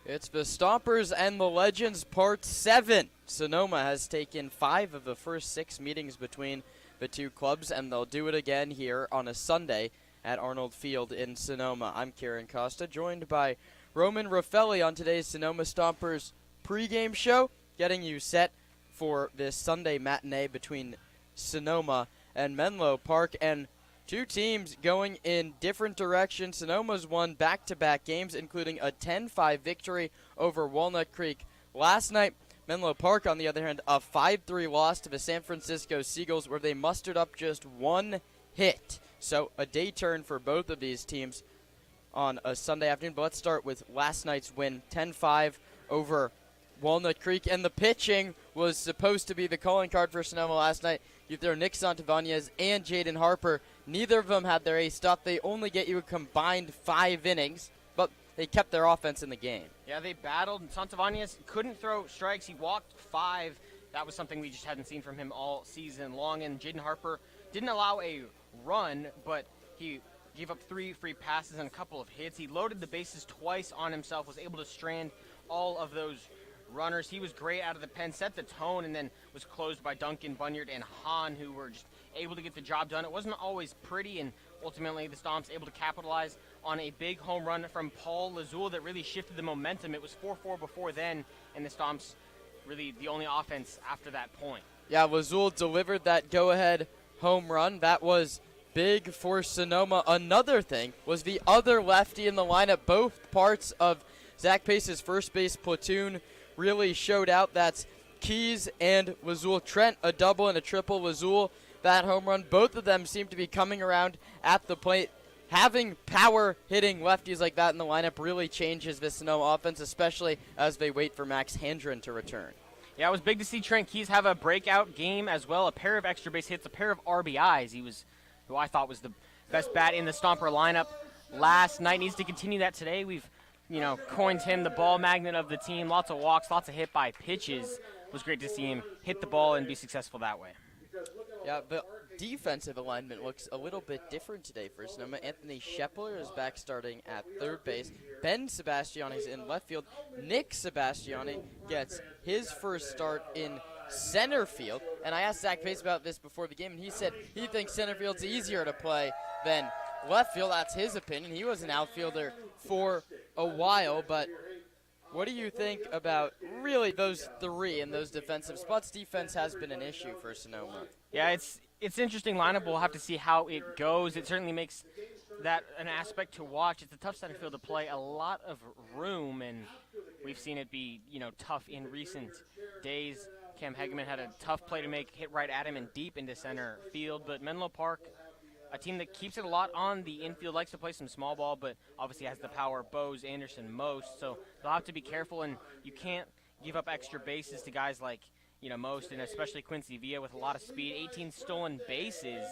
It's the Stompers and the Legends Part 7. Sonoma has taken 5 of the first 6 meetings between the two clubs, and they'll do it again here on a Sunday at Arnold Field in Sonoma. I'm Kieran Costa, joined by Roman Raffelli on today's Sonoma Stompers pregame show, getting you set for this Sunday matinee between Sonoma and Menlo Park. And two teams going in different directions. Sonoma's won back-to-back games, including a 10-5 victory over Walnut Creek last night. Menlo Park, on the other hand, a 5-3 loss to the San Francisco Seagulls, where they mustered up just one hit. So a day turn for both of these teams on a Sunday afternoon. But let's start with last night's win, 10-5 over Walnut Creek. And the pitching was supposed to be the calling card for Sonoma last night. You throw Nick Santavanez and Jaden Harper. Neither of them had their ace stop. They only get you a combined 5 innings, but they kept their offense in the game. Yeah, they battled, and Santavanez couldn't throw strikes. He walked 5. That was something we just hadn't seen from him all season long. And Jaden Harper didn't allow a run, but he gave up 3 free passes and a couple of hits. He loaded the bases twice on himself, was able to strand all of those runners. He was great out of the pen, set the tone, and then was closed by Duncan, Bunyard, and Hahn, who were just able to get the job done. It wasn't always pretty, and ultimately the Stomps able to capitalize on a big home run from Paul Lazul that really shifted the momentum. It was 4-4 before then, and the Stomps really the only offense after that point. Yeah, Lazul delivered that go-ahead home run. That was big for Sonoma. Another thing was the other lefty in the lineup. Both parts of Zach Pace's first base platoon really showed out. That's Keys and Lazul. Trent, a double and a triple. Lazul, that home run. Both of them seem to be coming around at the plate. Having power-hitting lefties like that in the lineup really changes the Sonoma offense, especially as they wait for Max Handren to return. Yeah, it was big to see Trent Keys have a breakout game as well, a pair of extra base hits, a pair of RBIs. He was, who I thought was the best bat in the Stomper lineup last night. Needs to continue that today. We've, coined him the ball magnet of the team. Lots of walks, lots of hit-by pitches. It was great to see him hit the ball and be successful that way. Yeah, the defensive alignment looks a little bit different today for Sonoma. Anthony Shepler is back starting at third base. Ben Sebastiani is in left field. Nick Sebastiani gets his first start in center field. And I asked Zach Pace about this before the game, and he said he thinks center field's easier to play than left field. That's his opinion. He was an outfielder for a while, but what do you think about really those 3 in those defensive spots? Defense has been an issue for Sonoma. Yeah, it's interesting lineup. We'll have to see how it goes. It certainly makes that an aspect to watch. It's a tough center field to play. A lot of room, and we've seen it be, tough in recent days. Cam Hegeman had a tough play to make, hit right at him and deep into center field. But Menlo Park, a team that keeps it a lot on the infield, likes to play some small ball, but obviously has the power Bose, Anderson, Most. So they'll have to be careful, and you can't give up extra bases to guys like, Most, and especially Quincy Villa with a lot of speed. 18 stolen bases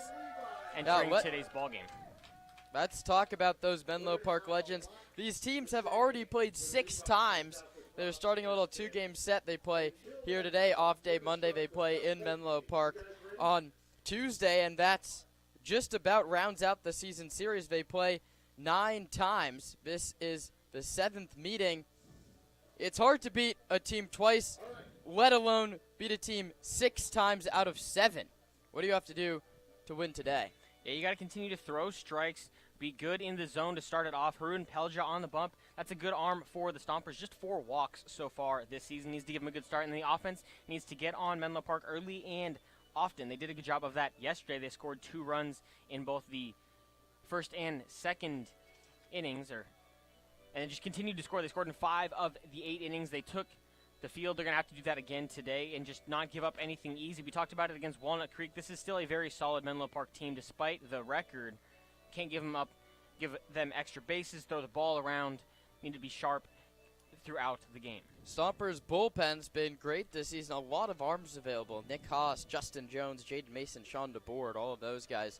entering today's ballgame. Let's talk about those Menlo Park Legends. These teams have already played 6 times. They're starting a little 2-game set. They play here today, off day Monday. They play in Menlo Park on Tuesday, and that's just about rounds out the season series. They play 9 times. This is the 7th meeting. It's hard to beat a team twice, let alone beat a team 6 times out of 7. What do you have to do to win today? Yeah, you got to continue to throw strikes, be good in the zone to start it off. Haroon Pelja on the bump. That's a good arm for the Stompers. Just 4 walks so far this season. Needs to give them a good start, and the offense needs to get on Menlo Park early and often. They did a good job of that yesterday. They scored 2 runs in both the first and second innings, and just continued to score. They scored in 5 of the 8 innings. They took the field. They're going to have to do that again today and just not give up anything easy. We talked about it against Walnut Creek. This is still a very solid Menlo Park team despite the record. Can't give them up, give them extra bases, throw the ball around. Need to be sharp throughout the game. Stompers' bullpen's been great this season. A lot of arms available. Nick Haas, Justin Jones, Jaden Mason, Sean DeBoard, all of those guys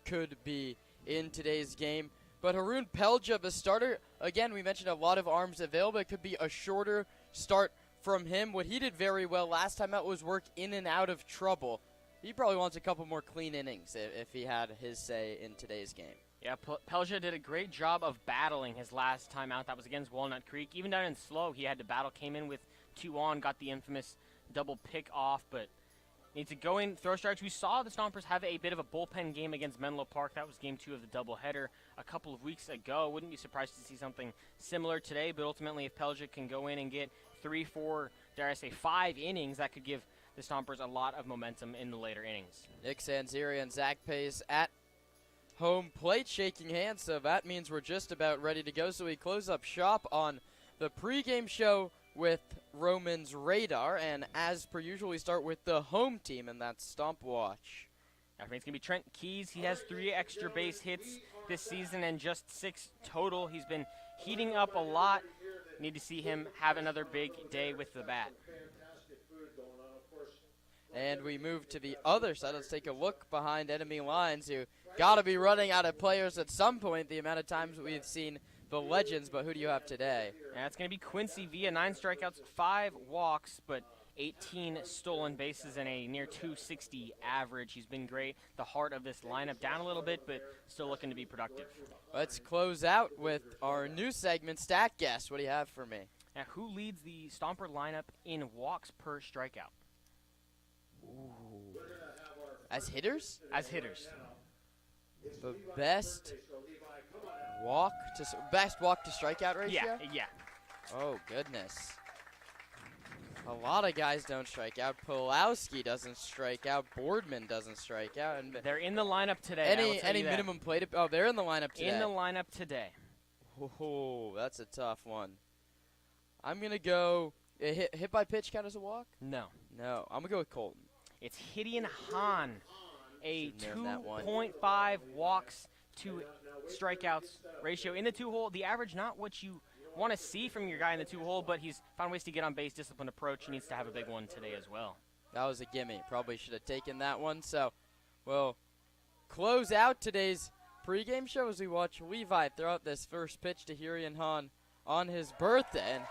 could be in today's game. But Haroon Pelja, the starter, again, we mentioned a lot of arms available. It could be a shorter start from him. What he did very well last time out was work in and out of trouble. He probably wants a couple more clean innings if he had his say in today's game. Yeah, Pelja did a great job of battling his last time out. That was against Walnut Creek. Even down in slow, he had to battle, came in with 2 on, got the infamous double pick off, but needs to go in, throw strikes. We saw the Stompers have a bit of a bullpen game against Menlo Park. That was game 2 of the doubleheader a couple of weeks ago. Wouldn't be surprised to see something similar today, but ultimately if Pelja can go in and get 3, 4, dare I say 5 innings, that could give the Stompers a lot of momentum in the later innings. Nick Sanziri and Zach Pace at home plate shaking hands, so that means we're just about ready to go. So we close up shop on the pregame show with Roman's Radar, and as per usual, we start with the home team, and that's Stomp Watch. I think it's going to be Trent Keys. He has 3 extra base hits this season and just 6 total. He's been heating up a lot. Need to see him have another big day with the bat. And we move to the other side. Let's take a look behind enemy lines, who got to be running out of players at some point, the amount of times we've seen the Legends, but who do you have today? Yeah, it's going to be Quincy via 9 strikeouts, 5 walks, but 18 stolen bases and a near 260 average. He's been great. The heart of this lineup, down a little bit, but still looking to be productive. Let's close out with our new segment, Stat Guess. What do you have for me? Now, who leads the Stomper lineup in walks per strikeout? Ooh. As hitters? As hitters. The best walk to strikeout ratio? Yeah. Oh goodness. A lot of guys don't strike out. Pulowski doesn't strike out. Boardman doesn't strike out. And they're in the lineup today. Any minimum plate? Oh, they're in the lineup today. In the lineup today. Oh, that's a tough one. I'm gonna go. Hit by pitch count as a walk? No. I'm gonna go with Colton. It's Gideon Hahn, a Should've known that one. 2.5 walks to strikeouts ratio in the 2-hole. The average, not what you want to see from your guy in the 2-hole, but he's found ways to get on base, disciplined approach. He needs to have a big one today as well. That was a gimme. Probably should have taken that one. So we'll close out today's pregame show as we watch Levi throw out this first pitch to Gideon Hahn on his birthday, and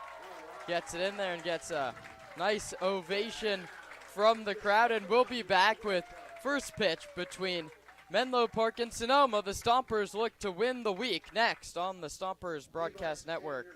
gets it in there and gets a nice ovation from the crowd. And we'll be back with first pitch between Menlo Park and Sonoma. The Stompers look to win the week next on the Stompers Broadcast Network.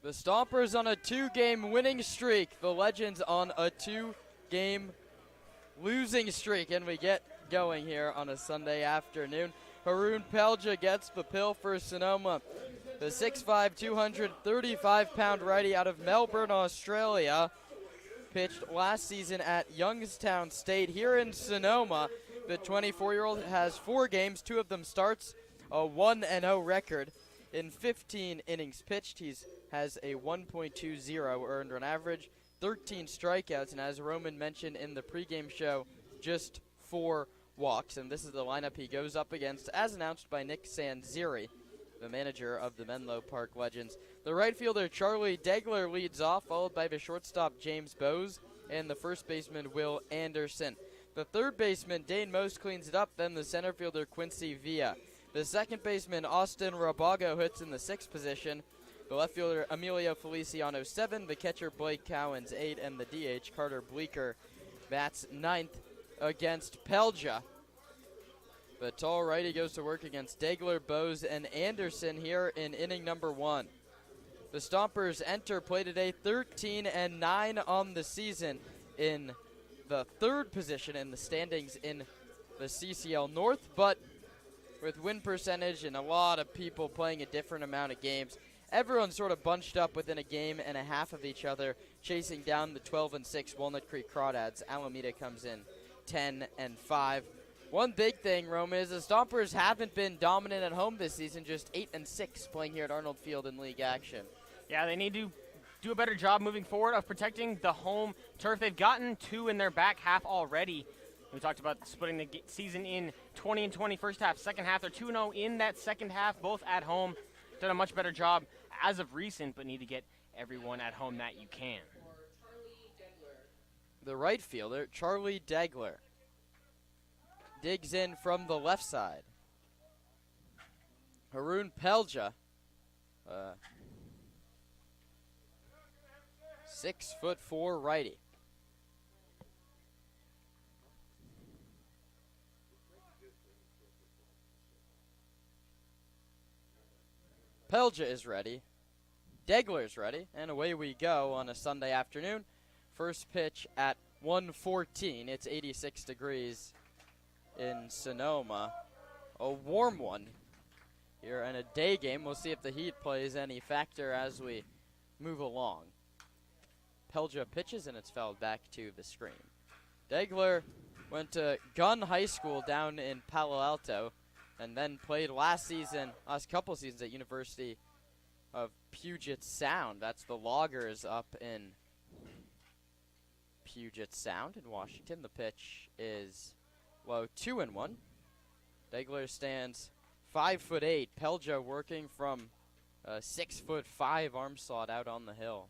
The Stompers on a 2-game winning streak. The Legends on a 2-game losing streak. And we get going here on a Sunday afternoon. Haroon Pelja gets the pill for Sonoma. The 6'5", 235-pound righty out of Melbourne, Australia, pitched last season at Youngstown State. Here in Sonoma, the 24-year-old has 4 games, 2 of them starts, a 1-0 record. In 15 innings pitched, he has a 1.20 earned run average, 13 strikeouts, and as Roman mentioned in the pregame show, just 4 walks. And this is the lineup he goes up against, as announced by Nick Sanziri, the manager of the Menlo Park Legends. The right fielder Charlie Degler leads off, followed by the shortstop James Bowes and the first baseman Will Anderson. The third baseman Dane Most cleans it up, then the center fielder Quincy Villa. The second baseman Austin Rabago hits in the 6th position. The left fielder Emilio Feliciano 7, the catcher Blake Cowens 8, and the DH Carter Bleeker bats 9th against Pelja. The tall righty goes to work against Degler, Bowes, and Anderson here in inning number 1. The Stompers enter play today 13-9 on the season, in the 3rd position in the standings in the CCL North, but with win percentage and a lot of people playing a different amount of games, everyone's sort of bunched up within a game and a half of each other, chasing down the 12-6 Walnut Creek Crawdads. Alameda comes in 10-5. One big thing, Rome, is the Stompers haven't been dominant at home this season, just 8-6 playing here at Arnold Field in league action. Yeah, they need to do a better job moving forward of protecting the home turf. They've gotten 2 in their back half already. We talked about splitting the season in 20-20 first half. Second half, they're 2-0 in that second half, both at home. Done a much better job as of recent, but need to get everyone at home that you can. The right fielder, Charlie Degler, digs in from the left side. Haroon Pelja, 6'4" righty. Pelja is ready. Degler's ready, and away we go on a Sunday afternoon. First pitch at 1:14. It's 86 degrees in Sonoma. A warm one here in a day game. We'll see if the heat plays any factor as we move along. Pelja pitches, and it's fouled back to the screen. Degler went to Gunn High School down in Palo Alto, and then played last couple seasons at University of Puget Sound. That's the Loggers up in Puget Sound in Washington. The pitch is low, 2-1. Degler stands 5'8". Pelja working from a 6'5" arm slot out on the hill.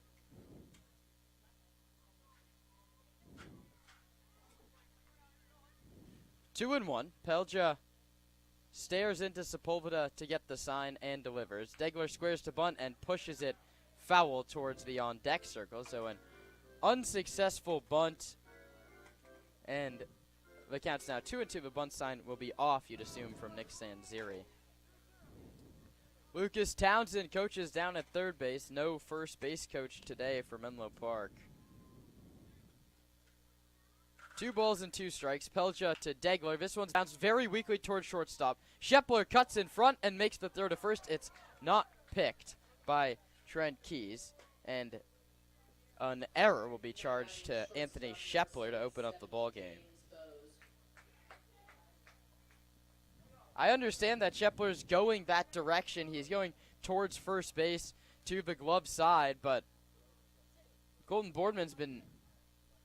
Two and one. Pelja stares into Sepulveda to get the sign and delivers. Degler squares to bunt and pushes it foul towards the on-deck circle. So an unsuccessful bunt, and the count's now 2-2. The bunt sign will be off, you'd assume, from Nick Sanziri. Lucas Townsend coaches down at third base. No first base coach today for Menlo Park. 2 balls and 2 strikes. Pelja to Degler. This one's bounced very weakly towards shortstop. Shepler cuts in front and makes the throw to first. It's not picked by Trent Keys, and an error will be charged to Anthony Shepler to open up the ball game. I understand that Shepler's going that direction. He's going towards first base to the glove side, but Colton Boardman's been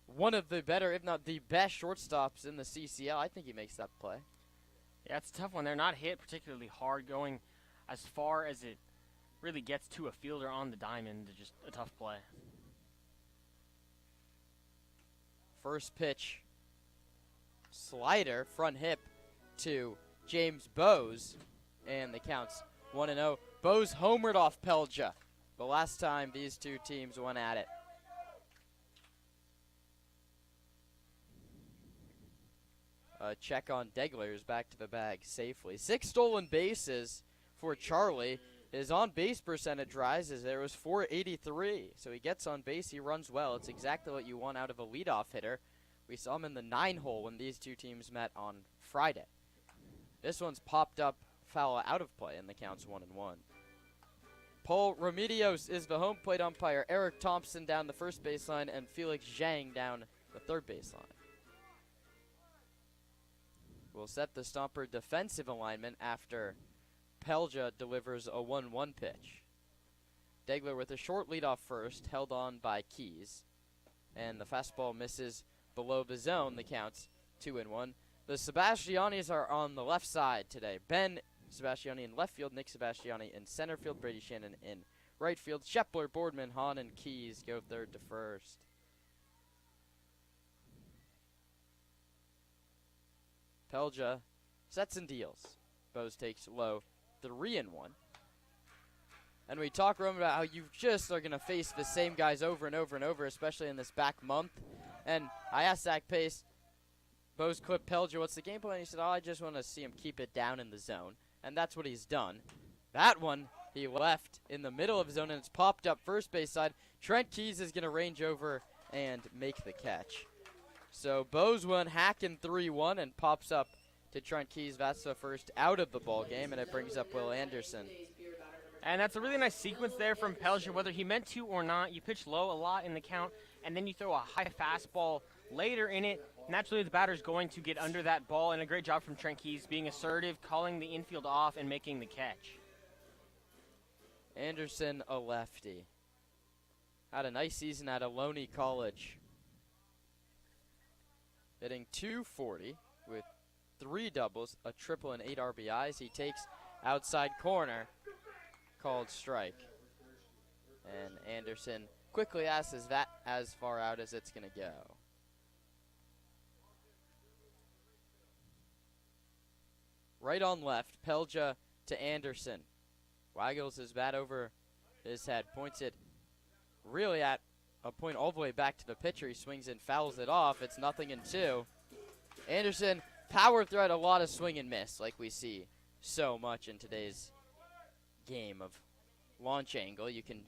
one of the better, if not the best, shortstops in the CCL. I think he makes that play. Yeah, it's a tough one. They're not hit particularly hard, going as far as it really gets to a fielder on the diamond. Just a tough play. First pitch, slider, front hip to James Bowes, and the count's 1-0. Bowes homered off Pelja the last time these two teams went at it. Check on Degler, who's back to the bag safely. 6 stolen bases for Charlie. His on-base percentage rises. There was 483, so he gets on base. He runs well. It's exactly what you want out of a leadoff hitter. We saw him in the 9-hole when these two teams met on Friday. This one's popped up foul out of play, and the count's 1-1. Paul Remedios is the home plate umpire. Eric Thompson down the first baseline, and Felix Zhang down the third baseline. We'll set the Stomper defensive alignment after Pelja delivers a 1-1 pitch. Degler with a short leadoff first, held on by Keys. And the fastball misses below the zone. The count's 2-1. The Sebastianis are on the left side today. Ben Sebastiani in left field, Nick Sebastiani in center field, Brady Shannon in right field. Shepler, Boardman, Hahn, and Keys go third to first. Pelja sets and deals. Bose takes low, 3-1. And we talk, Roman, about how you just are going to face the same guys over and over and over, especially in this back month. And I asked Zach Pace, Bose clipped Pelja, what's the game plan? He said, I just want to see him keep it down in the zone. And that's what he's done. That one, he left in the middle of the zone, and it's popped up first base side. Trent Keys is going to range over and make the catch. So Bose won hacking 3-1 and pops up to Trent Keys. That's the first out of the ball game, and it brings up Will Anderson. And that's a really nice sequence there from Pelja, whether he meant to or not. You pitch low a lot in the count, and then you throw a high fastball later in it. Naturally, the batter's going to get under that ball, and a great job from Trent Keys being assertive, calling the infield off, and making the catch. Anderson, a lefty. Had a nice season at Ohlone College. Hitting .240 with 3 doubles, a triple, and 8 RBIs. He takes outside corner, called strike. And Anderson quickly asks, is that as far out as it's going to go? Right on left, Pelja to Anderson. Waggles his bat over his head, points it really at a point all the way back to the pitcher. He swings and fouls it off. It's 0-2. Anderson, power threat, a lot of swing and miss like we see so much in today's game of launch angle. You can,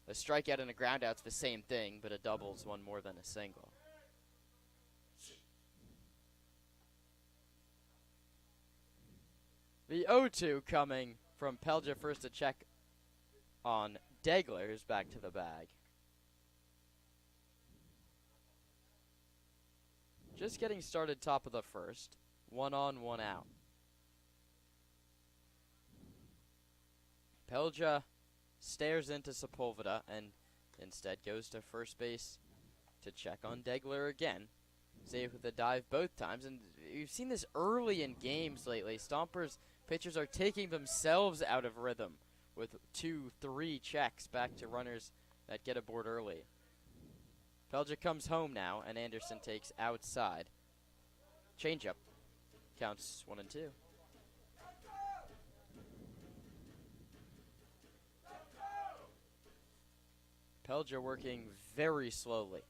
a strikeout and a groundout's the same thing, but a double's one more than a single. The 0-2 coming from Pelja, first to check on Degler, who's back to the bag. Just getting started top of the first. 1 on, 1 out. Pelja stares into Sepulveda and instead goes to first base to check on Degler again. Saved with a dive both times. And you've seen this early in games lately. Stompers pitchers are taking themselves out of rhythm with 2-3 checks back to runners that get aboard early. Pelja comes home now, and Anderson takes outside. Changeup. Counts 1-2. Pelja working very slowly.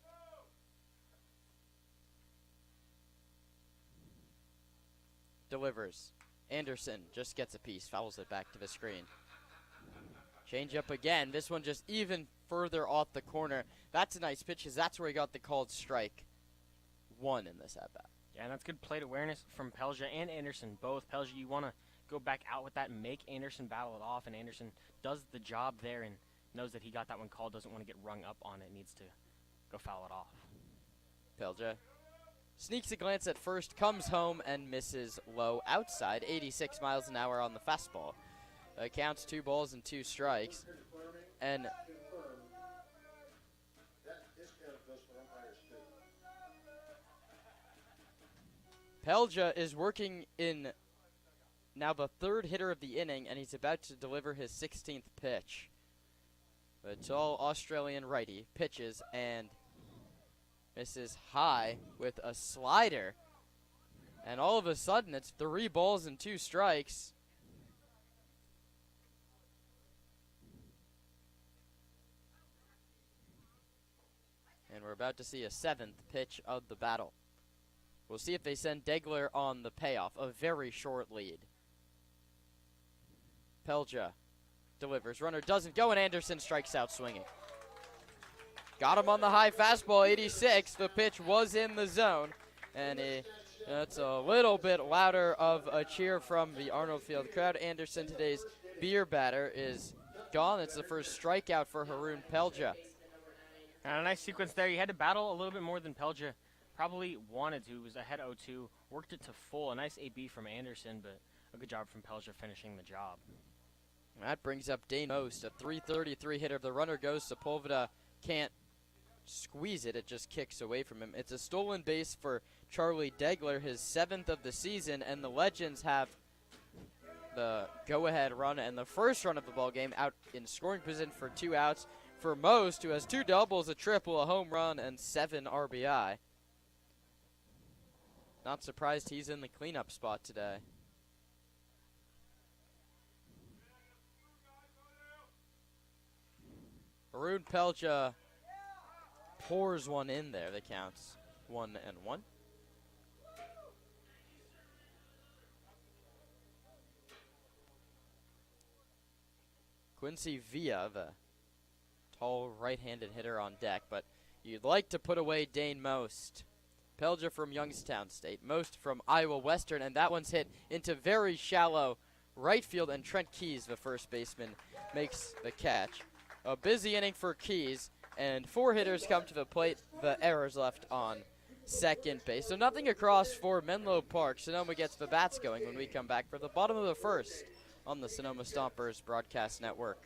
Delivers. Anderson just gets a piece, fouls it back to the screen. Change up again. This one just even further off the corner. That's a nice pitch because that's where he got the called strike. 1 in this at-bat. Yeah, and that's good plate awareness from Pelja and Anderson both. Pelja, you want to go back out with that and make Anderson battle it off, and Anderson does the job there and knows that he got that one called, doesn't want to get rung up on it, needs to go foul it off. Pelja sneaks a glance at first, comes home, and misses low outside. 86 miles an hour on the fastball. Counts 2 balls and 2 strikes. And Pelja is working in now the 3rd hitter of the inning, and he's about to deliver his 16th pitch. The tall Australian righty pitches and misses high with a slider. And all of a sudden, it's 3 balls and 2 strikes. And we're about to see a 7th pitch of the battle. We'll see if they send Degler on the payoff. A very short lead. Pelja delivers. Runner doesn't go, and Anderson strikes out swinging. Got him on the high fastball, 86. The pitch was in the zone, and it's a little bit louder of a cheer from the Arnold Field crowd. Anderson, today's beer batter, is gone. It's the first strikeout for Haroon Pelja. And a nice sequence there. He had to battle a little bit more than Pelja probably wanted to. He was ahead 0-2, worked it to full. A nice AB from Anderson, but a good job from Pelja finishing the job. That brings up Dane Most, a .333 hitter. The runner goes. Sepulveda can't squeeze it. It just kicks away from him. It's a stolen base for Charlie Degler, his 7th of the season, and the Legends have the go-ahead run and the first run of the ball game out in scoring position for 2 outs for Most, who has 2 doubles, a triple, a home run, and 7 RBI. Not surprised he's in the cleanup spot today. Haroon Pelja pours one in there that counts 1-1. Quincy Villa, the tall right-handed hitter on deck, but you'd like to put away Dane Most. Pelja from Youngstown State, Most from Iowa Western, and that one's hit into very shallow right field, and Trent Keys, the first baseman, makes the catch. A busy inning for Keys, and 4 hitters come to the plate. The errors left on second base. So nothing across for Menlo Park. Sonoma gets the bats going when we come back for the bottom of the first on the Sonoma Stompers Broadcast Network.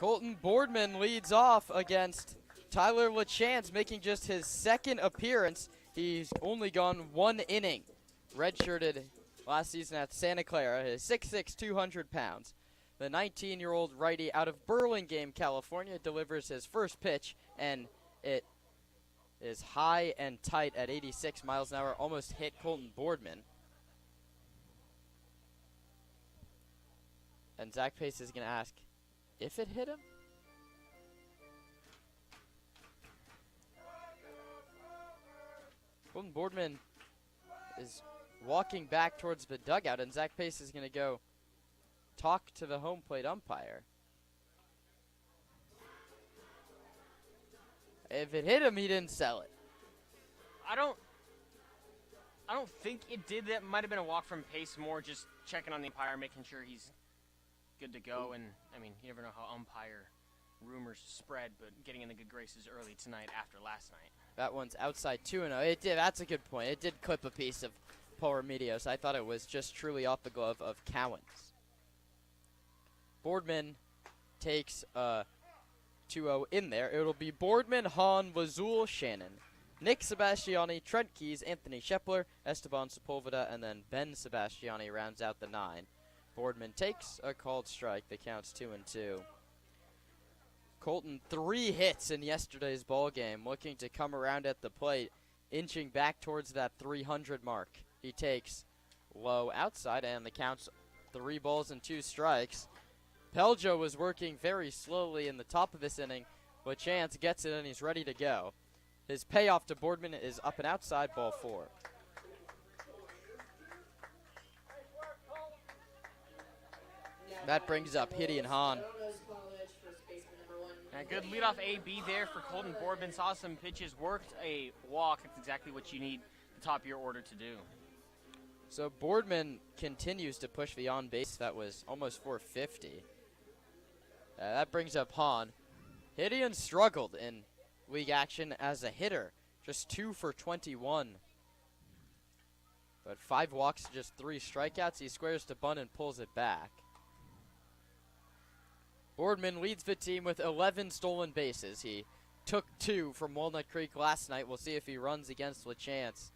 Colton Boardman leads off against Tyler LaChance, making just his 2nd appearance. He's only gone 1 inning. Redshirted last season at Santa Clara. He's 6'6", 200 pounds. The 19-year-old righty out of Burlingame, California, delivers his first pitch, and it is high and tight at 86 miles an hour. Almost hit Colton Boardman. And Zach Pace is going to ask if it hit him. Colton Boardman is walking back towards the dugout, and Zach Pace is going to go talk to the home plate umpire. If it hit him, he didn't sell it. I don't think it did. That might have been a walk from Pace, more just checking on the umpire, making sure he's good to go. And I mean, you never know how umpire rumors spread, but getting in the good graces early tonight after last night. That one's outside 2-0. It did. That's a good point. It did clip a piece of Paul Remedios. I thought it was just truly off the glove of Cowens. Boardman takes 2-0 in there. It'll be Boardman, Hahn, Lazul, Shannon, Nick Sebastiani, Trent Keys, Anthony Shepler, Esteban Sepulveda, and then Ben Sebastiani rounds out the 9. Boardman takes a called strike that counts 2-2. Colton 3 hits in yesterday's ball game, looking to come around at the plate inching back towards that 300 mark. He takes low outside, and the count's 3 balls and 2 strikes. Peljo was working very slowly in the top of this inning, but Chance gets it and he's ready to go. His payoff to Boardman is up and outside, ball 4. That brings up Gideon Hahn. A good leadoff AB there for Colton Boardman. Saw some pitches, worked a walk. That's exactly what you need the top of your order to do. So Boardman continues to push the on base. That was almost 450. That brings up Hahn. Gideon struggled in league action as a hitter. Just 2 for 21. But 5 walks, just 3 strikeouts. He squares to bunt and pulls it back. Boardman leads the team with 11 stolen bases. He took 2 from Walnut Creek last night. We'll see if he runs against LaChance.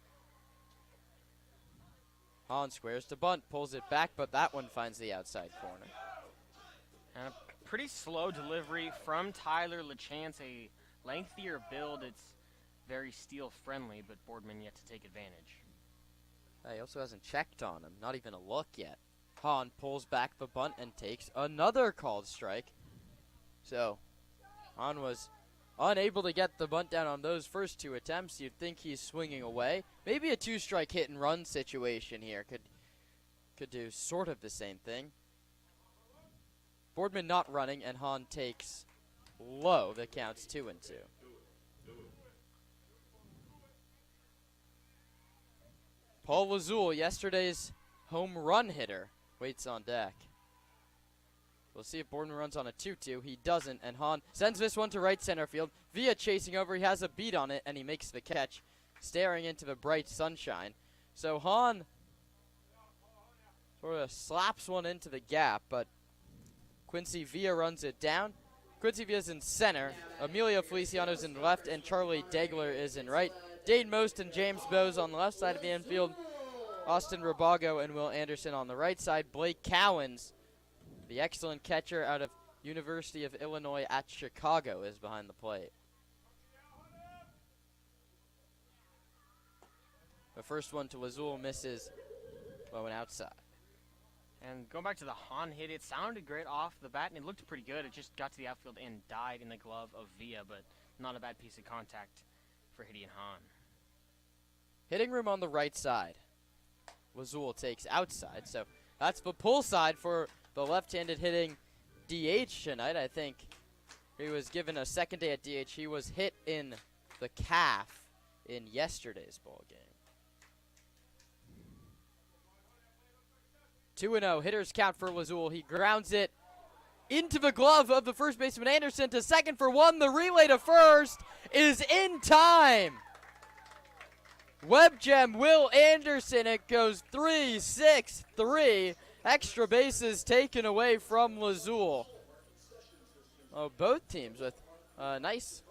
Hahn squares to bunt, pulls it back, but that one finds the outside corner. And a pretty slow delivery from Tyler LaChance. A lengthier build. It's very steel friendly, but Boardman yet to take advantage. He also hasn't checked on him. Not even a look yet. Hahn pulls back the bunt and takes another called strike. So, Hahn was unable to get the bunt down on those first 2 attempts. You'd think he's swinging away. Maybe a 2-strike hit and run situation here could do sort of the same thing. Boardman not running, and Hahn takes low. The count's 2-2. Paul Lazul, yesterday's home run hitter, waits on deck. We'll see if Boardman runs on a 2-2. He doesn't, and Hahn sends this one to right center field. Villa chasing over. He has a beat on it, and he makes the catch, staring into the bright sunshine. So Hahn sort of slaps one into the gap, but Quincy Villa runs it down. Quincy Villa's in center. Emilio Feliciano's in left, and Charlie Degler is in right. Dane Most and James Bowes on the left side of the infield. Austin Rabago and Will Anderson on the right side. Blake Cowens, the excellent catcher out of University of Illinois at Chicago, is behind the plate. The first one to Lazul misses low and outside. And going back to the Hahn hit, it sounded great off the bat, and it looked pretty good. It just got to the outfield and died in the glove of Villa, but not a bad piece of contact for Gideon Hahn. Hitting room on the right side. Lazul takes outside, so that's the pull side for the left-handed hitting DH tonight. I think he was given a second day at DH. He was hit in the calf in yesterday's ball game. 2-0, hitter's count for Lazul. He grounds it into the glove of the first baseman Anderson to second for 1. The relay to first is in time. Web gem Will Anderson. It goes 3-6-3. Extra bases taken away from Lazul. Oh, both teams with nice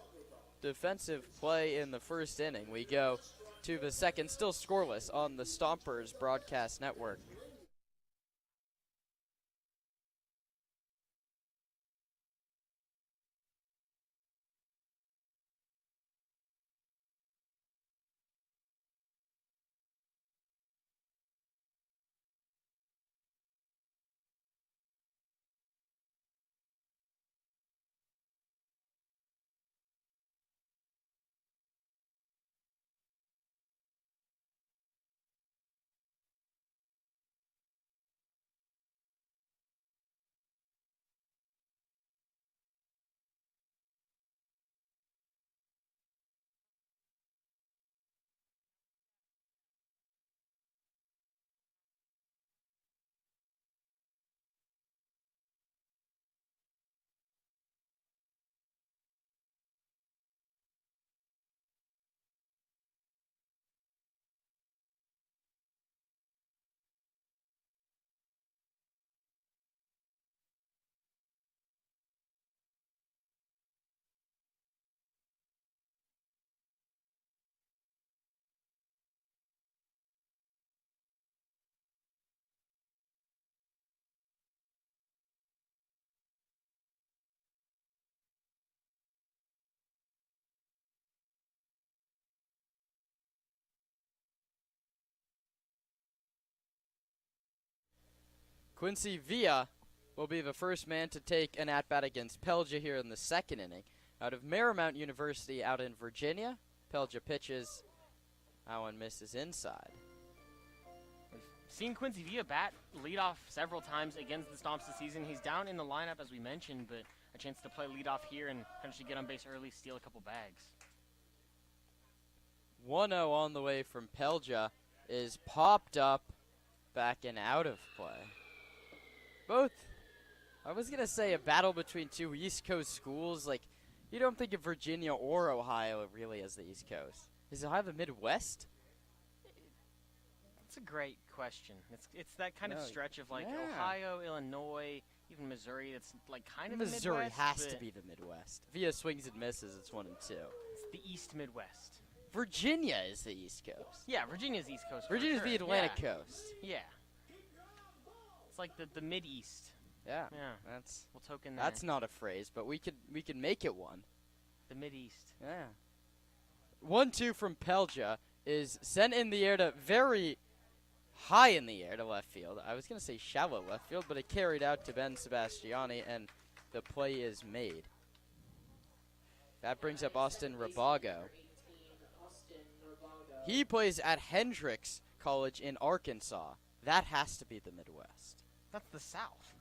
defensive play in the first inning. We go to the second, still scoreless on the Stompers Broadcast Network. Quincy Villa will be the first man to take an at-bat against Pelja here in the second inning. Out of Marymount University out in Virginia, Pelja pitches. That one misses inside. We've seen Quincy Villa bat leadoff several times against the Stomps this season. He's down in the lineup, as we mentioned, but a chance to play leadoff here and potentially get on base early, steal a couple bags. 1-0 on the way from Pelja is popped up, back and out of play. Both, I was going to say a battle between two East Coast schools. Like, you don't think of Virginia or Ohio really as the East Coast. Is Ohio the Midwest? That's a great question. It's that kind of stretch of like yeah. Ohio, Illinois, even Missouri. It's like kind of the Missouri Midwest, has but to be the Midwest. Via swings and misses, it's 1 and 2. it's the East Midwest. Virginia is the East Coast. Yeah, Virginia's East Coast. Virginia's for the sure. Atlantic Yeah. Coast. Yeah. It's like the Mid-East. Yeah, Yeah. that's We'll token that. that's not a phrase, but we could make it one. The Mid-East. Yeah. 1-2 from Pelja is sent in the air to very high in the air to left field. I was going to say shallow left field, but it carried out to Ben Sebastiani, and the play is made. That brings up Austin Rabago. He plays at Hendrix College in Arkansas. That has to be the Midwest. That's the South.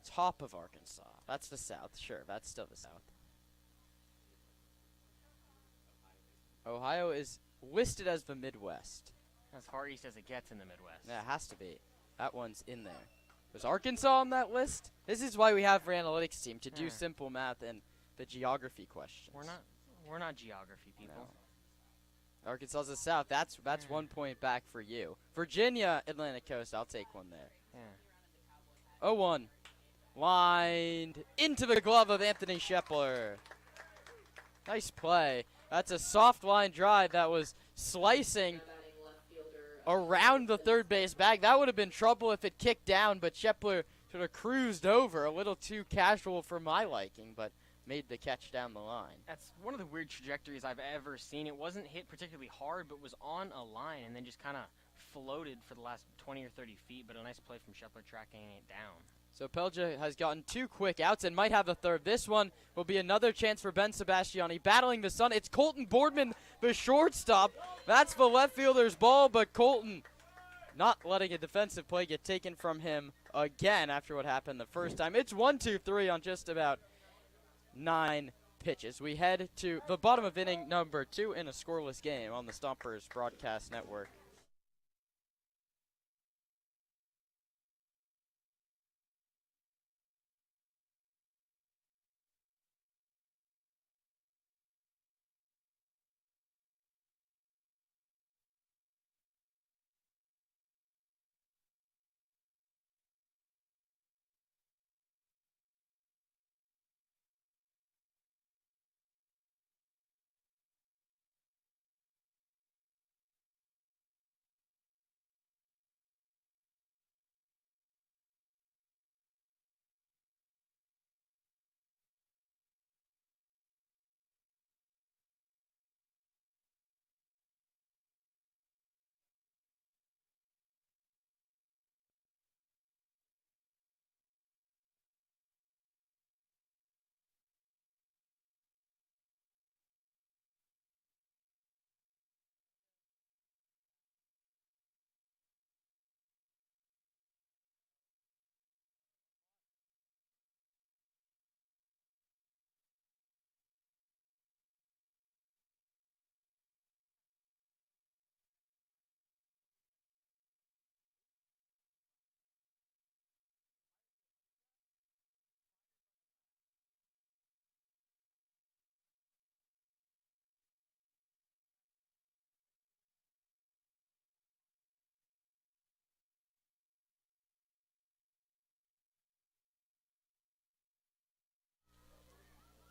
Top of Arkansas. That's the South. Sure, that's still the South. Ohio is listed as the Midwest. As far east as it gets in the Midwest. Yeah, it has to be. That one's in there. Was Arkansas on that list? This is why we have our analytics team, to do Yeah. simple math and the geography questions. We're not geography people. No. Arkansas's the South. That's 1 point back for you. Virginia, Atlantic Coast. I'll take one there. Yeah. 0-1. Lined into the glove of Anthony Shepler. Nice play. That's a soft line drive that was slicing around the third base bag. That would have been trouble if it kicked down, but Shepler sort of cruised over, a little too casual for my liking, but made the catch down the line. That's one of the weird trajectories I've ever seen. It wasn't hit particularly hard, but was on a line and then just kind of floated for the last 20 or 30 feet, but a nice play from Shepler tracking it down. So Pelja has gotten 2 quick outs and might have the third. This one will be another chance for Ben Sebastiani battling the sun. It's Colton Boardman, the shortstop. That's the left fielder's ball, but Colton not letting a defensive play get taken from him again after what happened the first time. It's 1-2-3 on just about 9 pitches. We head to the bottom of inning number 2 in a scoreless game on the Stompers Broadcast Network.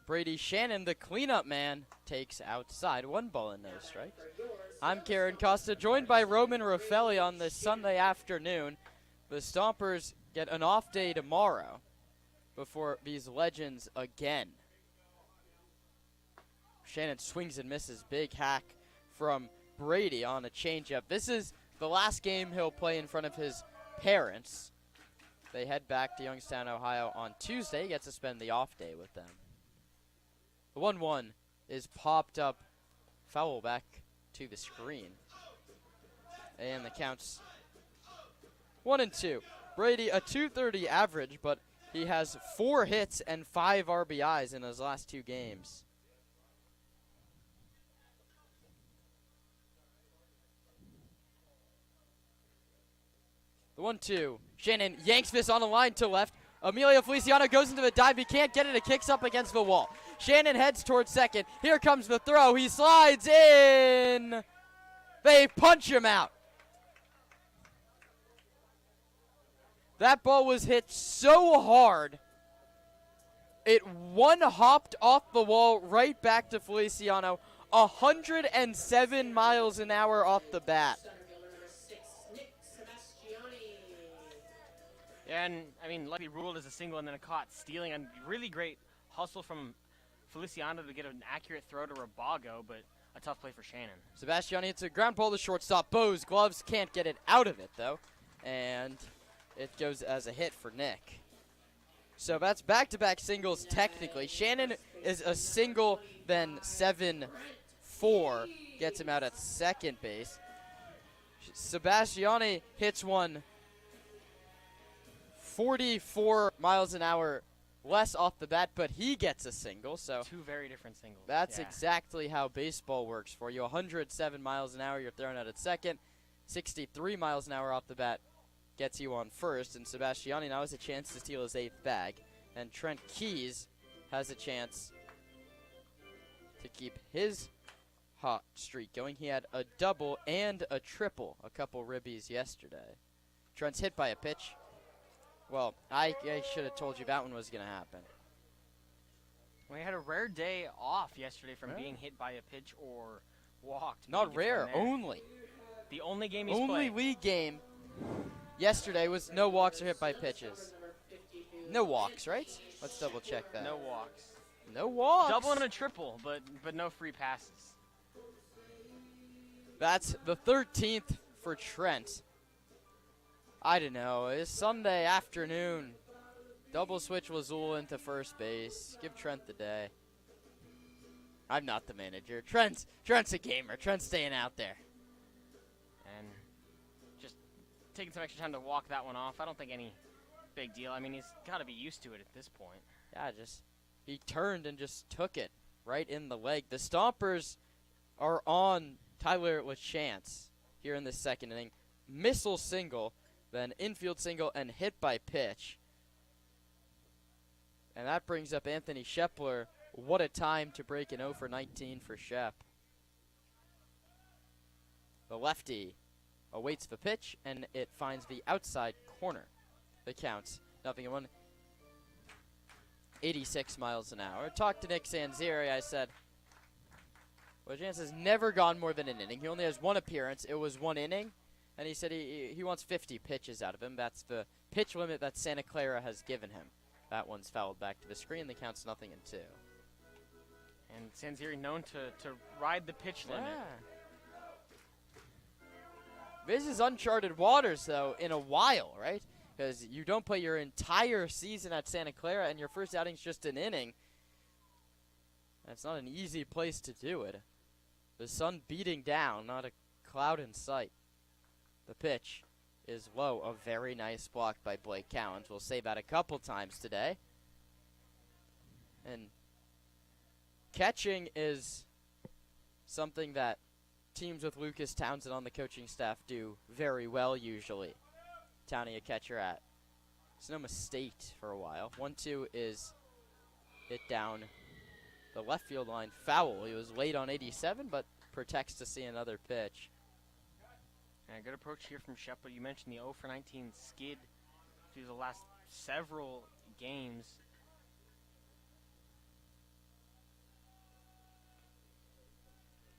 Brady Shannon, the cleanup man, takes outside. 1 ball and no strikes. I'm Karen Costa, joined by Roman Raffelli on this Sunday afternoon. The Stompers get an off day tomorrow before these legends again. Shannon swings and misses. Big hack from Brady on a changeup. This is the last game he'll play in front of his parents. They head back to Youngstown, Ohio on Tuesday. He gets to spend the off day with them. The 1-1 is popped up, foul back to the screen. And the count's 1-2. Brady, a .230 average, but he has 4 hits and 5 RBIs in his last 2 games. The 1-2. Shannon yanks this on the line to left. Emilio Feliciano goes into the dive. He can't get it. It kicks up against the wall. Shannon heads towards second. Here comes the throw. He slides in. They punch him out. That ball was hit so hard, it one-hopped off the wall right back to Feliciano, 107 miles an hour off the bat. Yeah, and, I mean, luckily ruled as a single and then a caught stealing. And really great hustle from Feliciano to get an accurate throw to Rabago, but a tough play for Shannon. Sebastiani hits a ground ball to shortstop. Bo's gloves can't get it out of it, though. And it goes as a hit for Nick. So that's back-to-back singles technically. Shannon is a single, then 7-4. Gets him out at second base. Sebastiani hits one 44 miles an hour less off the bat, but he gets a single. So 2 very different singles. that's exactly how baseball works for you. 107 miles an hour, you're thrown out at second. 63 miles an hour off the bat gets you on first, and Sebastiani now has a chance to steal his 8th bag. And Trent Keys has a chance to keep his hot streak going. He had a double and a triple, a couple ribbies yesterday. Trent's hit by a pitch. Well, I should have told you that one was going to happen. We had a rare day off yesterday from being hit by a pitch or walked. Not rare, only. The only game he's played. Only league game yesterday was no walks or hit by pitches. No walks, right? Let's double check that. No walks. No walks. Double and a triple, but no free passes. That's the 13th for Trent. I don't know. It's Sunday afternoon. Double switch Lazul into first base. Give Trent the day. I'm not the manager. Trent's a gamer. Trent's staying out there. And just taking some extra time to walk that one off. I don't think any big deal. I mean, he's got to be used to it at this point. Yeah, he turned and just took it right in the leg. The Stompers are on Tyler LaChance here in the second inning. Missile single, then infield single and hit by pitch. And that brings up Anthony Shepler. What a time to break an 0 for 19 for Shep. The lefty awaits the pitch, and it finds the outside corner. The counts 0-1. 86 miles an hour. Talked to Nick Sanzeri. I said, well, Chance has never gone more than an inning. He only has 1 appearance. It was 1 inning. And he said he wants 50 pitches out of him. That's the pitch limit that Santa Clara has given him. That one's fouled back to the screen. The count's 0-2. And Sanzeri known to ride the pitch limit. This is uncharted waters, though, in a while, right? Because you don't play your entire season at Santa Clara, and your first outing's just an inning. That's not an easy place to do it. The sun beating down, not a cloud in sight. The pitch is low. A very nice block by Blake Cowens. We'll say that a couple times today. And catching is something that teams with Lucas Townsend on the coaching staff do very well usually. Townie, a catcher at Sonoma State for a while. 1-2 is hit down the left field line. Foul. He was late on 87, but protects to see another pitch. And a good approach here from Shepard. You mentioned the 0 for 19 skid through the last several games.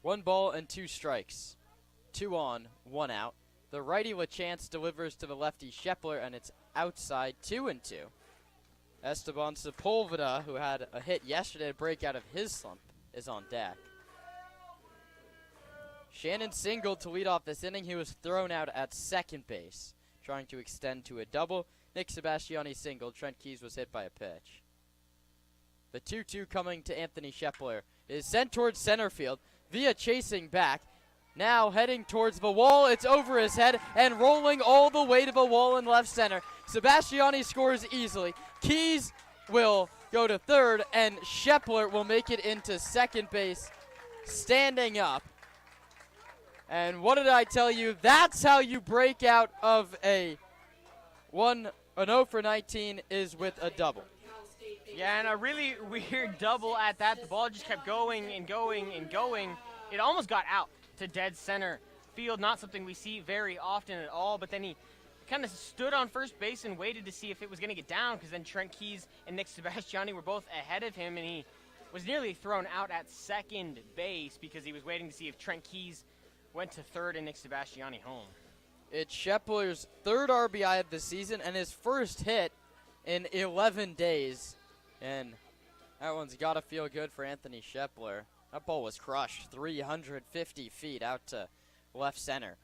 One ball and 2 strikes. 2 on, 1 out. The righty LaChance delivers to the lefty Shepler, and it's outside 2-2. Esteban Sepulveda, who had a hit yesterday to break out of his slump, is on deck. Shannon singled to lead off this inning. He was thrown out at second base. trying to extend to a double. Nick Sebastiani singled. Trent Keys was hit by a pitch. The 2-2 coming to Anthony Shepler is sent towards center field. Villa chasing back. Now heading towards the wall. It's over his head and rolling all the way to the wall in left center. Sebastiani scores easily. Keys will go to third, and Shepler will make it into second base, standing up. And what did I tell you? That's how you break out of an 0 for 19 is with a double. Yeah, and a really weird double at that. The ball just kept going and going and going. It almost got out to dead center field. Not something we see very often at all, but then he kind of stood on first base and waited to see if it was going to get down, because then Trent Keys and Nick Sebastiani were both ahead of him, and he was nearly thrown out at second base because he was waiting to see if Trent Keys went to third and Nick Sebastiani home. It's Shepler's third RBI of the season and his first hit in 11 days. And that one's got to feel good for Anthony Shepler. That ball was crushed 350 feet out to left center.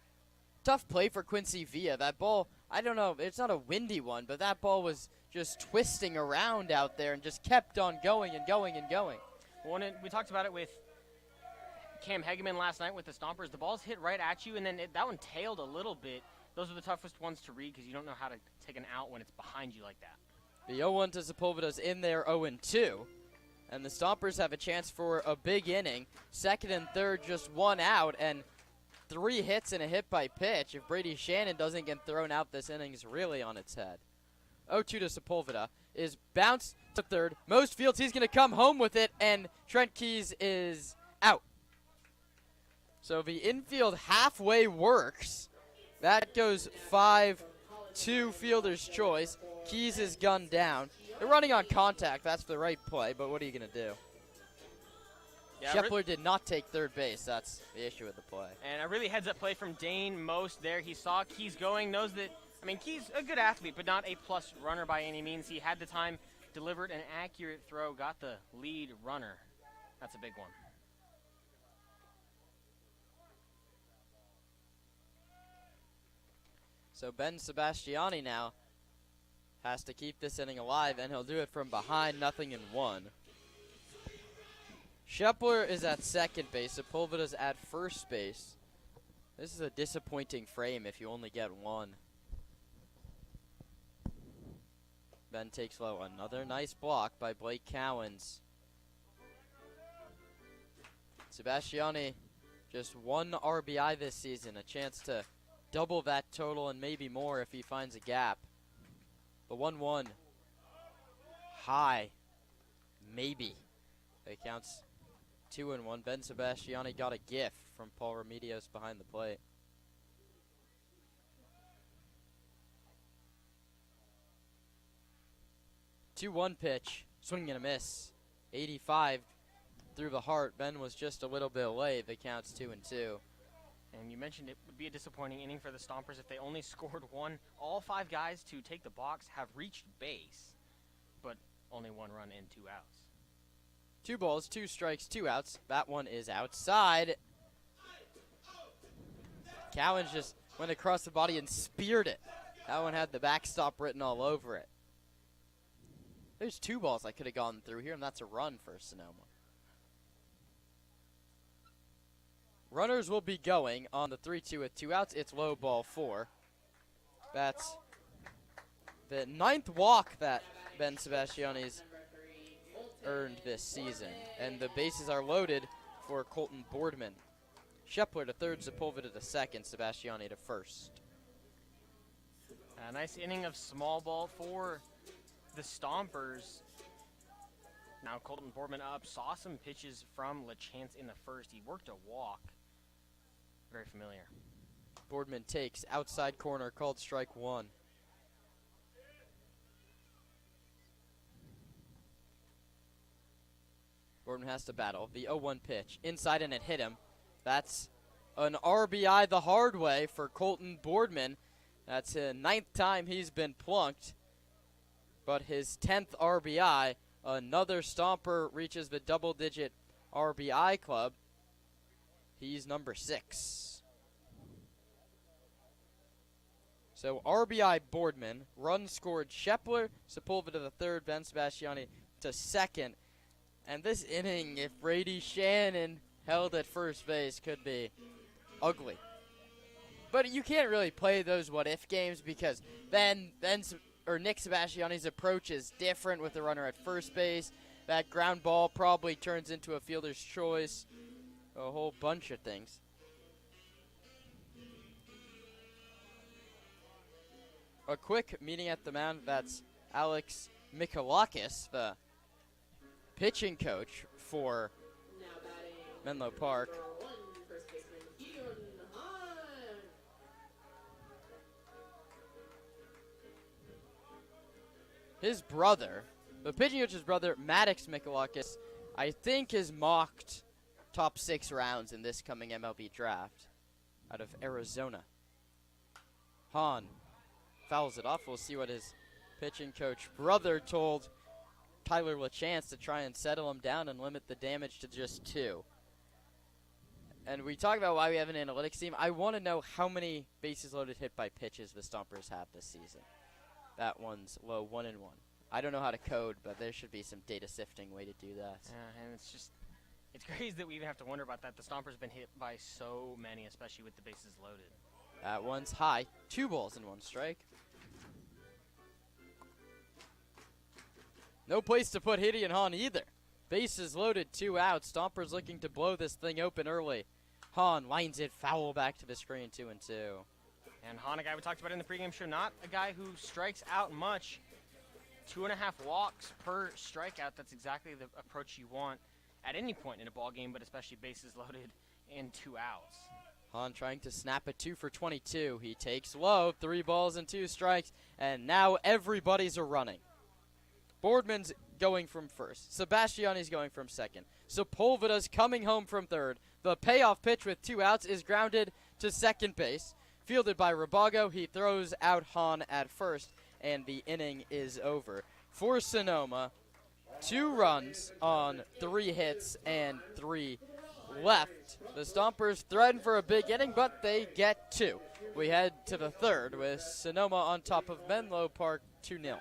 Tough play for Quincy Villa. That ball, I don't know, it's not a windy one, but that ball was just twisting around out there and just kept on going and going and going. Well, we talked about it with Cam Hegeman last night with the Stompers. The ball's hit right at you, and then that one tailed a little bit. Those are the toughest ones to read because you don't know how to take an out when it's behind you like that. The 0-1 to Sepulveda's in there 0-2. And the Stompers have a chance for a big inning. Second and third, just one out, and 3 hits and a hit by pitch. If Brady Shannon doesn't get thrown out, this inning's really on its head. 0-2 to Sepulveda is bounced to third. Most fields, he's going to come home with it, and Trent Keys is out. So the infield halfway works. That goes 5-2 fielder's choice. Keys is gunned down. They're running on contact. That's the right play, but what are you going to do? Yeah, Shepler did not take third base. That's the issue with the play. And a really heads-up play from Dane Most there. He saw Keys going, knows that, I mean, Keys a good athlete, but not a plus runner by any means. He had the time, delivered an accurate throw, got the lead runner. That's a big one. So Ben Sebastiani now has to keep this inning alive, and he'll do it from behind, 0-1. Shepler is at second base. Sepulveda's at first base. This is a disappointing frame if you only get one. Ben takes low. Another nice block by Blake Cowens. Sebastiani, just 1 RBI this season. A chance to double that total and maybe more if he finds a gap. The 1-1. High. Maybe. It counts 2-1. Ben Sebastiani got a gift from Paul Remedios behind the plate. 2-1 pitch. Swing and a miss. 85 through the heart. Ben was just a little bit late. It counts 2-2. And you mentioned it would be a disappointing inning for the Stompers if they only scored 1. All 5 guys to take the box have reached base, but only 1 run and 2 outs. 2 balls, 2 strikes, 2 outs. That one is outside. Cowens just went across the body and speared it. That one had the backstop written all over it. There's 2 balls that could have gone through here, and that's a run for Sonoma. Runners will be going on the 3-2 with 2 outs. It's low ball 4. That's the 9th walk that Ben Sebastiani's earned this season. And the bases are loaded for Colton Boardman. Shepler to third, Sepulveda to second, Sebastiani to first. A nice inning of small ball for the Stompers. Now Colton Boardman up, saw some pitches from LaChance in the first. He worked a walk. Very familiar. Boardman takes outside corner, called strike 1. Boardman has to battle. The 0-1 pitch. Inside and it hit him. That's an RBI the hard way for Colton Boardman. That's the 9th time he's been plunked. But his 10th RBI. Another Stomper reaches the double-digit RBI club. He's number 6. So RBI Boardman, run scored Shepler, Sepulveda to the third, Ben Sebastiani to second. And this inning, if Brady Shannon held at first base, could be ugly. But you can't really play those what-if games because then Nick Sebastiani's approach is different with the runner at first base. That ground ball probably turns into a fielder's choice. A whole bunch of things. A quick meeting at the mound. That's Alex Mikalakis, the pitching coach for Menlo Park. His brother, the pitching coach's brother, Maddox Mikalakis, I think is mocked top 6 rounds in this coming MLB draft out of Arizona. Hahn fouls it off. We'll see what his pitching coach brother told Tyler LaChance to try and settle him down and limit the damage to just 2. And we talk about why we have an analytics team. I want to know how many bases loaded hit by pitches the Stompers have this season. That one's low, 1-1. I don't know how to code, but there should be some data sifting way to do that. Yeah, and it's crazy that we even have to wonder about that. The Stompers have been hit by so many, especially with the bases loaded. That one's high. 2 balls and 1 strike. No place to put Hitty and Hahn either. Bases loaded, 2 outs. Stompers looking to blow this thing open early. Hahn lines it foul back to the screen, 2-2. And Hahn, a guy we talked about in the pregame show, not a guy who strikes out much. 2.5 walks per strikeout. That's exactly the approach you want at any point in a ball game, but especially bases loaded and 2 outs. Hahn trying to snap a 2 for 22. He takes low, 3 balls and 2 strikes, and now everybody's a running. Boardman's going from first. Sebastiani's going from second. Sepulveda's coming home from third. The payoff pitch with 2 outs is grounded to second base. Fielded by Rabago, he throws out Hahn at first, and the inning is over. For Sonoma, 2 runs on 3 hits and 3 left. The Stompers threaten for a big inning, but they get 2. We head to the third with Sonoma on top of Menlo Park 2-0.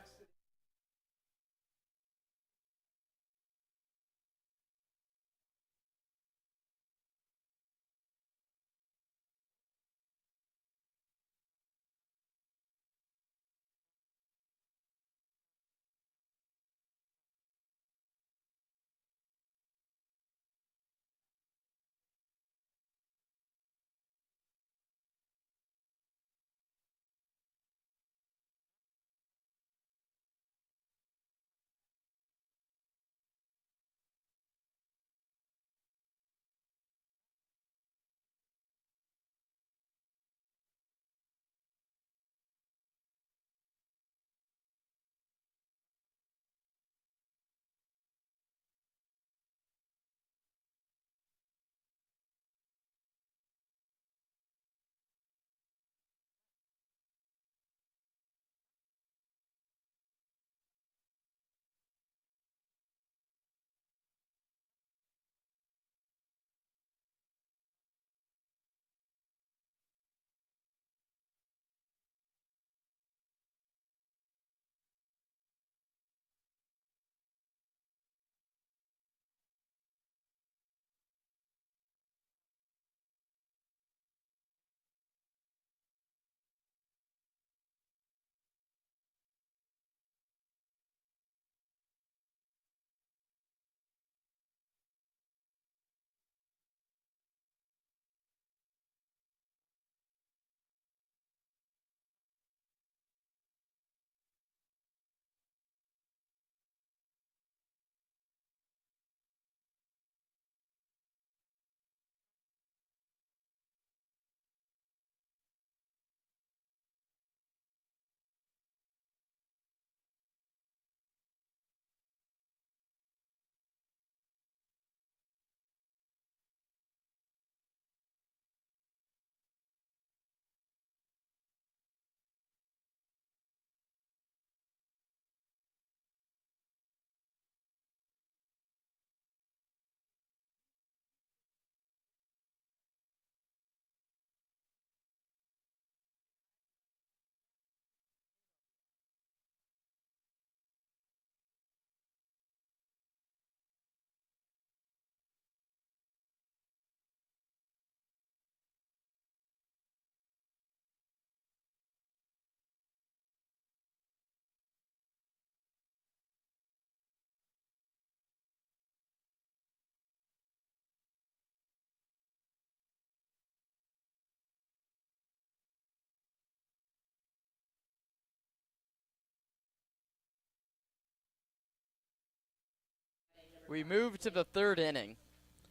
We move to the third inning.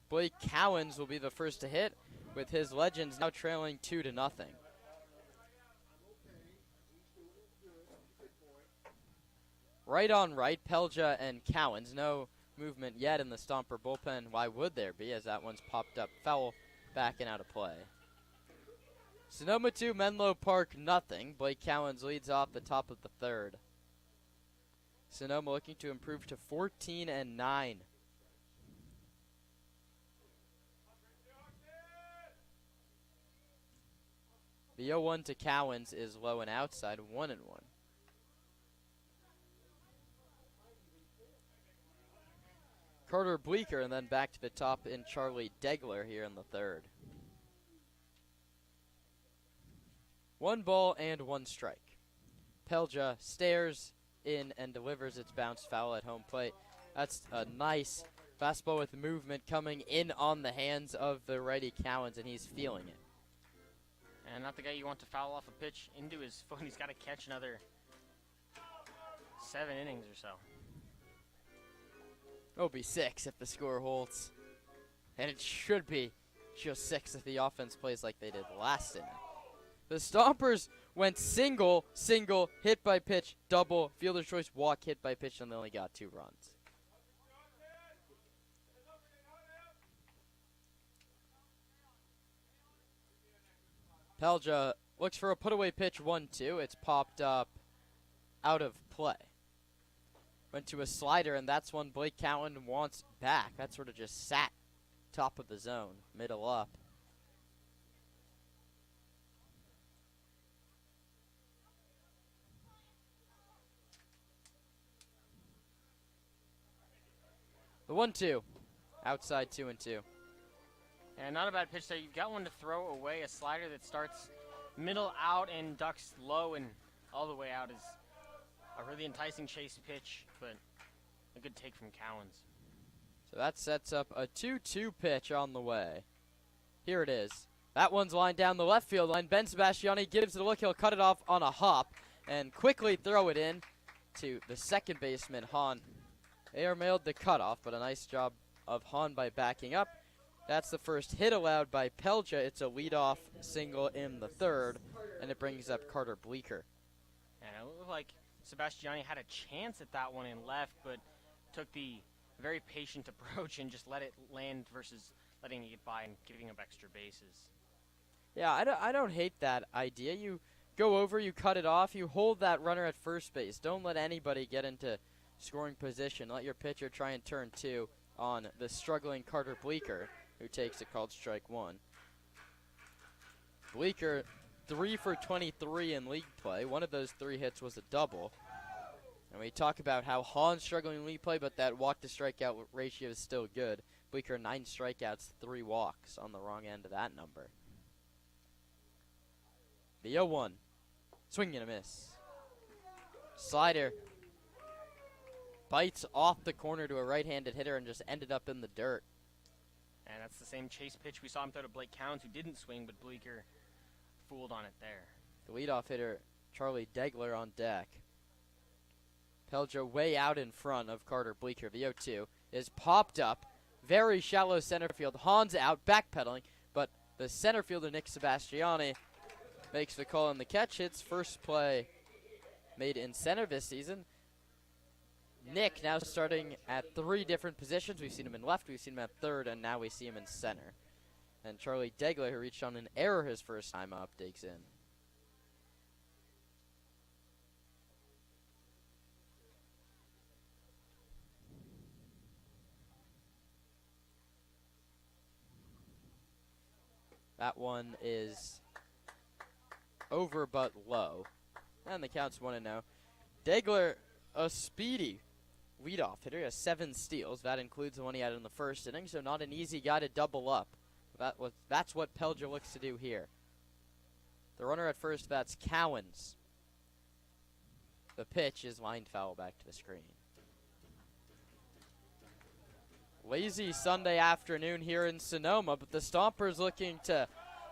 Blake Cowens will be the first to hit, with his Legends now trailing 2-0. Right on right, Pelja and Cowens. No movement yet in the Stomper bullpen. Why would there be, as that one's popped up foul, back and out of play. Sonoma 2, Menlo Park nothing. Blake Cowens leads off the top of the third. Sonoma looking to improve to 14-9. The 0-1 to Cowens is low and outside, 1-1. Carter Bleeker, and then back to the top in Charlie Degler here in the third. 1 ball and 1 strike. Pelja stares in and delivers its bounce foul at home plate. That's a nice fastball with movement coming in on the hands of the righty Cowens, and he's feeling it. And not the guy you want to foul off a pitch into his foot. He's got to catch another 7 innings or so. It'll be 6 if the score holds. And it should be just 6 if the offense plays like they did last inning. The Stompers went single, hit by pitch, double, fielder's choice, walk, hit by pitch, and they only got 2 runs. Pelja looks for a put-away pitch, 1-2. It's popped up out of play. Went to a slider, and that's one Blake Cowan wants back. That sort of just sat top of the zone, middle up. The 1-2, outside 2-2. And not a bad pitch there. You've got one to throw away. A slider that starts middle out and ducks low and all the way out is a really enticing chase pitch, but a good take from Cowens. So that sets up a 2-2 pitch on the way. Here it is. That one's lined down the left field line. Ben Sebastiani gives it a look. He'll cut it off on a hop and quickly throw it in to the second baseman, Hahn. Air mailed the cutoff, but a nice job of Hahn by backing up. That's the first hit allowed by Pelja. It's a leadoff single in the third, and it brings up Carter Bleeker. And it looked like Sebastiani had a chance at that one in left, but took the very patient approach and just let it land versus letting it get by and giving up extra bases. Yeah, I don't hate that idea. You go over, you cut it off, you hold that runner at first base. Don't let anybody get into scoring position. Let your pitcher try and turn 2 on the struggling Carter Bleeker, who takes a called strike 1. Bleeker, 3 for 23 in league play. One of those 3 hits was a double. And we talk about how Hahn's struggling in league play, but that walk to strikeout ratio is still good. Bleeker, 9 strikeouts, 3 walks on the wrong end of that number. The 0-1, swing and a miss. Slider bites off the corner to a right-handed hitter and just ended up in the dirt. And that's the same chase pitch we saw him throw to Blake Cowens, who didn't swing, but Bleeker fooled on it there. The leadoff hitter, Charlie Degler, on deck. Pelja way out in front of Carter Bleeker. The 0-2 is popped up. Very shallow center field. Hahn's out, backpedaling, but the center fielder, Nick Sebastiani, makes the call on the catch. Hits first play made in center this season. Nick now starting at 3 different positions. We've seen him in left, we've seen him at third, and now we see him in center. And Charlie Degler, who reached on an error his first time up, digs in. That one is over but low. And the count's 1-0. Degler, a speedy leadoff hitter. He has 7 steals. That includes the one he had in the first inning, so not an easy guy to double up. That's what Pelja looks to do here. The runner at first, that's Cowens. The pitch is lined foul back to the screen. Lazy Sunday afternoon here in Sonoma, but the Stompers looking to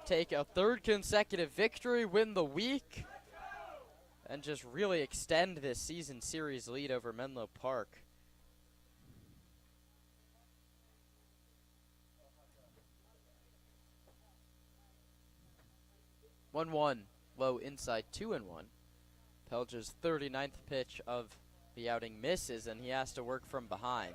take a 3rd consecutive victory, win the week, and just really extend this season series lead over Menlo Park. 1-1, low inside, 2-1. Pelger's 39th pitch of the outing misses, and he has to work from behind.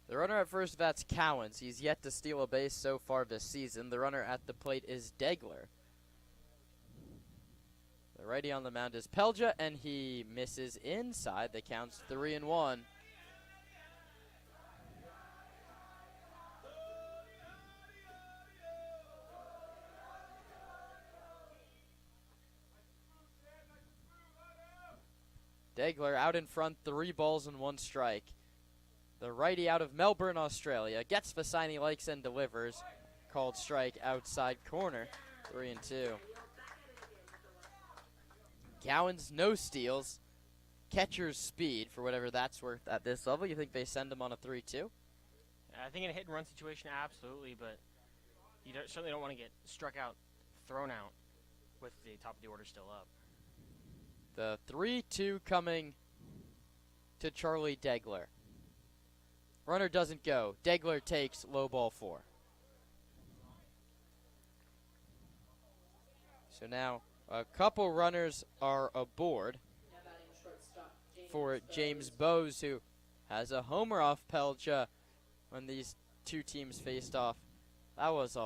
The runner at first, that's Cowens. He's yet to steal a base so far this season. The runner at the plate is Degler. The righty on the mound is Pelja, and he misses inside. The count's 3-1. Degler out in front, 3 balls and 1 strike. The righty out of Melbourne, Australia, gets Sebastiani, likes, and delivers. Called strike outside corner, 3-2. Cowens, no steals. Catcher's speed, for whatever that's worth at this level. You think they send him on a 3-2? I think in a hit-and-run situation, absolutely, but you certainly don't want to get struck out, thrown out, with the top of the order still up. The 3-2 coming to Charlie Degler. Runner doesn't go. Degler takes low ball 4. So now a couple runners are aboard for James Bowes, who has a homer off Pelcha when these two teams faced off. That was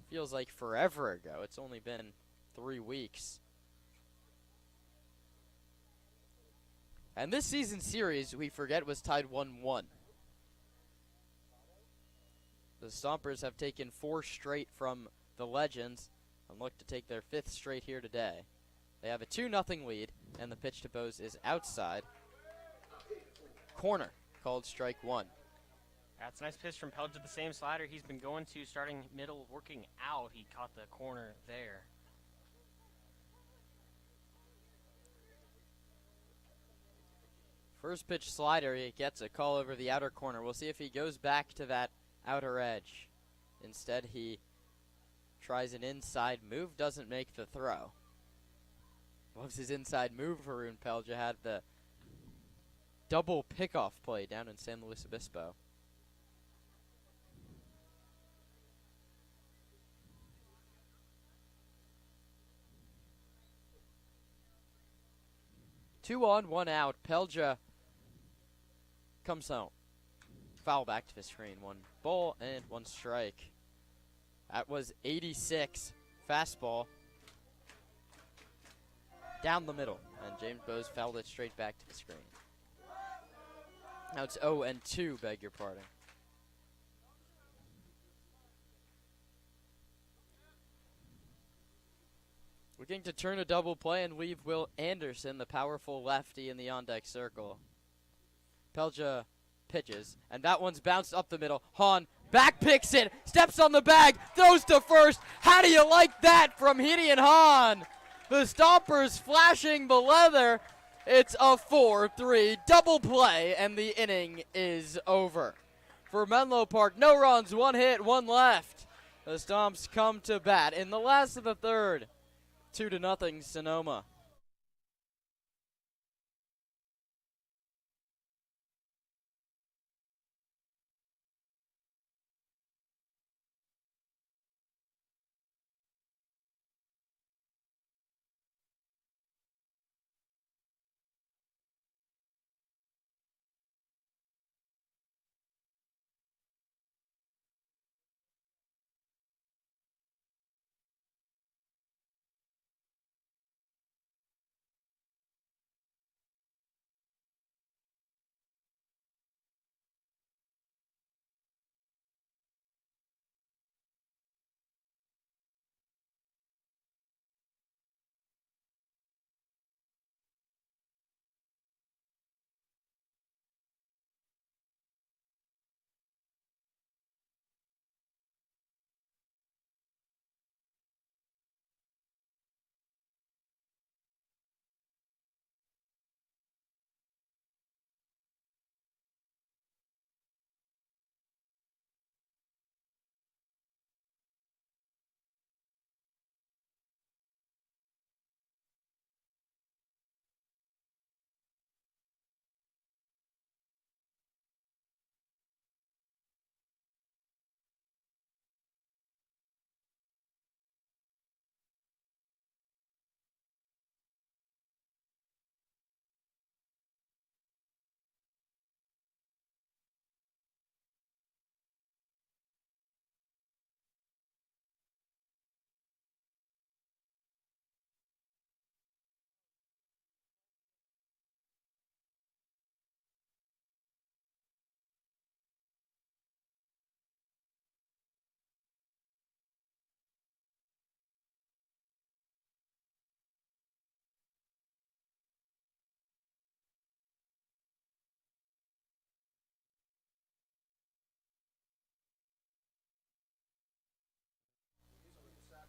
feels like forever ago. It's only been 3 weeks. And this season's series, we forget, was tied 1-1. The Stompers have taken 4 straight from the Legends and look to take their 5th straight here today. They have a 2-0 lead, and the pitch to Bowes is outside. Corner, called strike 1. That's a nice pitch from Pelge, the same slider he's been going to, starting middle, working out. He caught the corner there. First pitch slider, he gets a call over the outer corner. We'll see if he goes back to that outer edge. Instead, he tries an inside move, doesn't make the throw. Loves his inside move. Haroon Pelja had the double pickoff play down in San Luis Obispo. Two on, 1 out. Pelja comes home. Foul back to the screen. 1 ball and 1 strike. That was 86. Fastball down the middle. And James Bowes fouled it straight back to the screen. Now it's 0-2, beg your pardon. Looking to turn a double play and leave Will Anderson, the powerful lefty, in the on-deck circle. Pelja pitches, and that one's bounced up the middle. Hahn back picks it, steps on the bag, throws to first. How do you like that from Gideon Hahn? The Stompers flashing the leather. It's a 4-3 double play, and the inning is over. For Menlo Park, no runs, 1 hit, 1 left. The Stomps come to bat in the last of the third. 2-0 Sonoma.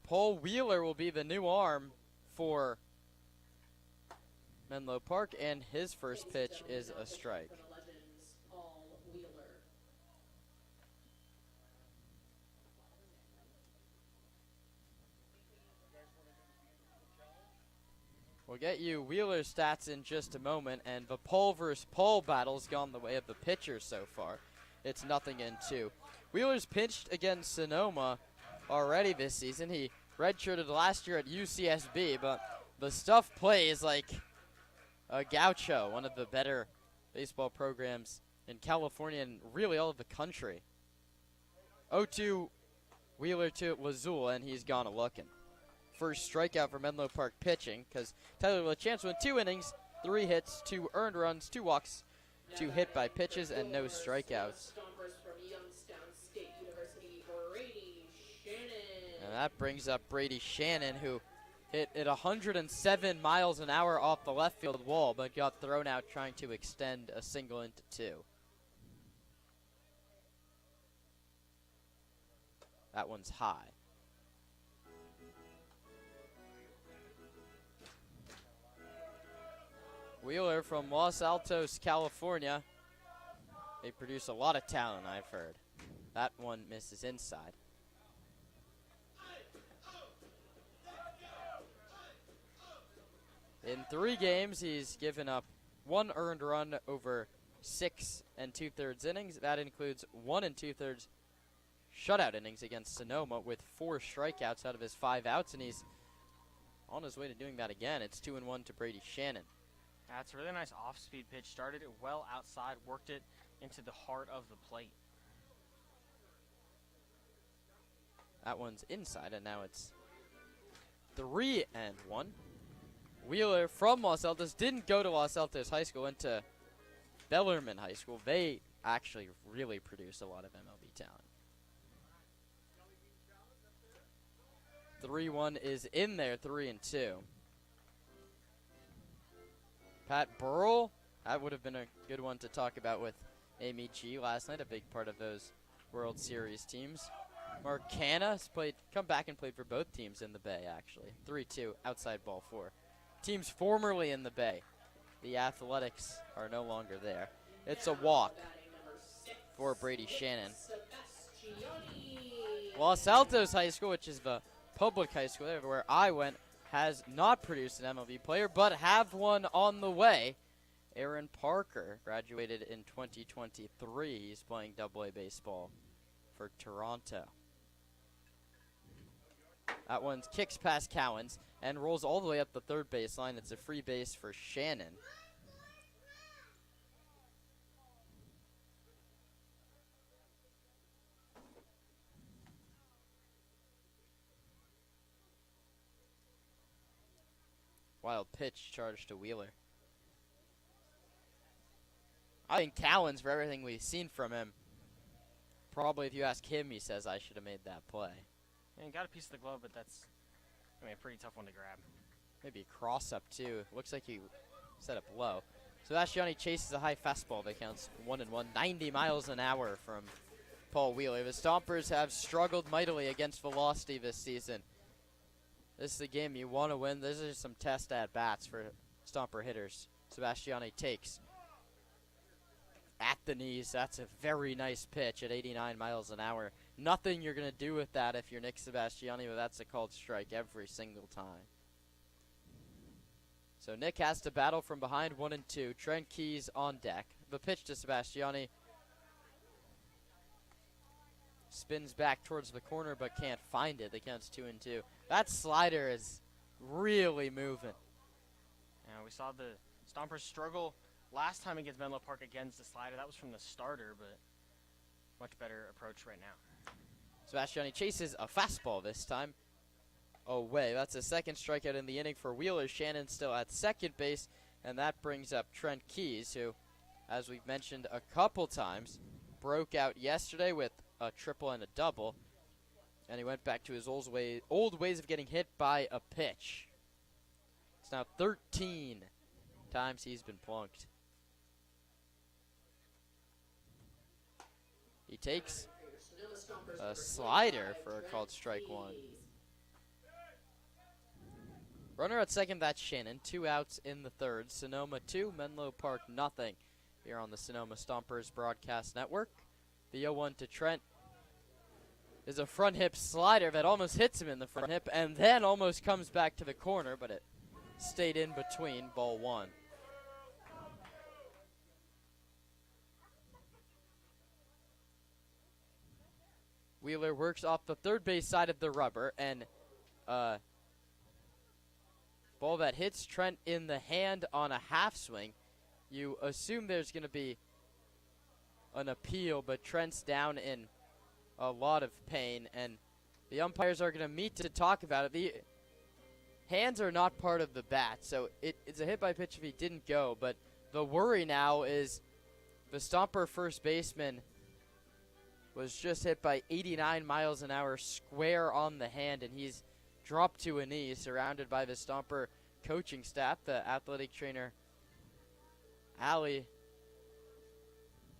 Paul Wheeler will be the new arm for Menlo Park, and his first pitch is a strike. We'll get you Wheeler's stats in just a moment, and the Paul versus Paul battle's gone the way of the pitchers so far. It's 0-2. Wheeler's pitched against Sonoma already this season. He redshirted last year at UCSB, but the stuff plays like a gaucho, one of the better baseball programs in California and really all of the country. 0-2 Wheeler to Lazul, and he's gone a-looking. First strikeout for Menlo Park pitching, because Tyler LaChance went 2 innings, 3 hits, 2 earned runs, 2 walks, 2 hit by pitches, and no strikeouts. And that brings up Brady Shannon, who hit at 107 miles an hour off the left field wall, but got thrown out trying to extend a single into 2. That one's high. Wheeler from Los Altos, California. They produce a lot of talent, I've heard. That one misses inside. In 3 games, he's given up 1 earned run over 6 2/3 innings. That includes 1 2/3 shutout innings against Sonoma with 4 strikeouts out of his 5 outs, and he's on his way to doing that again. It's 2-1 to Brady Shannon. That's a really nice off-speed pitch. Started it well outside, worked it into the heart of the plate. That one's inside, and now it's 3-1. Wheeler from Los Altos didn't go to Los Altos High School, went to Bellarmine High School. They actually really produce a lot of MLB talent. 3-1 is in there, 3-2. Pat Burrell, that would have been a good one to talk about with Amy G last night, a big part of those World Series teams. Mark Canna's come back and played for both teams in the Bay, actually. 3-2, outside ball 4. Teams formerly in the Bay. The Athletics are no longer there. It's a walk for Brady Shannon. Los Altos High School, which is the public high school there where I went, has not produced an MLB player, but have one on the way. Aaron Parker graduated in 2023. He's playing AA baseball for Toronto. That one kicks past Cowens and rolls all the way up the third baseline. It's a free base for Shannon. Wild pitch charged to Wheeler. I think Cowens, for everything we've seen from him, probably if you ask him, he says I should have made that play. And got a piece of the glove, but that's a pretty tough one to grab. Maybe a cross up too. Looks like he set up low. Sebastiani chases a high fastball that counts 1-1. 90 miles an hour from Paul Wheeler. The Stompers have struggled mightily against velocity this season. This is the game you want to win. These are some test at-bats for Stomper hitters. Sebastiani takes at the knees. That's a very nice pitch at 89 miles an hour. Nothing you're going to do with that if you're Nick Sebastiani, but that's a called strike every single time. So Nick has to battle from behind 1-2. Trent Keys on deck. The pitch to Sebastiani. Spins back towards the corner but can't find it. The count's 2-2. That slider is really moving. Yeah, we saw the Stompers struggle last time against Menlo Park against the slider. That was from the starter, but much better approach right now. Sebastiani chases a fastball this time away. That's a second strikeout in the inning for Wheeler. Shannon still at second base, and that brings up Trent Keys, who, as we've mentioned a couple times, broke out yesterday with a triple and a double, and he went back to his old ways of getting hit by a pitch. It's now 13 times he's been plunked. He takes a slider for a called strike 1. Runner at second, that's Shannon. 2 outs in the third. Sonoma 2, Menlo Park nothing. Here on the Sonoma Stompers Broadcast Network. The 0-1 to Trent is a front hip slider that almost hits him in the front hip and then almost comes back to the corner, but it stayed in between. Ball 1. Wheeler works off the third base side of the rubber, and ball that hits Trent in the hand on a half swing. You assume there's going to be an appeal, but Trent's down in a lot of pain, and the umpires are going to meet to talk about it. The hands are not part of the bat, so it's a hit by pitch if he didn't go, but the worry now is the Stomper first baseman was just hit by 89 miles an hour square on the hand, and he's dropped to a knee, surrounded by the Stomper coaching staff. The athletic trainer, Allie,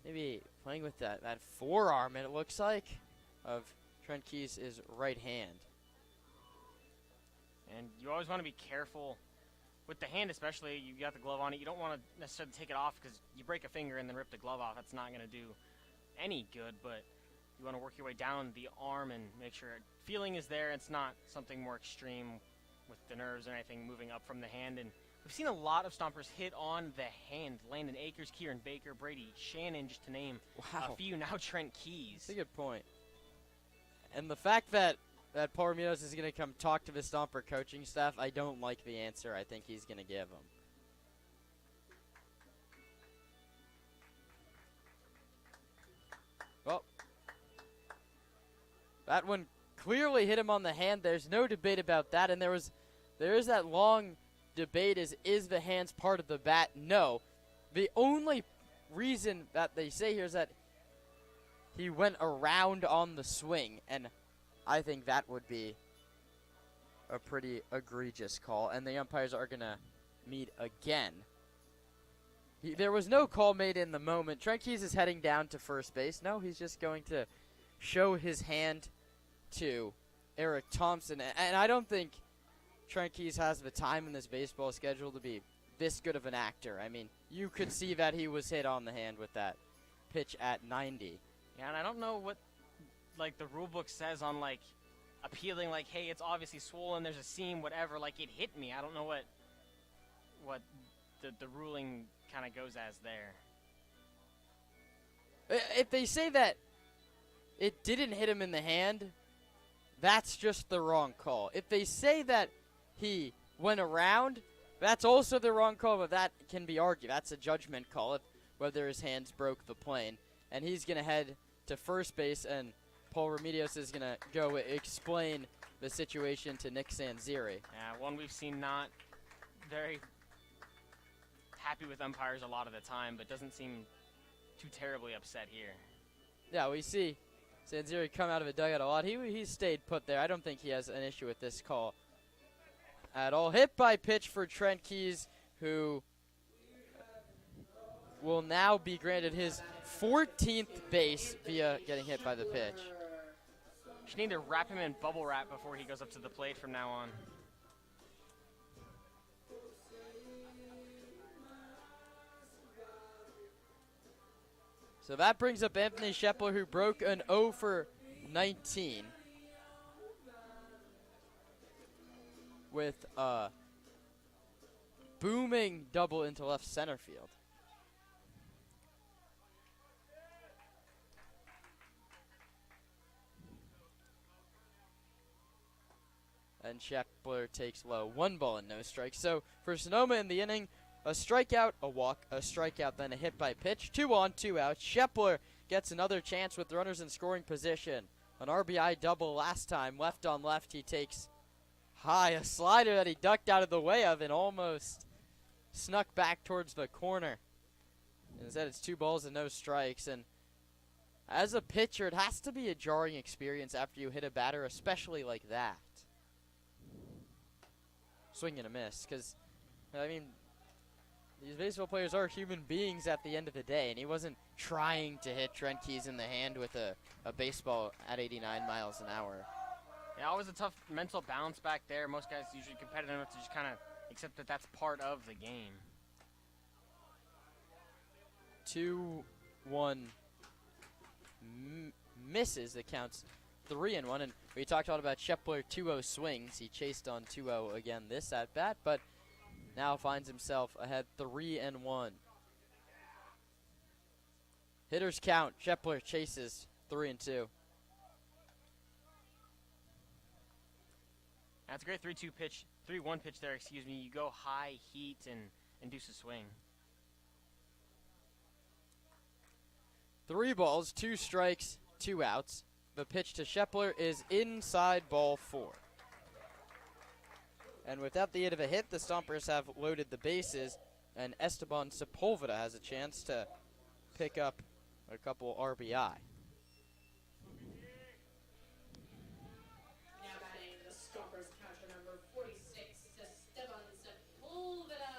maybe playing with that forearm, it looks like, of Trent Keyes' right hand. And you always want to be careful with the hand, especially. You got the glove on it. You don't want to necessarily take it off because you break a finger and then rip the glove off. That's not going to do any good, but you want to work your way down the arm and make sure feeling is there. It's not something more extreme with the nerves or anything moving up from the hand. And we've seen a lot of Stompers hit on the hand. Landon Akers, Kieran Baker, Brady Shannon, just to name a few. Now Trent Keyes. That's a good point. And the fact that Paul Ramirez is going to come talk to the Stomper coaching staff, I don't like the answer I think he's going to give them. Well, that one clearly hit him on the hand. There's no debate about that. And there is that long debate, is the hands part of the bat? No. The only reason that they say here is that he went around on the swing, and I think that would be a pretty egregious call, and the umpires are going to meet again. There was no call made in the moment. Trent Keyes is heading down to first base. No, he's just going to show his hand to Eric Thompson, and I don't think Trent Keyes has the time in this baseball schedule to be this good of an actor. I mean, you could see that he was hit on the hand with that pitch at 90. Yeah, and I don't know what, like, the rule book says on, like, appealing, like, hey, it's obviously swollen, there's a seam, whatever, like, it hit me. I don't know what the ruling kind of goes as there. If they say that it didn't hit him in the hand, that's just the wrong call. If they say that he went around, that's also the wrong call, but that can be argued. That's a judgment call, whether his hands broke the plane. And he's going to head to first base, and Paul Remedios is going to go explain the situation to Nick Sanziri. Yeah, one we've seen not very happy with umpires a lot of the time, but doesn't seem too terribly upset here. Yeah, we see Sanziri come out of a dugout a lot. He stayed put there. I don't think he has an issue with this call at all. Hit by pitch for Trent Keyes, who will now be granted his 14th base via getting hit by the pitch. Just need to wrap him in bubble wrap before he goes up to the plate from now on. So that brings up Anthony Shepler, who broke an 0 for 19 with a booming double into left center field. And Shepler takes low. 1 ball and no strikes. So for Sonoma in the inning, a strikeout, a walk, a strikeout, then a hit by pitch. 2 on, 2 out. Shepler gets another chance with runners in scoring position. An RBI double last time. Left on left, he takes high. A slider that he ducked out of the way of and almost snuck back towards the corner. Instead, it's 2 balls and no strikes. And as a pitcher, it has to be a jarring experience after you hit a batter, especially like that. Swing and a miss, because, I mean, these baseball players are human beings at the end of the day, and he wasn't trying to hit Trent Keyes in the hand with a baseball at 89 miles an hour. Yeah, always a tough mental bounce back there. Most guys usually competitive enough to just kind of accept that that's part of the game. 2-1 misses. It counts 3-1. And we talked a lot about Shepler 2-0 swings. He chased on 2-0 again this at bat, but now finds himself ahead 3-1. Hitters count. Shepler chases 3-2. That's a great 3-2 pitch, 3-1 pitch there, excuse me. You go high, heat, and induce a swing. 3 balls, 2 strikes, 2 outs. The pitch to Shepler is inside ball 4. And without the aid of a hit, the Stompers have loaded the bases, and Esteban Sepulveda has a chance to pick up a couple RBI. Now batting the Stompers catcher number 46, Esteban Sepulveda.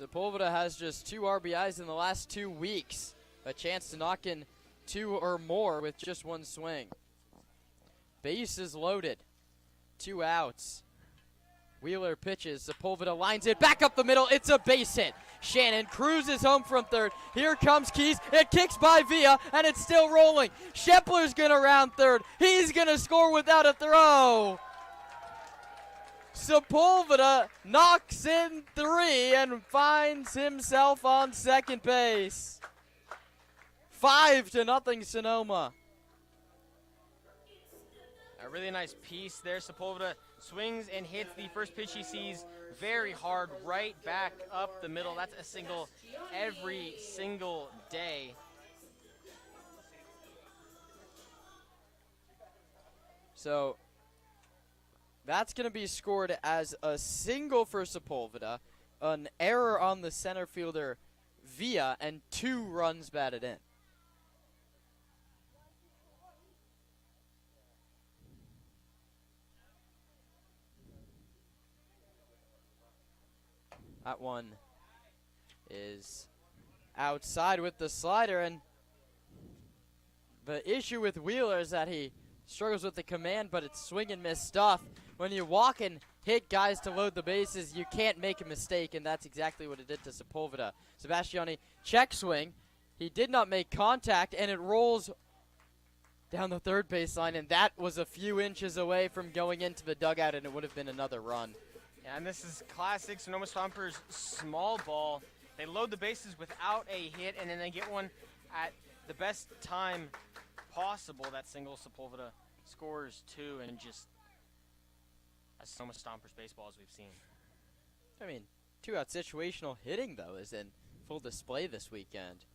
Sepulveda has just 2 RBIs in the last 2 weeks. A chance to knock in 2 or more with just 1 swing. Bases loaded. 2 outs. Wheeler pitches. Sepulveda lines it back up the middle. It's a base hit. Shannon cruises home from third. Here comes Keys. It kicks by Villa, and it's still rolling. Shepler's going to round third. He's going to score without a throw. Sepulveda knocks in 3 and finds himself on second base. 5-0 Sonoma. A really nice piece there. Sepulveda swings and hits the first pitch he sees very hard, right back up the middle. That's a single every single day. So that's going to be scored as a single for Sepulveda, an error on the center fielder Villa, and 2 runs batted in. That one is outside with the slider, and the issue with Wheeler is that he struggles with the command, but it's swing and miss stuff. When you walk and hit guys to load the bases, you can't make a mistake, and that's exactly what it did to Sepulveda. Sebastiani check swing. He did not make contact, and it rolls down the third baseline, and that was a few inches away from going into the dugout, and it would have been another run. Yeah, and this is classic Sonoma Stompers small ball. They load the bases without a hit, and then they get one at the best time possible. That single, Sepulveda scores 2, and just as Sonoma Stompers baseball as we've seen. I mean, 2-out situational hitting, though, is in full display this weekend.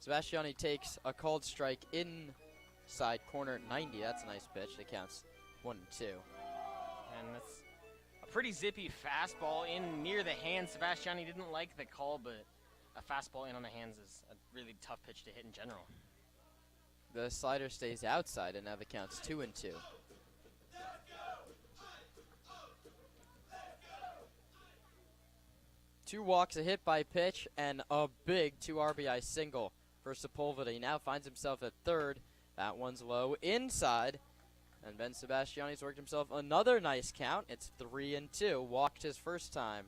Sebastiani takes a called strike inside corner 90. That's a nice pitch. That counts 1-2. And that's a pretty zippy fastball in near the hand. Sebastiani didn't like the call, but a fastball in on the hands is a really tough pitch to hit in general. The slider stays outside, and now the count's 2-2. Two walks, a hit by pitch, and a big 2 RBI single for Sepulveda. He now finds himself at third. That one's low inside. And Ben Sebastiani's worked himself another nice count. It's 3-2. Walked his first time.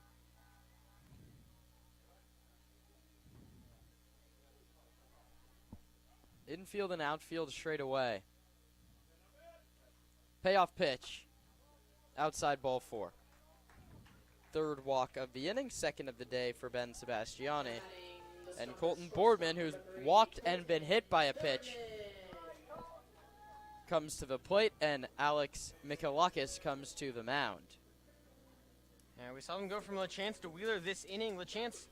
Infield and outfield straight away. Payoff pitch. Outside ball 4. Third walk of the inning, second of the day for Ben Sebastiani. And Colton Boardman, who's walked and been hit by a pitch, comes to the plate, and Alex Michalakis comes to the mound. Yeah, we saw him go from LaChance to Wheeler this inning. LaChance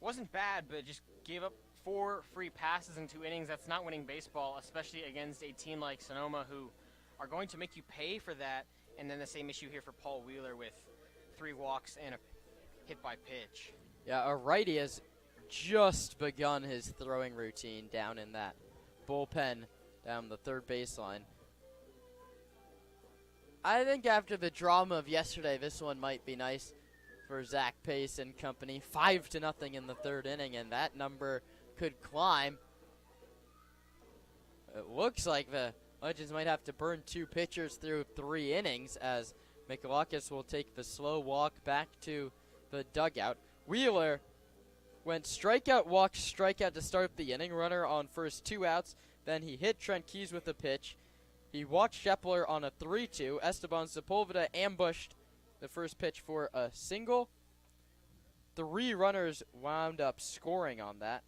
wasn't bad, but just gave up 4 free passes in 2 innings. That's not winning baseball, especially against a team like Sonoma, who are going to make you pay for that. And then the same issue here for Paul Wheeler with 3 walks and a hit by pitch. Yeah, a righty has just begun his throwing routine down in that bullpen down the third baseline. I think after the drama of yesterday, this one might be nice for Zach Pace and company. 5-0 in the third inning, and that number could climb. It looks like the Legends might have to burn 2 pitchers through 3 innings, as Mikalakis will take the slow walk back to the dugout. Wheeler went strikeout, walk, strikeout to start the inning. Runner on first, 2 outs. Then he hit Trent Keys with a pitch. He walked Shepler on a 3-2. Esteban Sepulveda ambushed the first pitch for a single. 3 runners wound up scoring on that,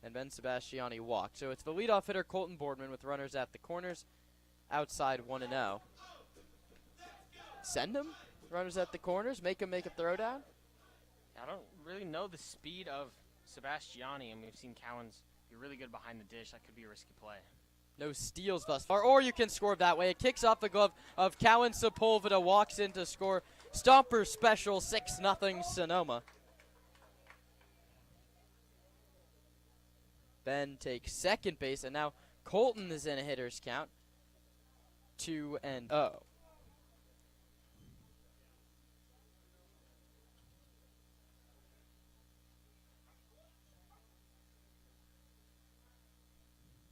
and Ben Sebastiani walked. So it's the leadoff hitter, Colton Boardman, with runners at the corners, outside 1-0. Send him, runners at the corners, make him make a throwdown. I don't really know the speed of Sebastiani, and we've seen Cowens be really good behind the dish. That could be a risky play. No steals thus far, or you can score that way. It kicks off the glove of Cowan. Sepulveda walks in to score. Stompers special, 6-0 Sonoma. Ben takes second base, and now Colton is in a hitter's count. 2-0.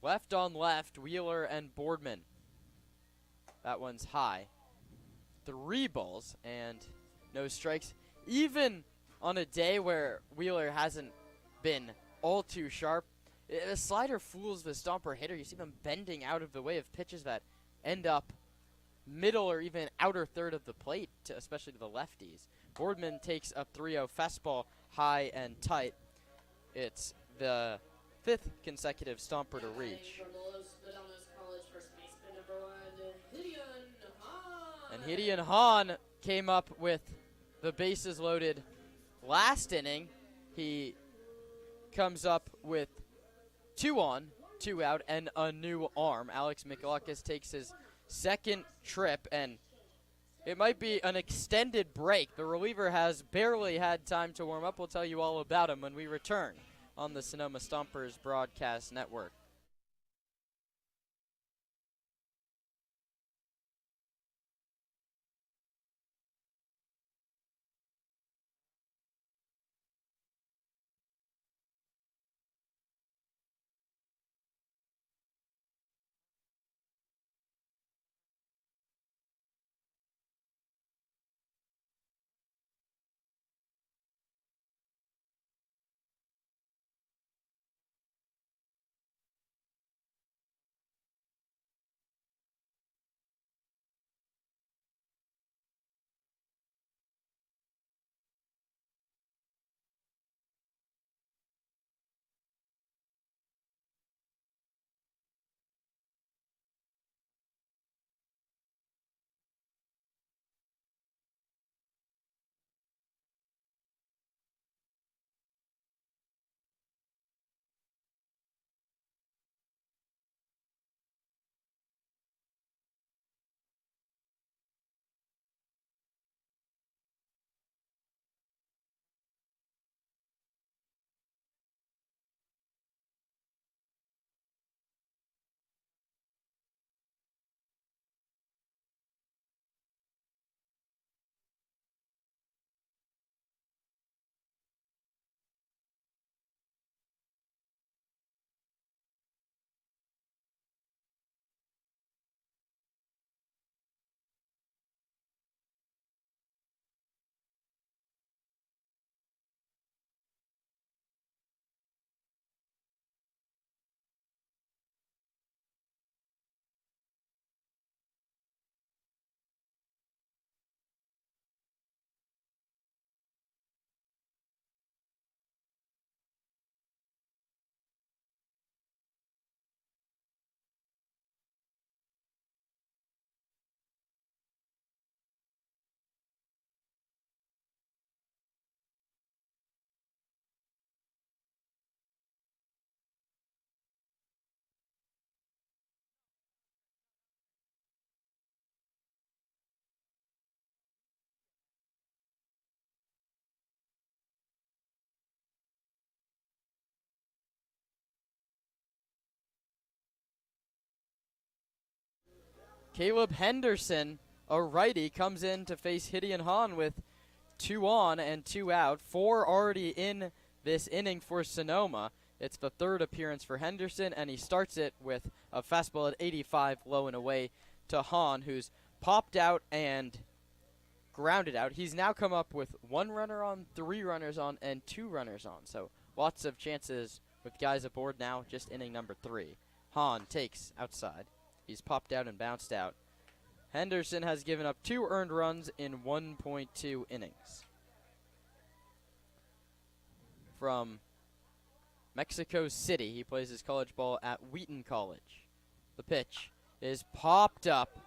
Left on left, Wheeler and Boardman. That one's high. 3 balls and no strikes. Even on a day where Wheeler hasn't been all too sharp, the slider fools the Stomper hitter. You see them bending out of the way of pitches that end up middle or even outer third of the plate, especially to the lefties. Boardman takes a 3-0 fastball high and tight. It's the 5th consecutive Stomper to reach. And Hideon Hahn came up with the bases loaded last inning. He comes up with 2 on, 2 out, and a new arm. Alex Mikalakis takes his second trip, and it might be an extended break. The reliever has barely had time to warm up. We'll tell you all about him when we return on the Sonoma Stompers Broadcast Network. Caleb Henderson, a righty, comes in to face Hideon Hahn with 2 on and 2 out. 4 already in this inning for Sonoma. It's the 3rd appearance for Henderson, and he starts it with a fastball at 85 low and away to Hahn, who's popped out and grounded out. He's now come up with 1 runner on, 3 runners on, and 2 runners on. So lots of chances with guys aboard now, just inning number 3. Hahn takes outside. He's popped out and bounced out. Henderson has given up 2 earned runs in 1.2 innings. From Mexico City, he plays his college ball at Wheaton College. The pitch is popped up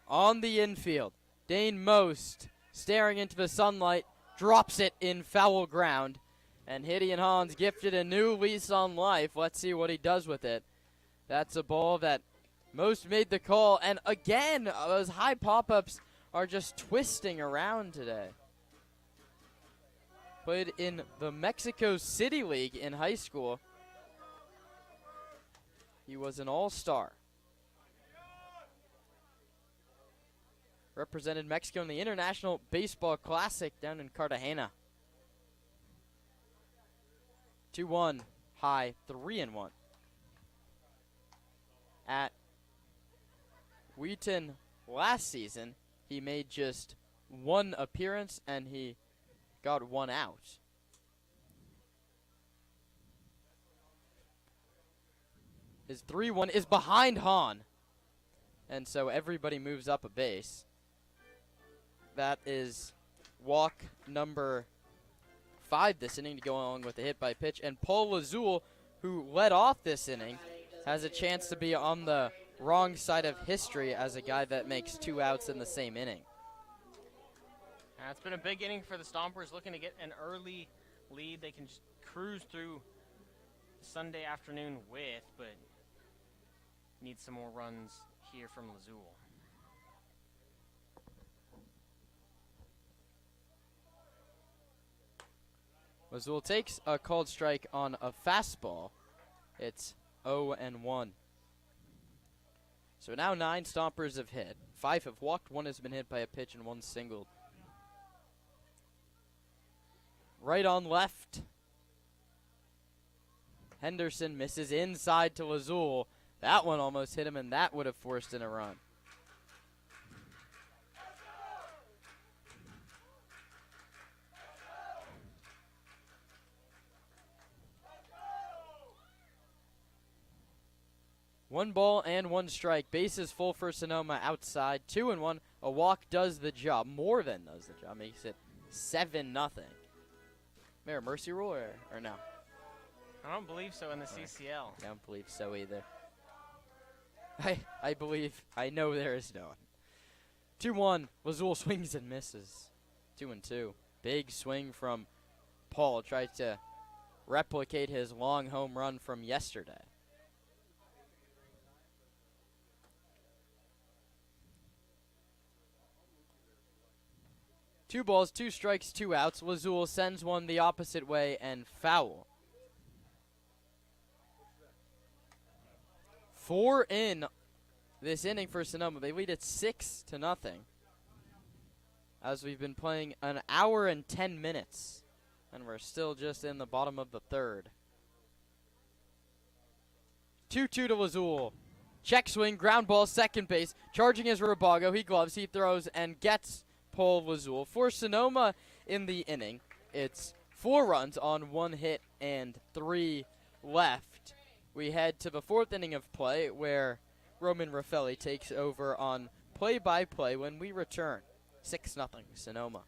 on the infield. Dane Most, staring into the sunlight, drops it in foul ground. And Gideon Hahn's gifted a new lease on life. Let's see what he does with it. That's a ball that Most made the call. And again, those high pop-ups are just twisting around today. Played in the Mexico City League in high school. He was an all-star. Represented Mexico in the International Baseball Classic down in Cartagena. 2-1, high, 3-1. At Wheaton last season, he made just 1 appearance and he got 1 out. His 3-1 is behind Hahn. And so everybody moves up a base. That is walk number 5 this inning to go along with the hit by pitch. And Paul Lazul, who led off this inning, has a chance to be on the wrong side of history as a guy that makes 2 outs in the same inning. It's been a big inning for the Stompers, looking to get an early lead they can just cruise through Sunday afternoon with, but need some more runs here from Lazul. Lazul takes a called strike on a fastball. It's 0-1. So now 9 Stompers have hit. 5 have walked, 1 has been hit by a pitch, and 1 singled. Right on left. Henderson misses inside to Lazul. That one almost hit him, and that would have forced in a run. One ball and 1 strike. Bases full for Sonoma outside. 2-1. A walk does the job. More than does the job. Makes it 7-0. Mayor Mercy rule or no? I don't believe so in the CCL. I don't believe so either. I know there is no. 2-1. Lazul swings and misses. 2-2. Big swing from Paul. Tried to replicate his long home run from yesterday. Two balls, 2 strikes, 2 outs. Lazul sends one the opposite way and foul. 4 in this inning for Sonoma. They lead it 6-0. As we've been playing an hour and 10 minutes. And we're still just in the bottom of the 3rd. 2-2 to Lazul. Check swing, ground ball, second base. Charging is Rubago. He gloves, he throws, and gets Paul Lazul. For Sonoma in the inning, it's 4 runs on 1 hit and 3 left. We head to the 4th inning of play where Roman Raffelli takes over on play-by-play when we return. 6-0 Sonoma.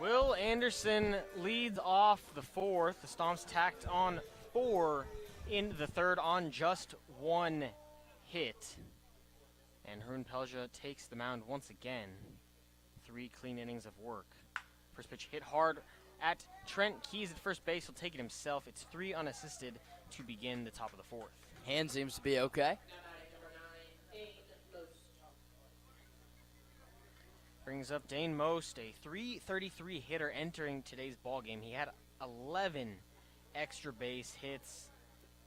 Will Anderson leads off the fourth. The Stomps tacked on 4 in the third on just 1 hit. And Harun Pelja takes the mound once again. 3 clean innings of work. First pitch hit hard at Trent Keys at first base. He'll take it himself. It's 3 unassisted to begin the top of the fourth. Hand seems to be okay. Brings up Dane Most, a .333 hitter entering today's ball game. He had 11 extra base hits.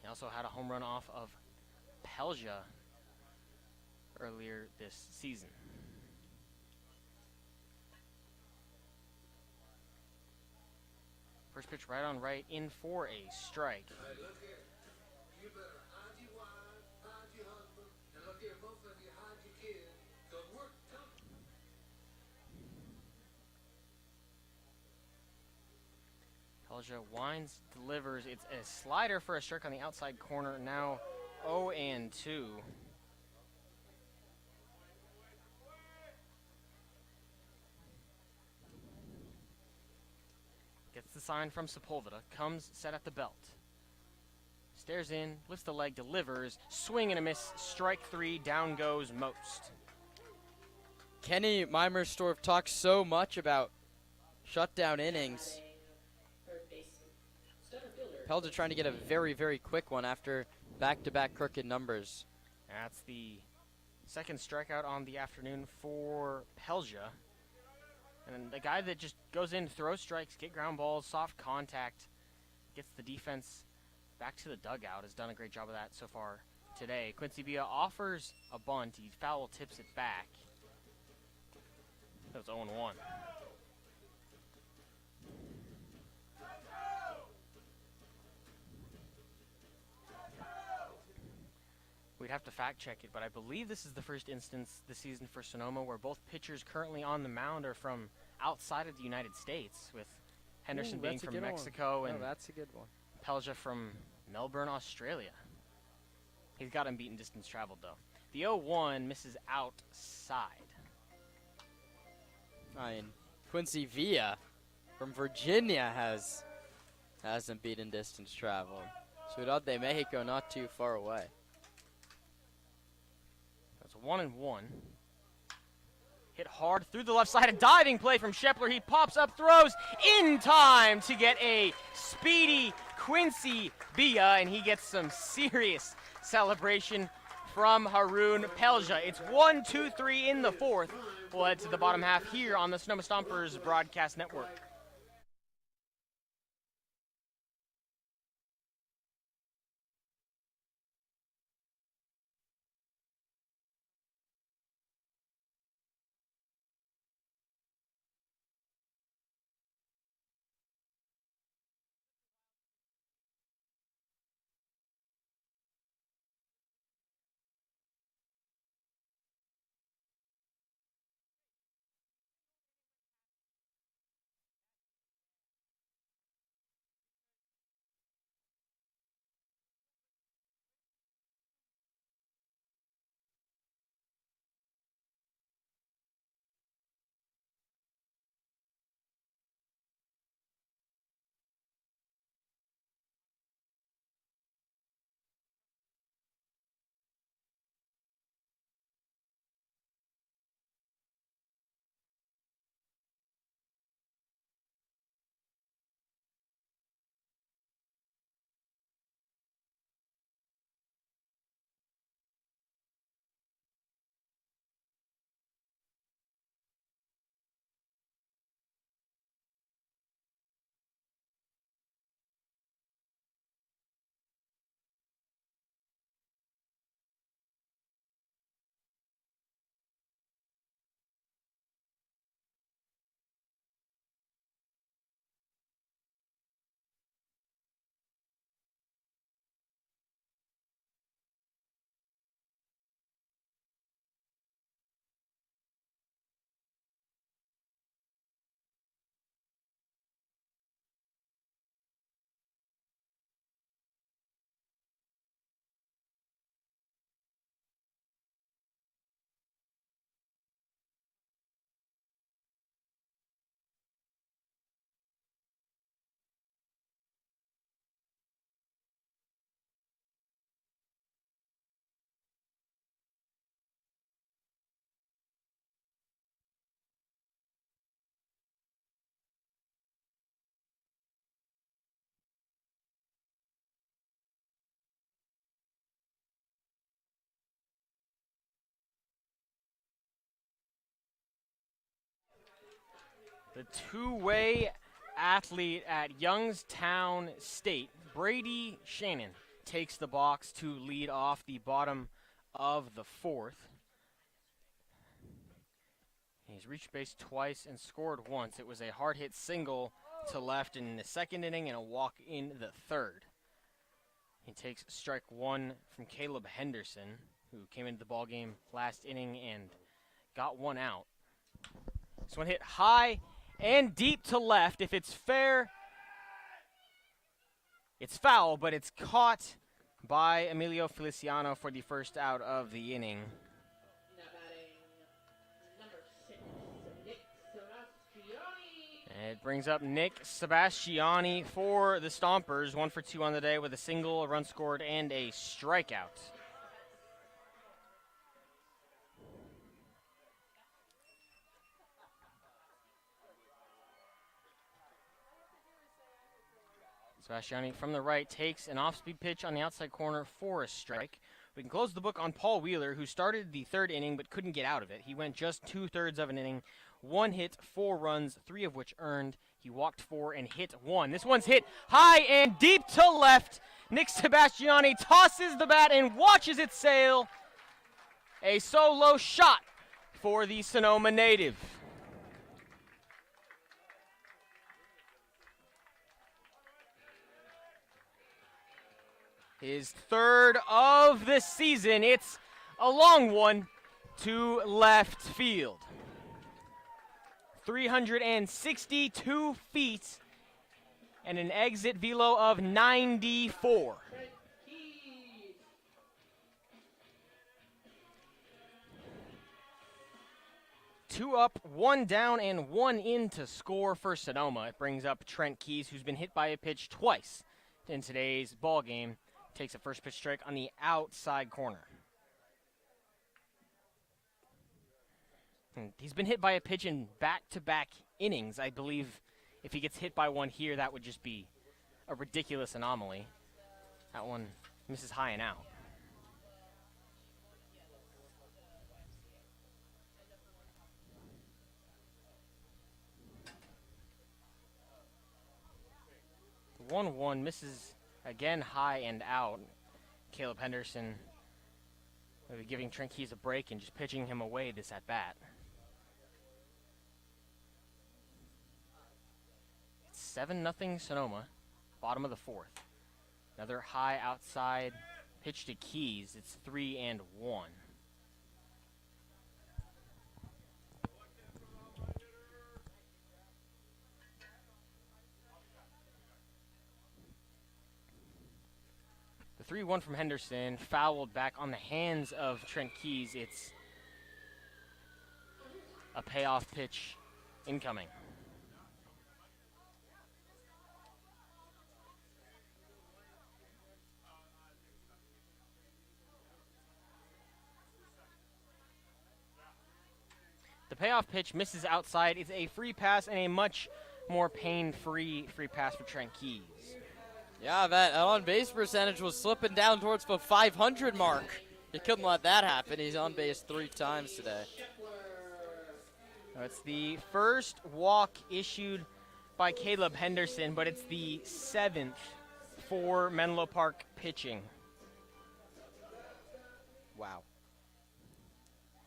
He also had a home run off of Pelja earlier this season. First pitch right on right, in for a strike. Hey, look here. You better hide your wife, hide your husband, and look here, both of you hide your kids, because we're coming. Pelja winds, delivers. It's a slider for a strike on the outside corner. Now 0-2. Gets the sign from Sepulveda. Comes set at the belt. Stares in, lifts the leg, delivers. Swing and a miss. Strike 3. Down goes Most. Kenny Meimerstorff talks so much about shutdown innings. Pelja trying to get a very, very quick one after back-to-back crooked numbers. That's the second strikeout on the afternoon for Pelja. And the guy that just goes in, throws strikes, get ground balls, soft contact, gets the defense back to the dugout, has done a great job of that so far today. Quincy Villa offers a bunt. He foul tips it back. That was 0-1. We'd have to fact check it, but I believe this is the first instance this season for Sonoma where both pitchers currently on the mound are from outside of the United States, with Henderson being from Mexico and that's a good one. Pelja from Melbourne, Australia. He's got unbeaten distance traveled, though. The 0-1 misses outside. I mean, Quincy Villa from Virginia has unbeaten distance traveled. Ciudad de Mexico not too far away. That's 1-1. Hit hard through the left side. A diving play from Shepler. He pops up, throws in time to get a speedy Quincy Villa, and he gets some serious celebration from Harun Pelja. It's 1-2-3 in the fourth. We'll head to the bottom half here on the Sonoma Stompers Broadcast Network. The two-way athlete at Youngstown State, Brady Shannon, takes the box to lead off the bottom of the fourth. He's reached base twice and scored once. It was a hard-hit single to left in the second inning and a walk in the third. He takes strike one from Caleb Henderson, who came into the ballgame last inning and got one out. This one hit high and deep to left. If it's fair, it's foul, but it's caught by Emilio Feliciano for the first out of the inning. Now batting number 6, Nick Sebastiani. It brings up Nick Sebastiani for the Stompers, 1 for 2 on the day with a single, a run scored, and a strikeout. Sebastiani from the right takes an off-speed pitch on the outside corner for a strike. We can close the book on Paul Wheeler, who started the third inning but couldn't get out of it. He went just 2/3 of an inning, 1 hit, 4 runs, 3 of which earned. He walked 4 and hit 1. This one's hit high and deep to left. Nick Sebastiani tosses the bat and watches it sail. A solo shot for the Sonoma native. His third of the season. It's a long one to left field. 362 feet and an exit velo of 94. Two up, 1 down, and 1 in to score for Sonoma. It brings up Trent Keys, who's been hit by a pitch twice in today's ball game. Takes a first pitch strike on the outside corner. And he's been hit by a pitch in back-to-back innings. I believe if he gets hit by one here, that would just be a ridiculous anomaly. That one misses high and out. The 1-1 misses again high and out. Caleb Henderson maybe giving Trent Keys a break and just pitching him away this at-bat. It's 7-0 Sonoma, bottom of the fourth. Another high outside pitch to Keys. It's 3-1. The 3-1 from Henderson, fouled back on the hands of Trent Keys. It's a payoff pitch incoming. The payoff pitch misses outside. It's a free pass and a much more pain-free free pass for Trent Keys. Yeah, that on-base percentage was slipping down towards the 500 mark. You couldn't let that happen. He's on base 3 times today. It's the first walk issued by Caleb Henderson, but it's the 7th for Menlo Park pitching. Wow.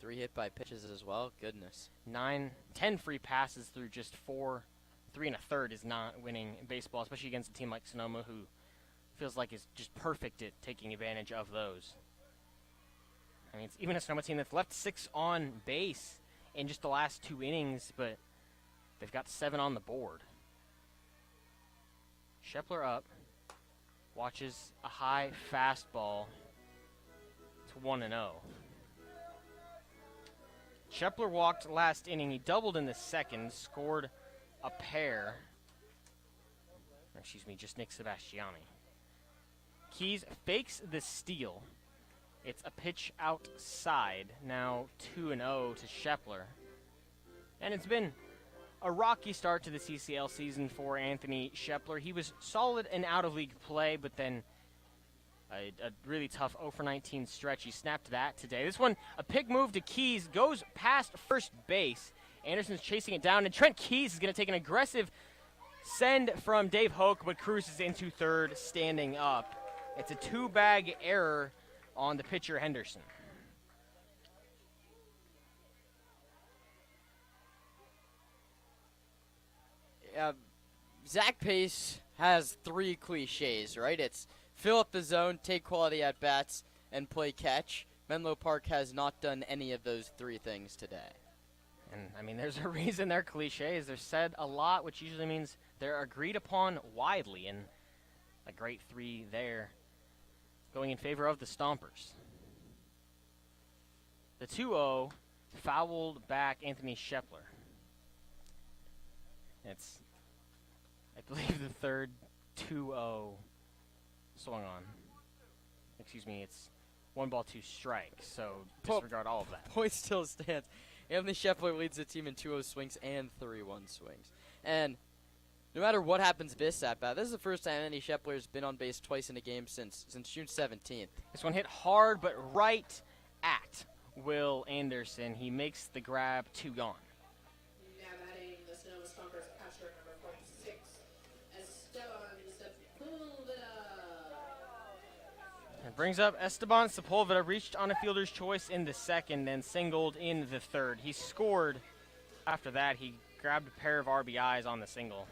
3 hit by pitches as well. Goodness. 10 free passes through just 4. 3 1/3 is not winning in baseball, especially against a team like Sonoma, who feels like is just perfect at taking advantage of those. I mean, it's even a Sonoma team that's left 6 on base in just the last 2 innings, but they've got 7 on the board. Shepler up, watches a high fastball to 1-0. Shepler walked last inning. He doubled in the second, scored a pair. Just Nick Sebastiani. Keys fakes the steal. It's a pitch outside. Now 2-0 to Shepler. And it's been a rocky start to the CCL season for Anthony Shepler. He was solid in out-of-league play, but then a really tough 0-for-19 stretch. He snapped that today. This one, a pick move to Keys, goes past first base, Anderson's chasing it down, and Trent Keys is going to take an aggressive send from Dave Hoke, but cruises into third, standing up. It's a two-bag error on the pitcher, Henderson. Zach Pace has three cliches, right? It's fill up the zone, take quality at bats, and play catch. Menlo Park has not done any of those three things today. And, I mean, there's a reason they're cliches. They're said a lot, which usually means they're agreed upon widely, and a great three there going in favor of the Stompers. The 2-0 fouled back Anthony Shepler. It's, I believe, the third 2-0 swung on. Excuse me, it's 1-2 strike, so disregard all of that. Point still stands. Anthony Shepler leads the team in 2-0 swings and 3-1 swings. And no matter what happens this at bat, this is the first time Anthony Shepler has been on base twice in a game since June 17th. This one hit hard, but right at Will Anderson. He makes the grab, 2 gone. Now batting the Sonoma Stompers catcher number 46, Esteban Sepulveda. It brings up Esteban Sepulveda, reached on a fielder's choice in the second and singled in the third. He scored after that. He grabbed a pair of RBIs on the single.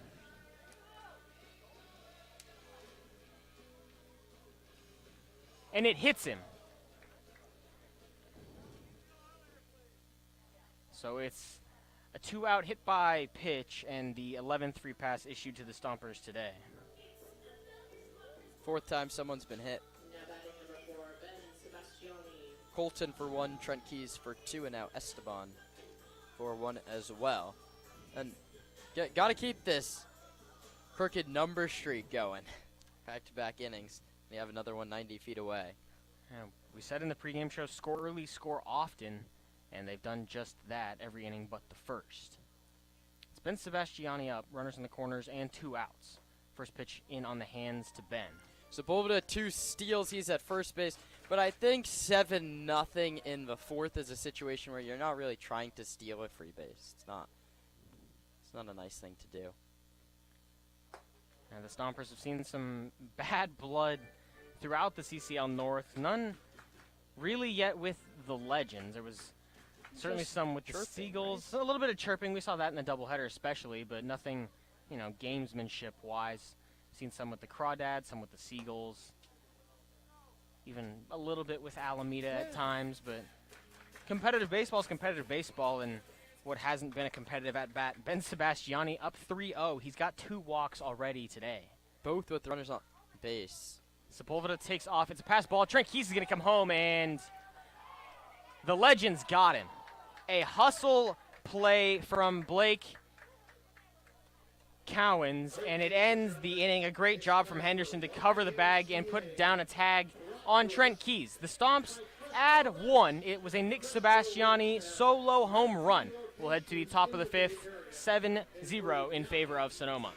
And it hits him. So it's a 2-out hit by pitch and the 11th free pass issued to the Stompers today. Fourth time someone's been hit. Now batting number 4, Ben Sebastiani. Colton for 1, Trent Keys for 2, and now Esteban for 1 as well. And got to keep this crooked number streak going. Back-to-back innings. They have another one 90 feet away. And we said in the pregame show, score early, score often, and they've done just that every inning but the first. It's Ben Sebastiani up, runners in the corners, and 2 outs. First pitch in on the hands to Ben. Sepulveda 2 steals. He's at first base. But I think 7-0 in the fourth is a situation where you're not really trying to steal a free base. It's not a nice thing to do. And the Stompers have seen some bad blood throughout the CCL North. None really yet with the Legends. There was certainly Just some with the chirping, Seagulls. A little bit of chirping. We saw that in the doubleheader especially, but nothing, gamesmanship-wise. Seen some with the Crawdads, some with the Seagulls. Even a little bit with Alameda at times, but competitive baseball is competitive baseball, and what hasn't been a competitive at-bat. Ben Sebastiani up 3-0. He's got 2 walks already today. Both with runners on base. Sepulveda takes off. It's a pass ball. Trent Keys is going to come home, and the Legends got him. A hustle play from Blake Cowens, and it ends the inning. A great job from Henderson to cover the bag and put down a tag on Trent Keys. The Stomps add 1. It was a Nick Sebastiani solo home run. We'll head to the top of the 5th, 7-0 in favor of Sonoma.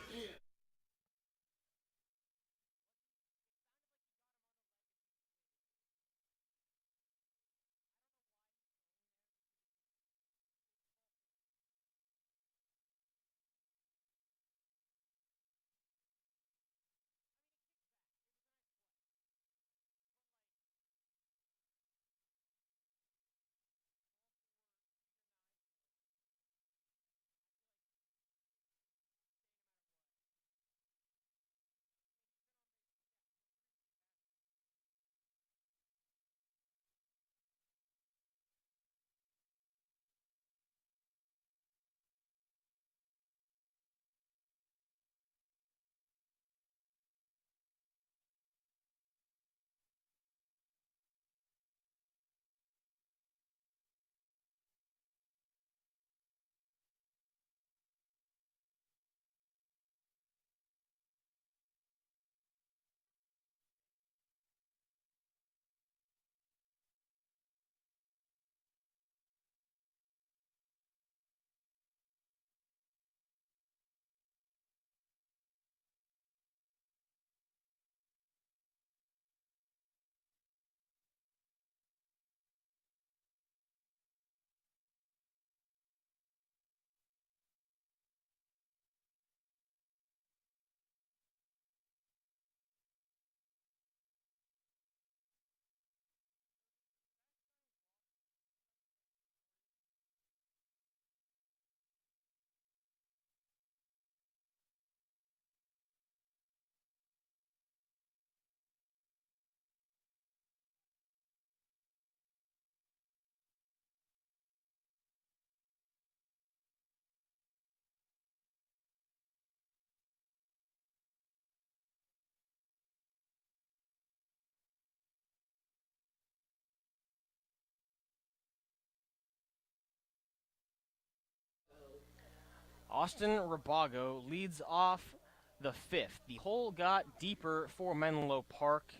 Austin Rabago leads off the fifth. The hole got deeper for Menlo Park,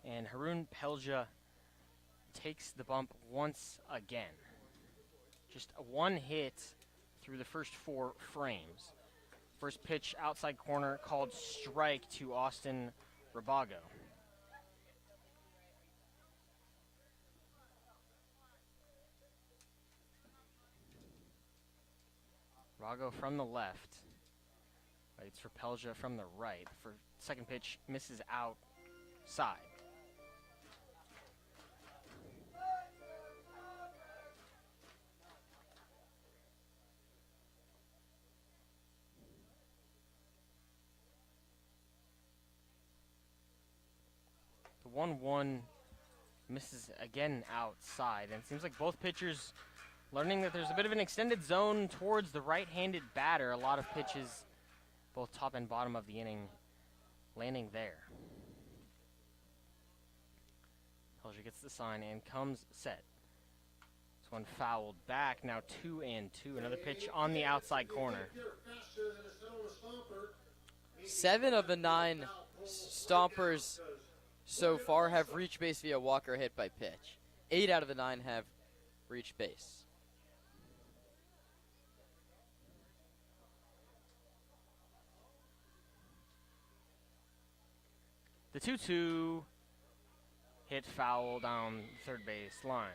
and Haroon Pelja takes the bump once again. Just one hit through the first 4 frames. First pitch outside corner called strike to Austin Rabago. Rabago from the left. Waits for Pelja from the right. For second pitch, misses outside. The 1-1 misses again outside, and it seems like both pitchers learning that there's a bit of an extended zone towards the right-handed batter. A lot of pitches, both top and bottom of the inning, landing there. Pelja gets the sign and comes set. This one fouled back, now 2-2. Another pitch on the outside corner. 7 of the 9 Stompers so far have reached base via walk or hit by pitch. 8 out of the 9 have reached base. The 2-2 hit foul down third base line.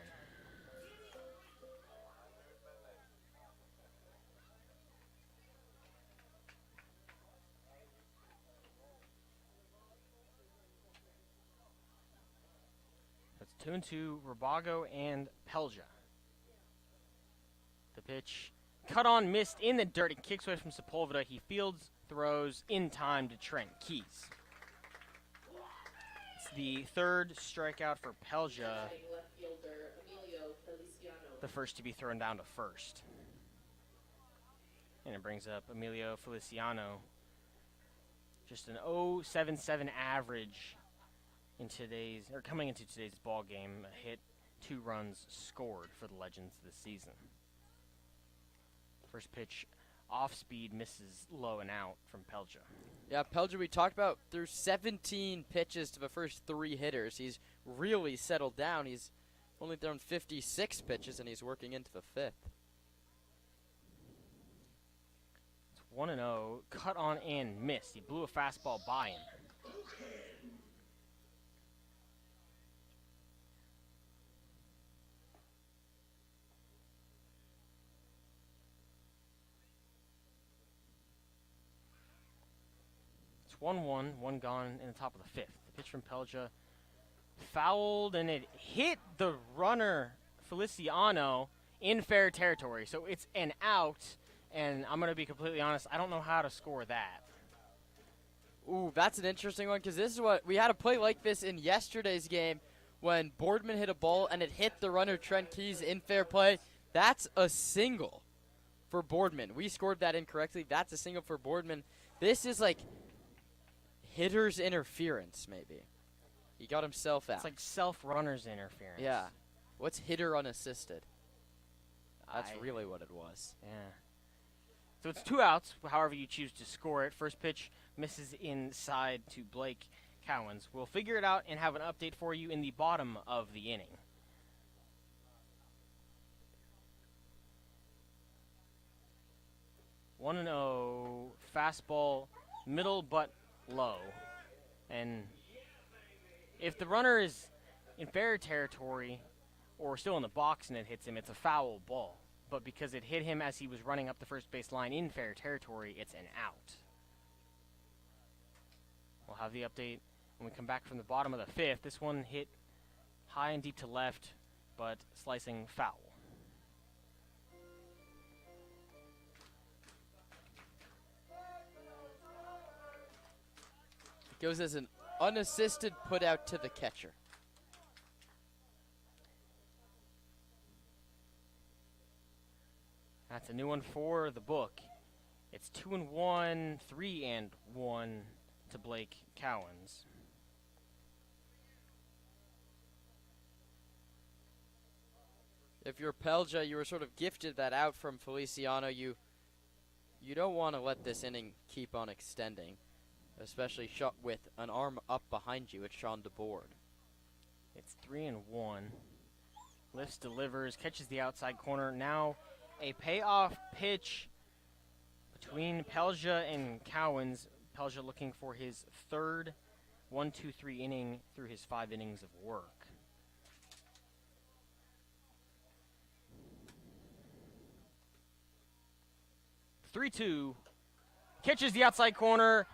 That's 2-2, Rabago and Pelja. The pitch cut on, missed in the dirt. It kicks away from Sepulveda. He fields, throws in time to Trent Keys. The third strikeout for Pelja, the first to be thrown down to first. And it brings up Emilio Feliciano. Just an 0.77 average in coming into today's ball game. A hit, 2 runs scored for the Legends this season. First pitch off speed, misses low and out from Pelja. Yeah, Pelja, we talked about, through 17 pitches to the first 3 hitters. He's really settled down. He's only thrown 56 pitches, and he's working into the 5th. It's 1-0, cut on and missed. He blew a fastball by him. It's 1-1, 1 gone in the top of the 5th. The pitch from Pelja fouled, and it hit the runner, Feliciano, in fair territory. So it's an out, and I'm going to be completely honest, I don't know how to score that. Ooh, that's an interesting one, because this is what we had a play like this in yesterday's game when Boardman hit a ball and it hit the runner Trent Keys in fair play. That's a single for Boardman. We scored that incorrectly. That's a single for Boardman. This is like hitter's interference, maybe. He got himself out. It's like self-runner's interference. Yeah. What's hitter unassisted? That's really what it was. Yeah. So it's 2 outs, however you choose to score it. First pitch misses inside to Blake Cowens. We'll figure it out and have an update for you in the bottom of the inning. One and 0, fastball, middle but low. And if the runner is in fair territory or still in the box and it hits him, it's a foul ball. But because it hit him as he was running up the first base line in fair territory, it's an out. We'll have the update when we come back from the bottom of the 5th. This one hit high and deep to left, but slicing foul. It goes as an unassisted put out to the catcher. That's a new one for the book. It's 2-1, 3-1 to Blake Cowens. If you're Pelja, you were sort of gifted that out from Feliciano. You You don't want to let this inning keep on extending, especially shot with an arm up behind you. It's Sean DeBoard. It's 3-1. Lifts, delivers, catches the outside corner. Now a payoff pitch between Pelja and Cowens. Pelja looking for his third 1-2-3 inning through his 5 innings of work. Three-two, catches the outside corner.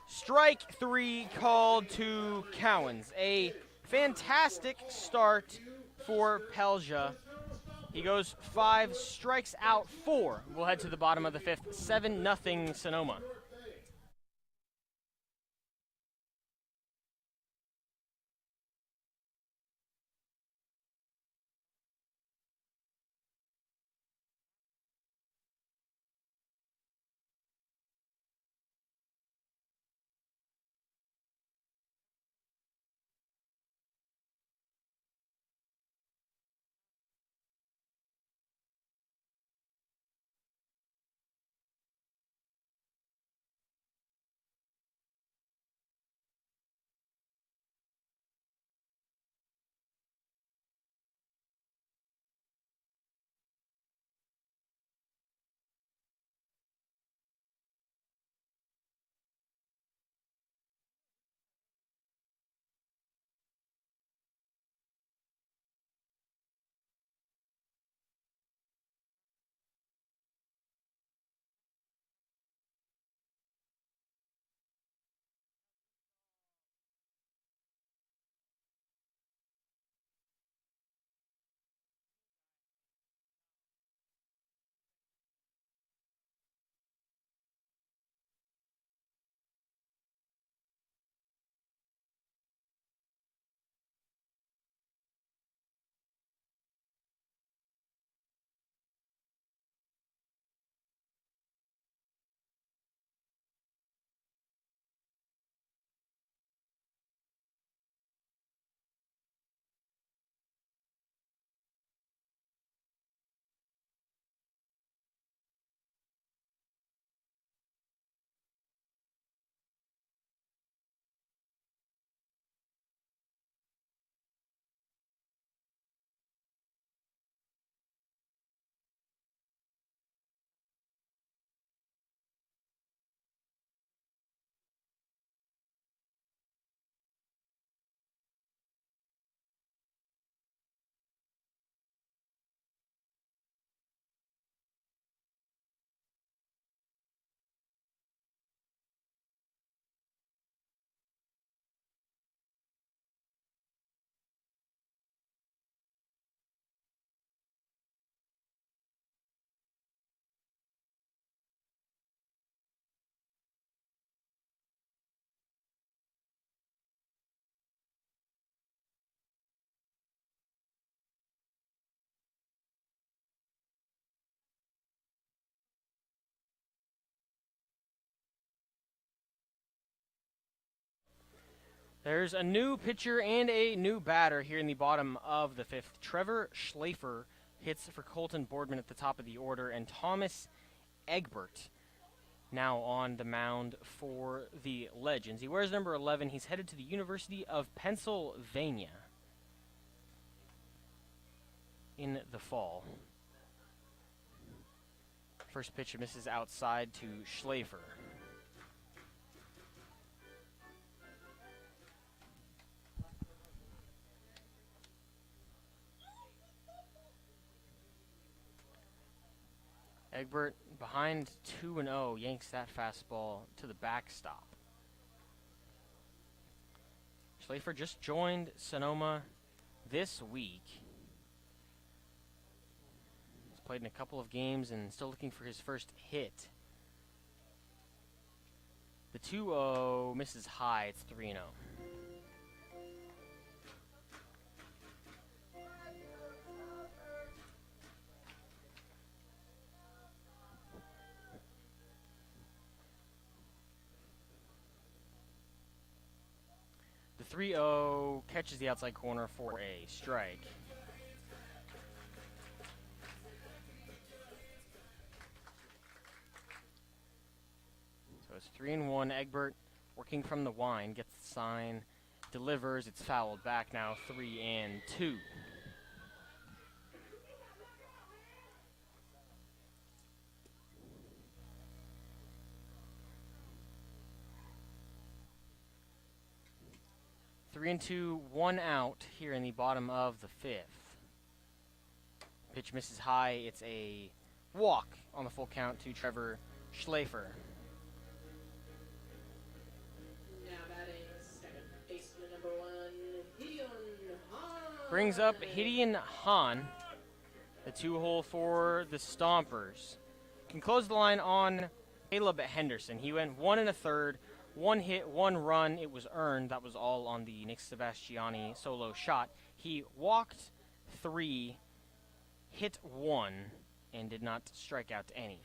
Strike 3 called to Cowens. A fantastic start for Pelja. He goes 5, strikes out 4. We'll head to the bottom of the 5th. 7-0 Sonoma. There's a new pitcher and a new batter here in the bottom of the 5th. Trevor Schlafer hits for Colton Boardman at the top of the order, and Thomas Egbert now on the mound for the Legends. He wears number 11. He's headed to the University of Pennsylvania in the fall. First pitch misses outside to Schlafer. Egbert behind 2-0 yanks that fastball to the backstop. Schlafer just joined Sonoma this week. He's played in a couple of games and still looking for his first hit. The 2-0 misses high. It's 3-0. The 3-0 catches the outside corner for a strike. it's 3-1. Egbert working from the wind, gets the sign, delivers. It's fouled back now, 3-2. Three and two, 1 out here in the bottom of the 5th. Pitch misses high. It's a walk on the full count to Trevor Schlafer. Now batting second baseman number 1, Gideon Hahn. Brings up Gideon Hahn, the 2-hole for the Stompers. Can close the line on Caleb Henderson. He went 1 1/3. 1 hit, 1 run. It was earned. That was all on the Nick Sebastiani solo shot. He walked 3, hit 1, and did not strike out any.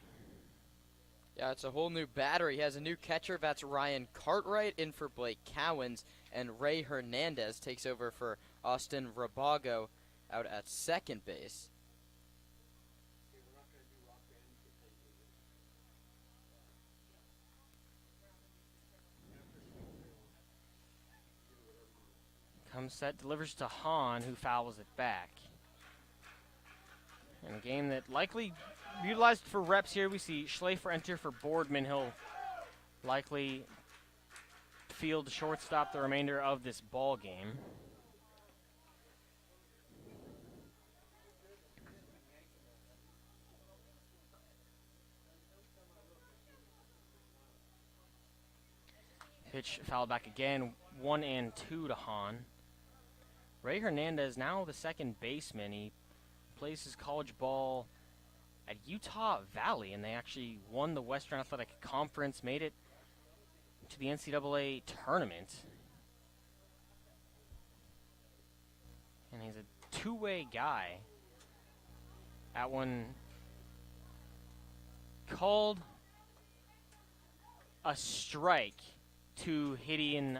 Yeah, it's a whole new battery. He has a new catcher. That's Ryan Cartwright in for Blake Cowens, and Ray Hernandez takes over for Austin Rabago out at second base. Comes set, delivers to Hahn, who fouls it back. In a game that likely utilized for reps here, we see Schlafer enter for Boardman. He'll likely field shortstop the remainder of this ball game. Pitch fouled back again, 1-2 to Hahn. Ray Hernandez, now the second baseman. He plays his college ball at Utah Valley, and they actually won the Western Athletic Conference, made it to the NCAA tournament. And he's a two-way guy. That one called a strike to Gideon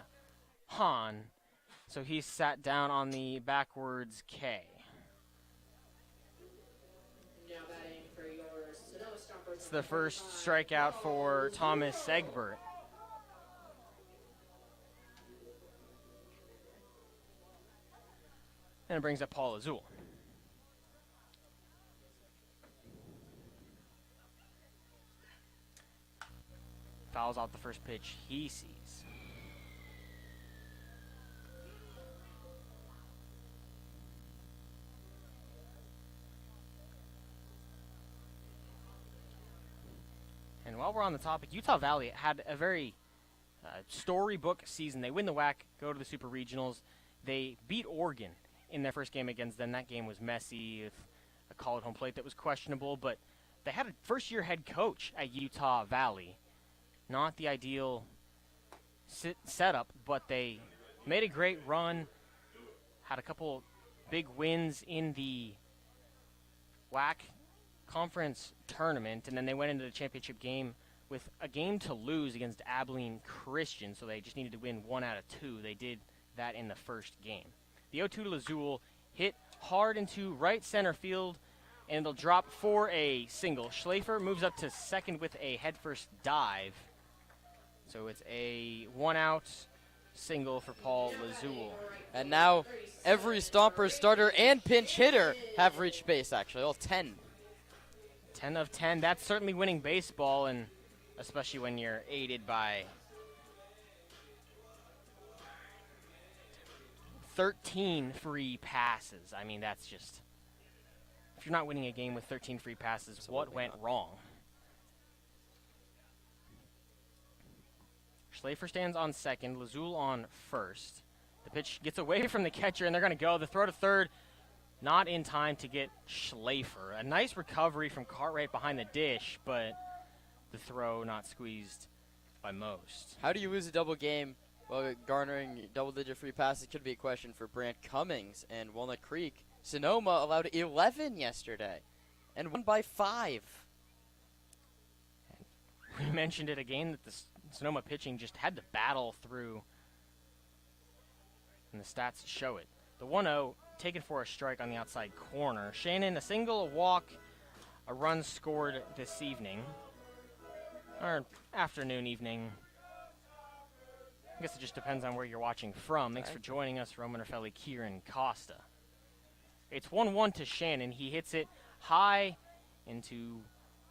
Hahn. So he sat down on the backwards K. Now batting for your Sonoma Stompers. It's the first strikeout for Thomas Egbert. And it brings up Paul Azul. Fouls out the first pitch he sees. And while we're on the topic, Utah Valley had a very storybook season. They win the WAC, go to the Super Regionals. They beat Oregon in their first game against them. That game was messy with a call at home plate that was questionable, but they had a first-year head coach at Utah Valley. Not the ideal setup, but they made a great run, had a couple big wins in the WAC conference tournament, and then they went into the championship game with a game to lose against Abilene Christian, so they just needed to win 1 out of 2. They did that in the first game. The 0-2 to Lazul hit hard into right center field, and it'll drop for a single. Schlafer moves up to second with a headfirst dive. So it's a 1-out single for Paul Lazul. And now every Stompers starter and pinch hitter have reached base, actually, all 10. 10 of 10. That's certainly winning baseball, and especially when you're aided by 13 free passes. I mean, that's just, if you're not winning a game with 13 free passes, what went wrong? Schlafer stands on second, Lazul on first. The pitch gets away from the catcher, and they're going to go. The throw to third, not in time to get Schlafer. A nice recovery from Cartwright behind the dish, but the throw not squeezed by most. How do you lose a double game while garnering double-digit free passes? Could be a question for Brant Cummings and Walnut Creek. Sonoma allowed 11 yesterday and won by 5. We mentioned it again that the Sonoma pitching just had to battle through, and the stats show it. The 1-0 taken for a strike on the outside corner. Shannon, a single, a walk, a run scored this evening. or afternoon, evening. I guess it just depends on where you're watching from. Thanks for joining us, Roman Raffelli, Kieran Costa. It's 1-1 to Shannon. He hits it high into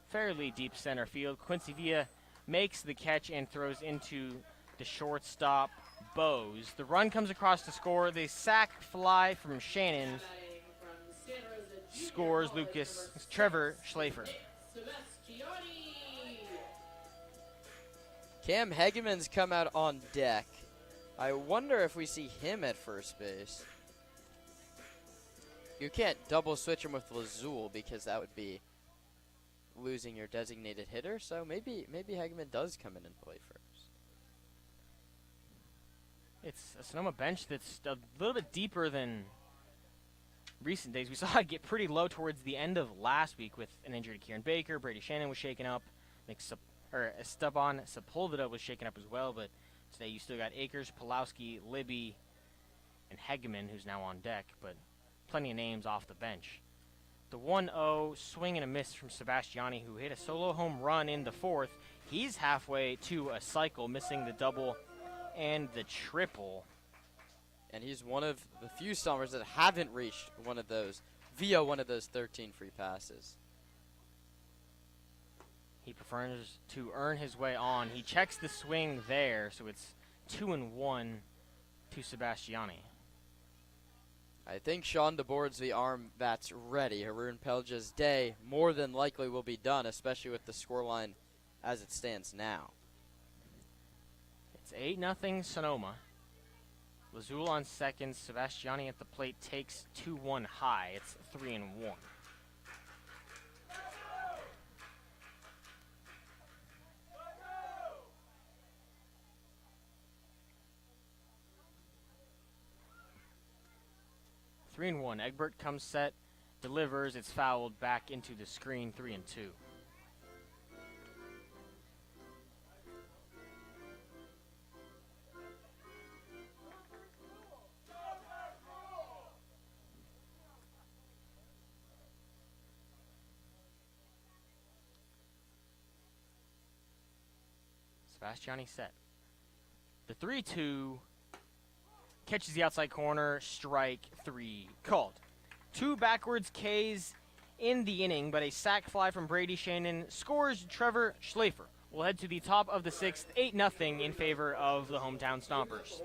fairly deep center field. Quincy Villa makes the catch and throws into the shortstop, Bose. The run comes across to score. The sac fly from Shannon Batting from Santa Rosa Junior scores College, Lucas number Trevor 6, Schlafer. Sebastiani. Cam Hegeman's come out on deck. I wonder if we see him at first base. You can't double switch him with Lazul because that would be losing your designated hitter. So maybe Hegeman does come in and play first. It's a Sonoma bench that's a little bit deeper than recent days. We saw it get pretty low towards the end of last week with an injury to Kieran Baker. Brady Shannon was shaken up. Esteban Sepulveda was shaken up as well. But today you still got Akers, Pulowski, Libby, and Hegeman, who's now on deck. But plenty of names off the bench. The 1-0 swing and a miss from Sebastiani, who hit a solo home run in the fourth. He's halfway to a cycle, missing the double and the triple. And he's one of the few Stompers that haven't reached one of those via one of those 13 free passes. He prefers to earn his way on. He checks the swing there, so it's 2-1 to Sebastiani. I think Sean DeBoard's the arm that's ready. Haroon Pelja's day more than likely will be done, especially with the scoreline as it stands now. It's 8-0 Sonoma. Lazul on second. Sebastiani at the plate takes 2-1 high. It's 3-1. Egbert comes set, delivers. It's fouled back into the screen. 3-2. Sebastiani set. The 3-2 catches the outside corner. Strike 3 called. 2 backwards Ks in the inning, but a sac fly from Brady Shannon scores Trevor Schlafer. We'll head to the top of the 6th, 8-0 in favor of the hometown Stompers.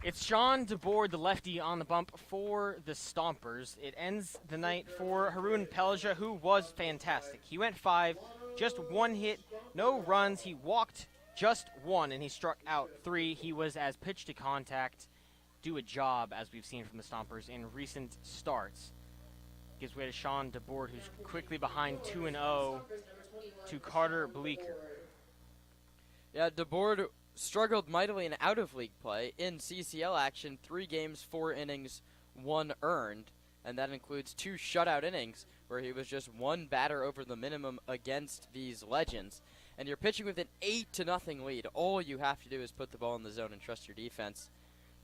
It's Sean DeBoard, the lefty, on the bump for the Stompers. It ends the night for Haroon Pelja, who was fantastic. He went 5, just 1 hit, no runs. He walked just 1, and he struck out 3. He was as pitch to contact, do a job, as we've seen from the Stompers in recent starts. Gives way to Sean DeBoard, who's quickly behind 2-0 to Carter Bleeker. Yeah, DeBoard struggled mightily in out-of-league play. In CCL action, 3 games, 4 innings, 1 earned, and that includes 2 shutout innings where he was just 1 batter over the minimum against these Legends. And you're pitching with an 8-0 lead. All you have to do is put the ball in the zone and trust your defense.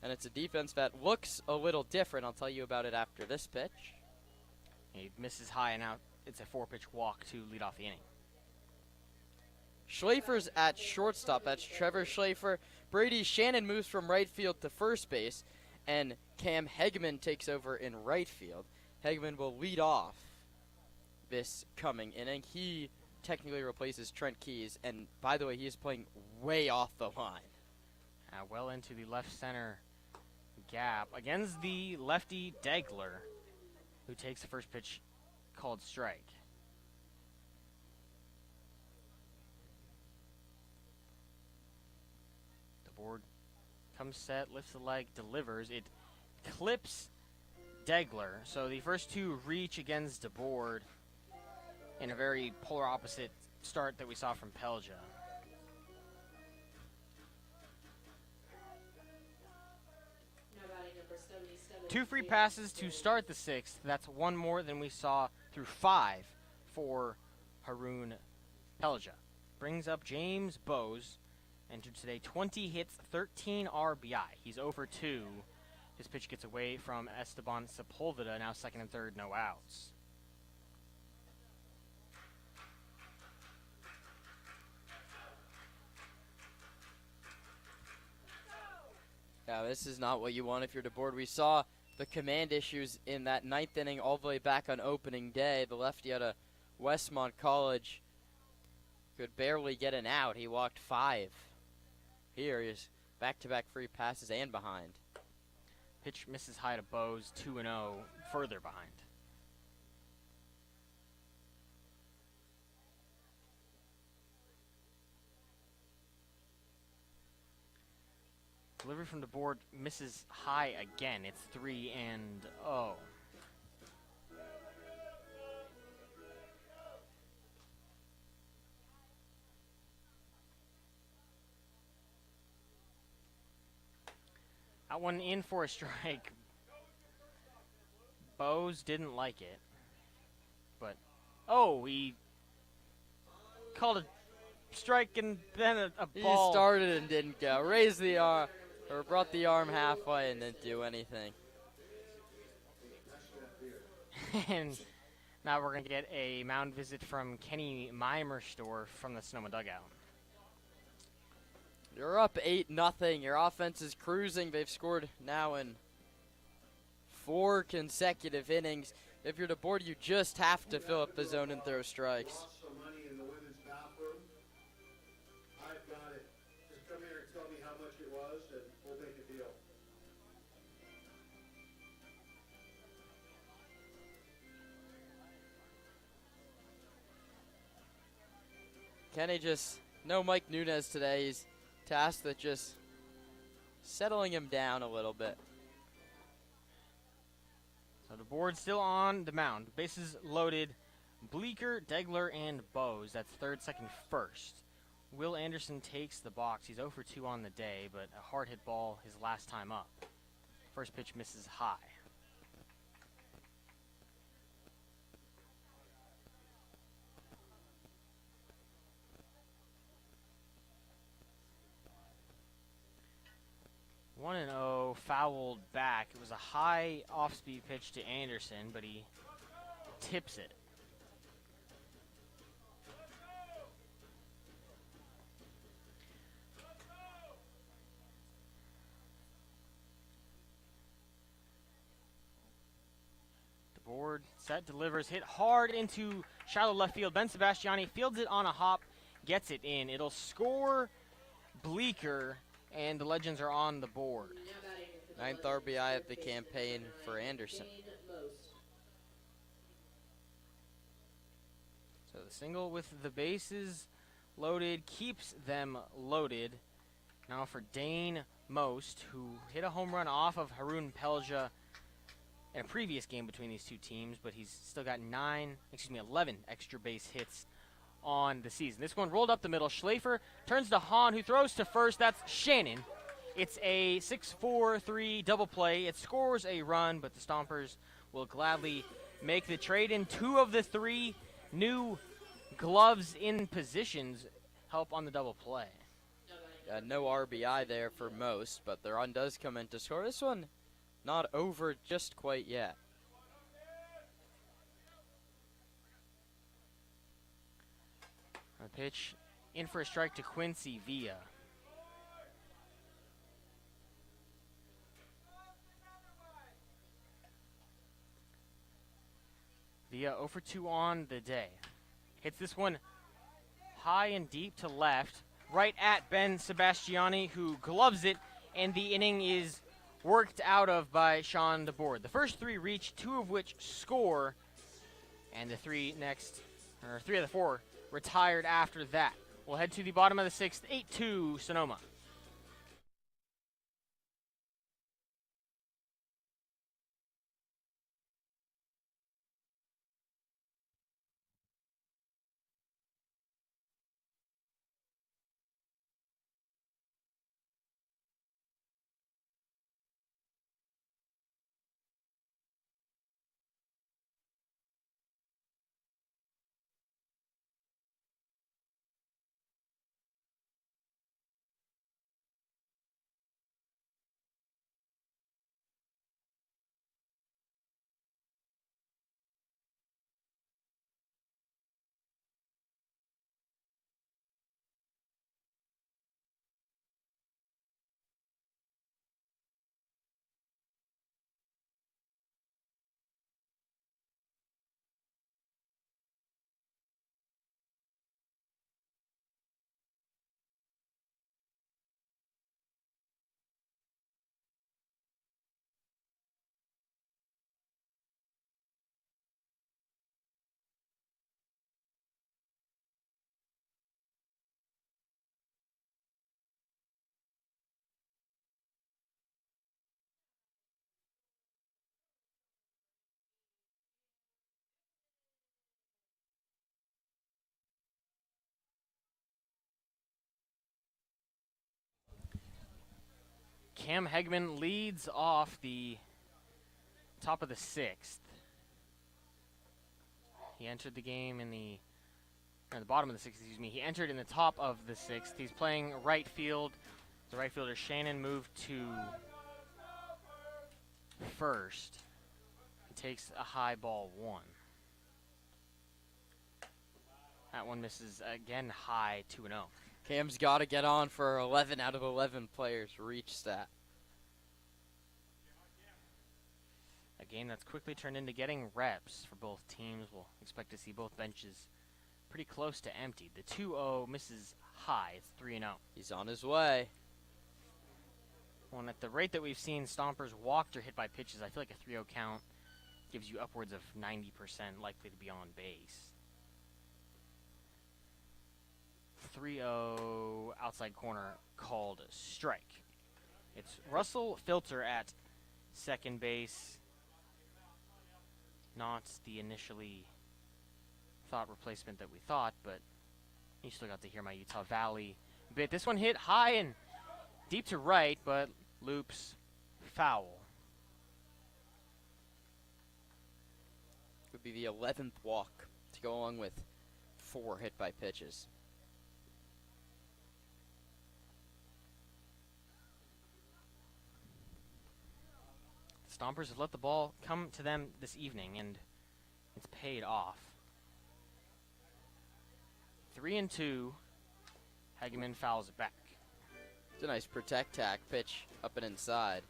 And it's a defense that looks a little different. I'll tell you about it after this pitch. He misses high and out. It's a 4-pitch walk to lead off the inning. Schlafer's at shortstop. That's Trevor Schlafer. Brady Shannon moves from right field to first base, and Cam Hegman takes over in right field. Hegman will lead off this coming inning. He technically replaces Trent Keys, and by the way, he is playing way off the line. Well into the left center gap against the lefty Degler, who takes the first pitch called strike. DeBoard comes set, lifts the leg, delivers. It clips Degler. So the first 2 reach against DeBoard in a very polar opposite start that we saw from Pelja. Now batting number 77. 2 free passes to start the 6th. That's 1 more than we saw through 5 for Haroon Pelja. Brings up James Bowes. Entered today 20 hits, 13 RBI. He's 0 for 2. His pitch gets away from Esteban Sepulveda, now 2nd and 3rd, no outs. Yeah, this is not what you want if you're DeBoard. We saw the command issues in that 9th inning all the way back on opening day. The lefty out of Westmont College could barely get an out. He walked 5. Here is back-to-back free passes and behind. Pitch misses high to Bowes, 2-0, further behind. Delivery from DeBoard misses high again. It's 3-0. That one in for a strike. Bowes didn't like it. But, he called a strike and then a ball. He started and didn't go. Raised the arm, or brought the arm halfway and didn't do anything. And now we're going to get a mound visit from Kenny Meimersdorf from the Sonoma dugout. You're up 8-0. Your offense is cruising. They've scored now in 4 consecutive innings. If you're DeBoard, you just have to fill up the zone and throw strikes. Lost some money in the women's bathroom. I've got it. Just come here and tell me how much it was, and we'll make a deal. Kenny no Mike Nunez today. He's tasked with just settling him down a little bit. So DeBoard still on the mound. Bases loaded. Bleeker, Degler, and Bowes. That's 3rd, 2nd, 1st. Will Anderson takes the box. He's 0 for 2 on the day, but a hard hit ball his last time up. First pitch misses high. One and 0, fouled back. It was a high off-speed pitch to Anderson, but he tips it. DeBoard set, delivers, hit hard into shallow left field. Ben Sebastiani fields it on a hop, gets it in. It'll score Bleeker, and the Legends are on the board. Now batting Ninth RBI of the campaign for Anderson. So the single with the bases loaded keeps them loaded. Now for Dane Most, who hit a home run off of Haroon Pelja in a previous game between these two teams, but he's still got 11 extra base hits on the season. This one rolled up the middle. Schlafer turns to Hahn, who throws to first. That's Shannon. It's a 6-4-3 double play. It scores a run, but the Stompers will gladly make the trade, and 2 of the 3 new gloves in positions help on the double play. No RBI there for Most, but the run does come in to score. This one not over just quite yet. A pitch in for a strike to Quincy Villa. Villa 0 for 2 on the day. Hits this one high and deep to left, right at Ben Sebastiani, who gloves it, and the inning is worked out of by Sean DeBoard. The first 3 reach, 2 of which score, and the 3 of the 4 retired after that. We'll head to the bottom of the 6th, 8-2 Sonoma. Cam Hegman leads off the top of the 6th. He entered the game in the bottom of the 6th, excuse me. He entered in the top of the 6th. He's playing right field. The right fielder Shannon moved to first. He takes a high ball 1. That one misses again high 2-0. Cam's got to get on for 11 out of 11 players reach stat. A game that's quickly turned into getting reps for both teams. We'll expect to see both benches pretty close to empty. The 2-0 misses high. It's 3-0. He's on his way. Well, and at the rate that we've seen Stompers walked or hit by pitches, I feel like a 3-0 count gives you upwards of 90% likely to be on base. 3-0 outside corner called strike. It's Russell Filter at second base. Not the initially thought replacement that we thought, but you still got to hear my Utah Valley bit. This one hit high and deep to right, but loops foul. Would be the 11th walk to go along with 4 hit by pitches. Stompers have let the ball come to them this evening, and it's paid off. 3-2. Hageman fouls it back. It's a nice protect tack pitch up and inside.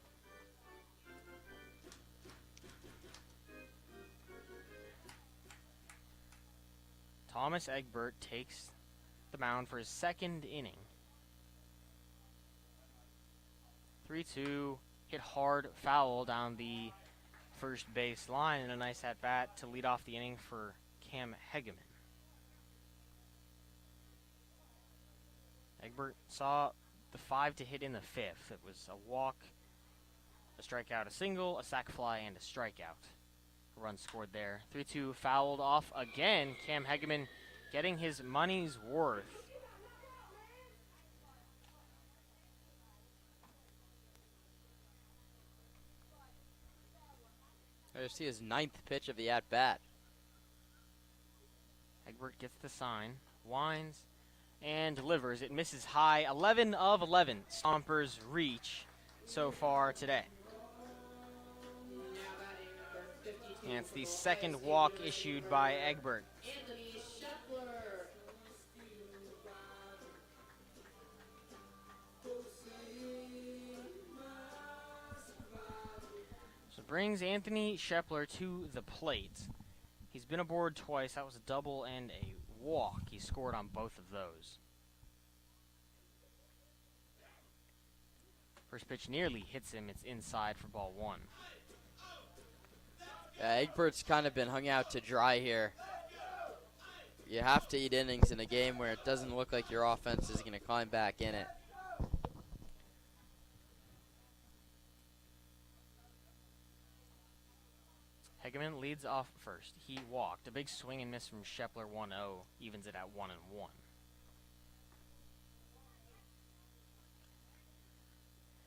Thomas Egbert takes the mound for his second inning. 3-2 hit hard foul down the first base line, and a nice at-bat to lead off the inning for Cam Hegeman. Egbert saw the 5 to hit in the 5th. It was a walk, a strikeout, a single, a sac fly, and a strikeout. A run scored there. 3-2 fouled off again. Cam Hegeman getting his money's worth. I see his 9th pitch of the at-bat. Egbert gets the sign, winds, and delivers. It misses high. 11 of 11 Stompers reach so far today. And it's the second walk issued by Egbert. Anthony Scheffler. So it brings Anthony Scheffler to the plate. He's been aboard twice. That was a double and a walk. He scored on both of those. First pitch nearly hits him. It's inside for ball 1. Egbert's kind of been hung out to dry here. You have to eat innings in a game where it doesn't look like your offense is going to climb back in it. Hegeman leads off first. He walked. A big swing and miss from Scheffler, 1-0, evens it at 1-1.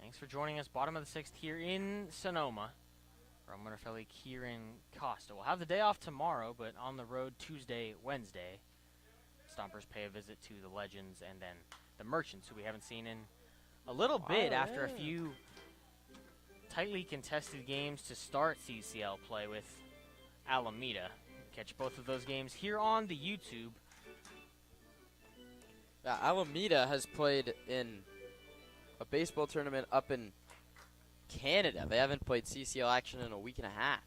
Thanks for joining us. Bottom of the 6th here in Sonoma. From Winterfelli, Kieran Costa. We'll have the day off tomorrow, but on the road Tuesday, Wednesday. Stompers pay a visit to the Legends and then the Merchants, who we haven't seen in a little bit after a few tightly contested games to start CCL play with Alameda. Catch both of those games here on the YouTube. Alameda has played in a baseball tournament up in Canada. They haven't played CCL action in a week and a half.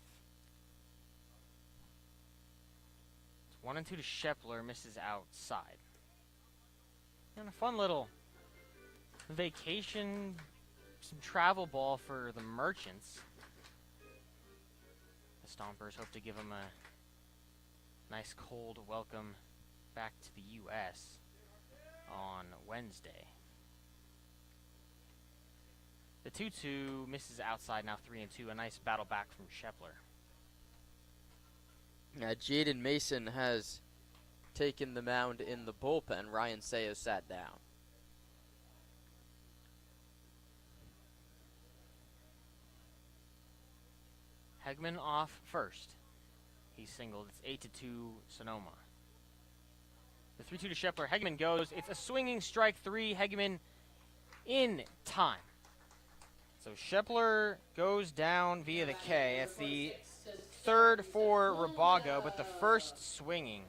It's 1-2 to Scheffler, misses outside. And a fun little vacation, some travel ball for the Merchants. The Stompers hope to give them a nice cold welcome back to the U.S. on Wednesday. The 2-2 misses outside, now 3-2. A nice battle back from Scheffler. Jaden Mason has taken the mound in the bullpen. Ryan Sayo sat down. Hegeman off first. He singled. It's 8-2 Sonoma. The 3-2 to Scheffler. Hegeman goes. It's a swinging strike 3. Hegeman in time. So Scheffler goes down via the K. That's the third for Rabago, but the first swinging.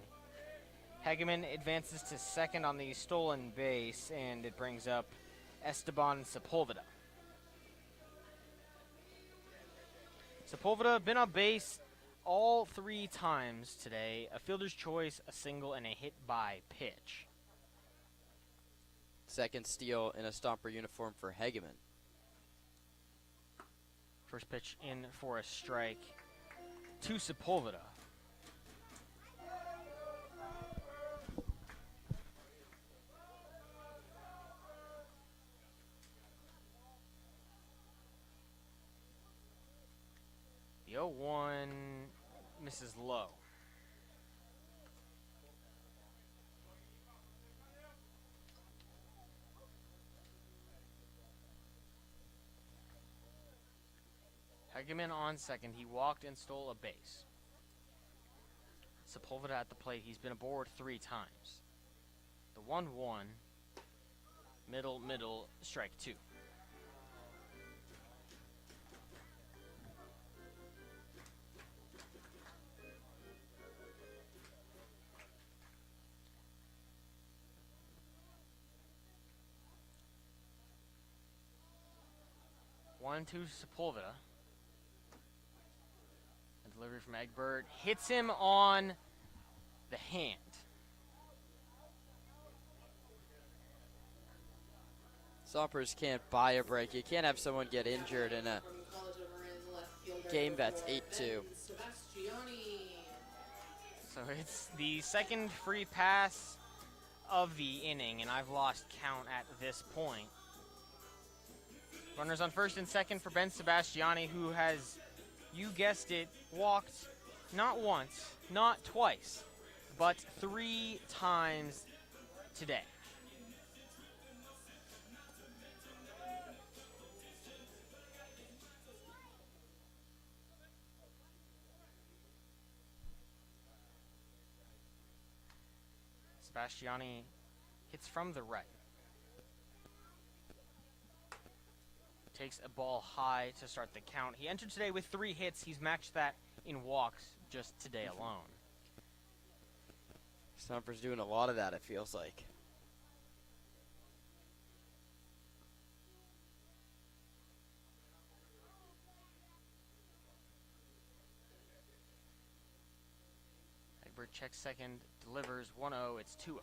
Hegeman advances to second on the stolen base, and it brings up Esteban Sepulveda. Sepulveda been on base all 3 times today. A fielder's choice, a single, and a hit by pitch. Second steal in a Stomper uniform for Hegeman. First pitch in for a strike to Sepulveda. The 0-1 misses low. Hegeman on second. He walked and stole a base. Sepulveda at the plate. He's been aboard 3 times. The 1-1. Middle, strike 2. One to Sepulveda. A delivery from Egbert hits him on the hand. Stompers can't buy a break. You can't have someone get injured in a From the College of Marin, left fielder game that's for 8-2. Sebastiani. So it's the second free pass of the inning, and I've lost count at this point. Runners on first and second for Ben Sebastiani, who has, you guessed it, walked not once, not twice, but 3 times today. Sebastiani hits from the right. Takes a ball high to start the count. He entered today with 3 hits. He's matched that in walks just today alone. Stompers doing a lot of that, it feels like. Egbert checks second, delivers 1-0. It's 2-0.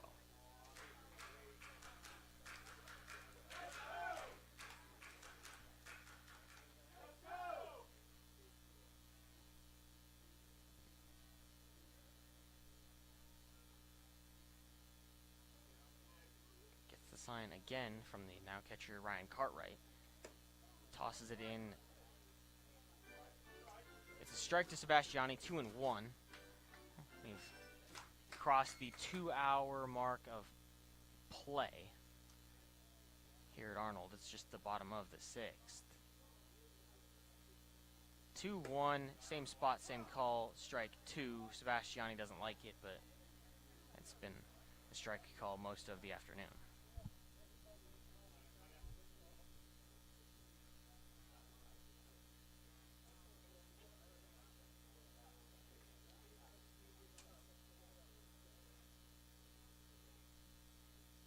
Sign again from the now catcher Ryan Cartwright. Tosses it in. It's a strike to Sebastiani, 2-1. We've crossed the 2-hour mark of play here at Arnold. It's just the bottom of the 6th. 2-1, same spot, same call, strike 2. Sebastiani doesn't like it, but it's been a strike call most of the afternoon.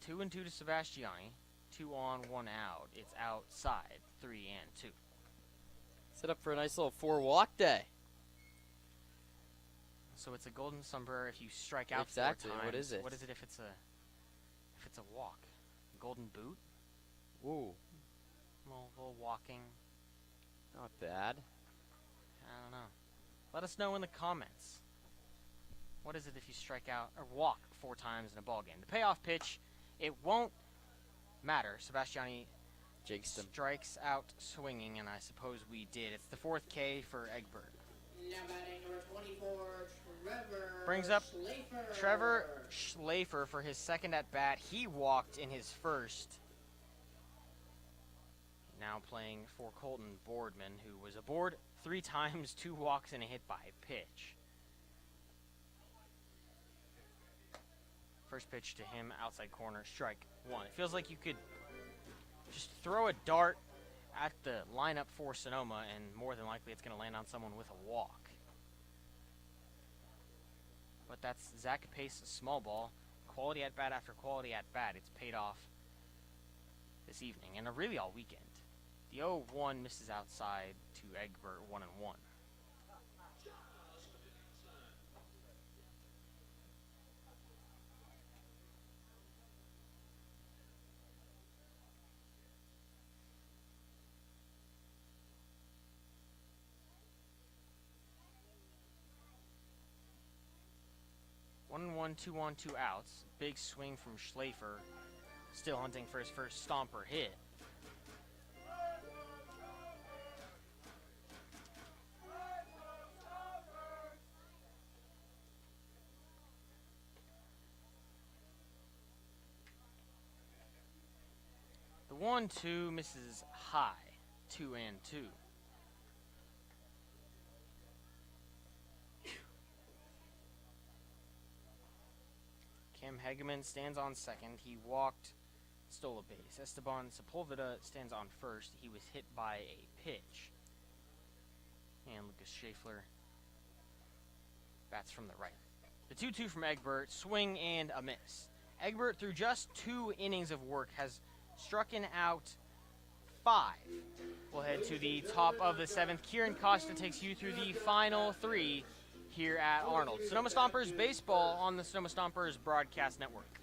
Two and 2 to Sebastiani. 2 on, 1 out. It's outside. 3 and 2. Set up for a nice little 4-walk day. So it's a golden sombrero if you strike out Exactly. 4 times. What is it? What is it if it's a walk? Golden boot? Ooh, Little walking. not bad. I don't know. Let us know in the comments. What is it if you strike out or walk 4 times in a ball game? The payoff pitch, it won't matter. Sebastiani Jinxed him. strikes out swinging, and I suppose we did. It's the 4th K for Egbert. Now batting number 24, Trevor Brings up Schlafer. Trevor Schlafer for his second at bat. He walked in his first. Now playing for Colton Boardman, who was aboard 3 times, 2 walks, and a hit by pitch. First pitch to him, outside corner, strike 1. It feels like you could just throw a dart at the lineup for Sonoma, and more than likely it's going to land on someone with a walk. But that's Zach Pace, small ball. Quality at bat after quality at bat. It's paid off this evening, and really all weekend. The 0-1 misses outside to Egbert, 1-1. One and one, 2 on, 2 outs. Big swing from Schlafer. Still hunting for his first Stomper hit. The 1-2 misses high. 2 and 2. Cam Hageman stands on second. He walked, stole a base. Esteban Sepulveda stands on first. He was hit by a pitch. And Lucas Schaeffler bats from the right. The 2-2 from Egbert, swing and a miss. Egbert, through just 2 innings of work, has struck out 5. We'll head to the top of the 7th. Kieran Costa takes you through the final 3 here at Arnold. Sonoma Stompers baseball on the Sonoma Stompers Broadcast Network.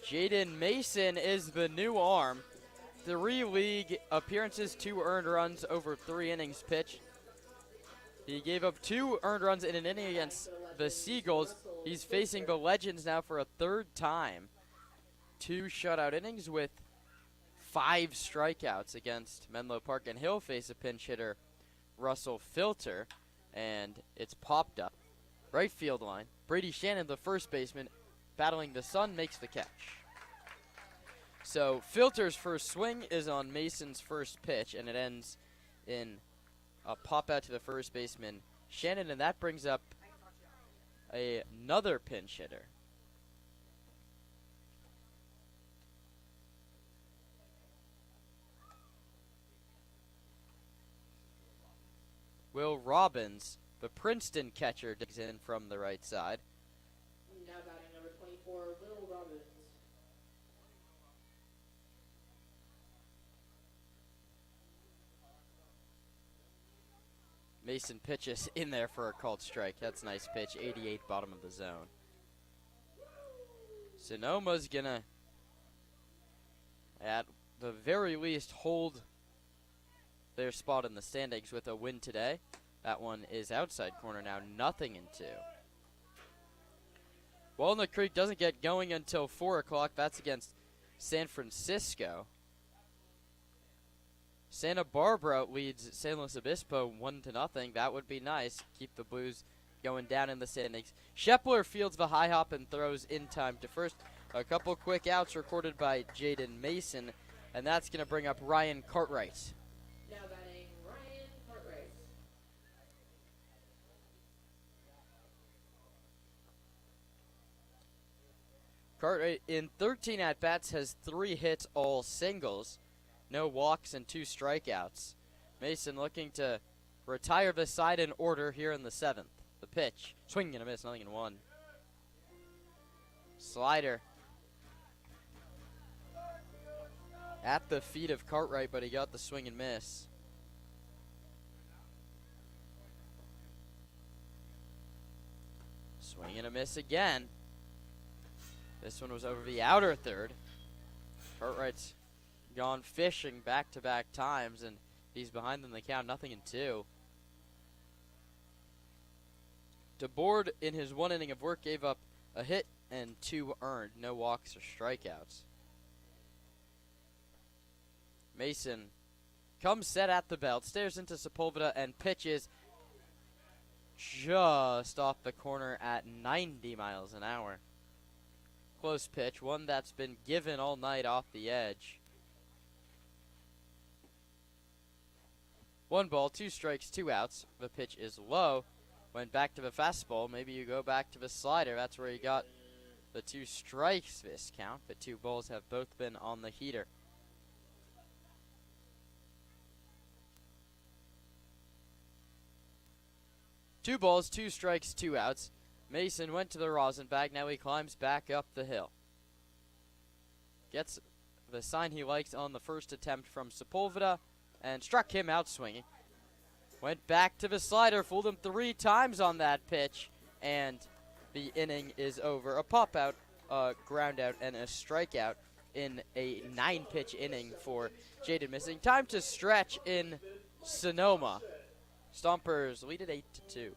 Jaden Mason is the new arm. 3 league appearances, 2 earned runs over 3 innings pitched. He gave up 2 earned runs in an inning against the Seagulls. He's facing the Legends now for a 3rd time. 2 shutout innings with 5 strikeouts against Menlo Park, and he'll face a pinch hitter, Russell Filter, and it's popped up. Right field line. Brady Shannon, the first baseman, battling the sun, makes the catch. So Filter's first swing is on Mason's first pitch, and it ends in a pop out to the first baseman, Shannon, and that brings up another pinch hitter. Will Robbins, the Princeton catcher, digs in from the right side. Now batting number 24, Will Robbins. Mason pitches in there for a called strike. That's a nice pitch. 88, bottom of the zone. Sonoma's gonna, at the very least, hold their spot in the standings with a win today. That one is outside corner now, 0-2. Walnut Creek doesn't get going until 4 o'clock. That's against San Francisco. Santa Barbara leads San Luis Obispo 1-0. That would be nice. Keep the Blues going down in the standings. Shepler fields the high hop and throws in time to first. A couple quick outs recorded by Jaden Mason, and that's going to bring up Ryan Cartwright. Now batting Ryan Cartwright. Cartwright in 13 at-bats has 3 hits, all singles. No walks and 2 strikeouts. Mason looking to retire the side in order here in the 7th. The pitch. Swing and a miss, 0-1. Slider. At the feet of Cartwright, but he got the swing and miss. Swing and a miss again. This one was over the outer third. Cartwright's gone fishing back-to-back times, and he's behind in the count, 0-2. DeBoard, in his 1 inning of work, gave up a hit and 2 earned. No walks or strikeouts. Mason comes set at the belt, stares into Sepulveda, and pitches just off the corner at 90 miles an hour. Close pitch, one that's been given all night off the edge. 1 ball, 2 strikes, 2 outs. The pitch is low. Went back to the fastball. Maybe you go back to the slider. That's where he got the 2 strikes this count. The 2 balls have both been on the heater. Two balls, 2 strikes, 2 outs. Mason went to the rosin bag. Now he climbs back up the hill. Gets the sign he likes on the first attempt from Sepulveda and struck him out swinging. Went back to the slider, fooled him 3 times on that pitch, and the inning is over. A pop out, a ground out, and a strikeout in a 9-pitch inning for Jaden Mason. Time to stretch in Sonoma. Stompers lead at 8-2.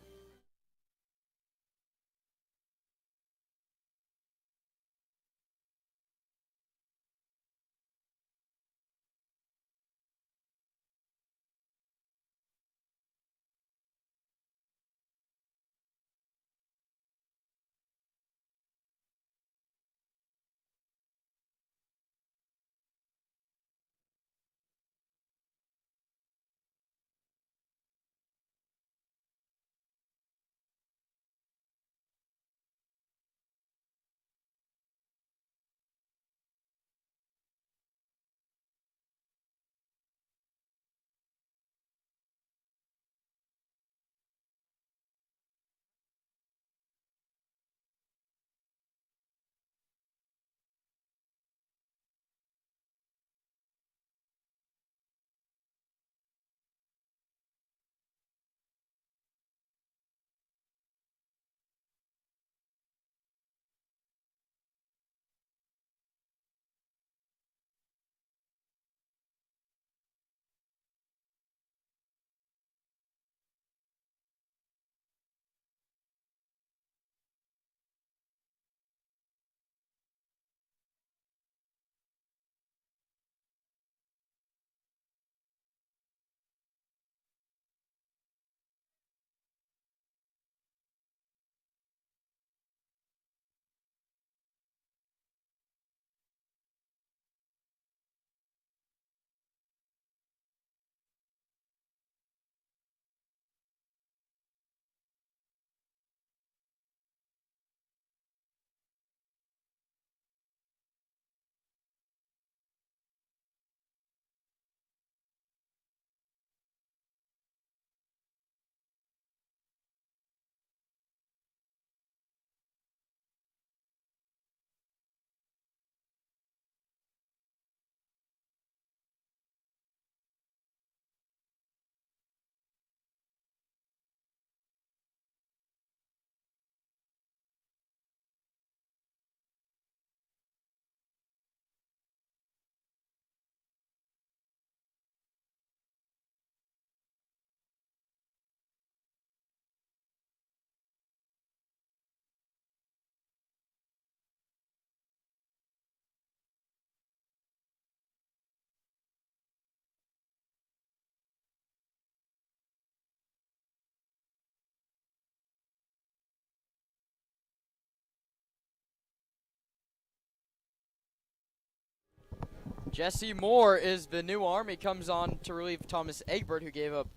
Jesse Moore is the new arm. He comes on to relieve Thomas Egbert, who gave up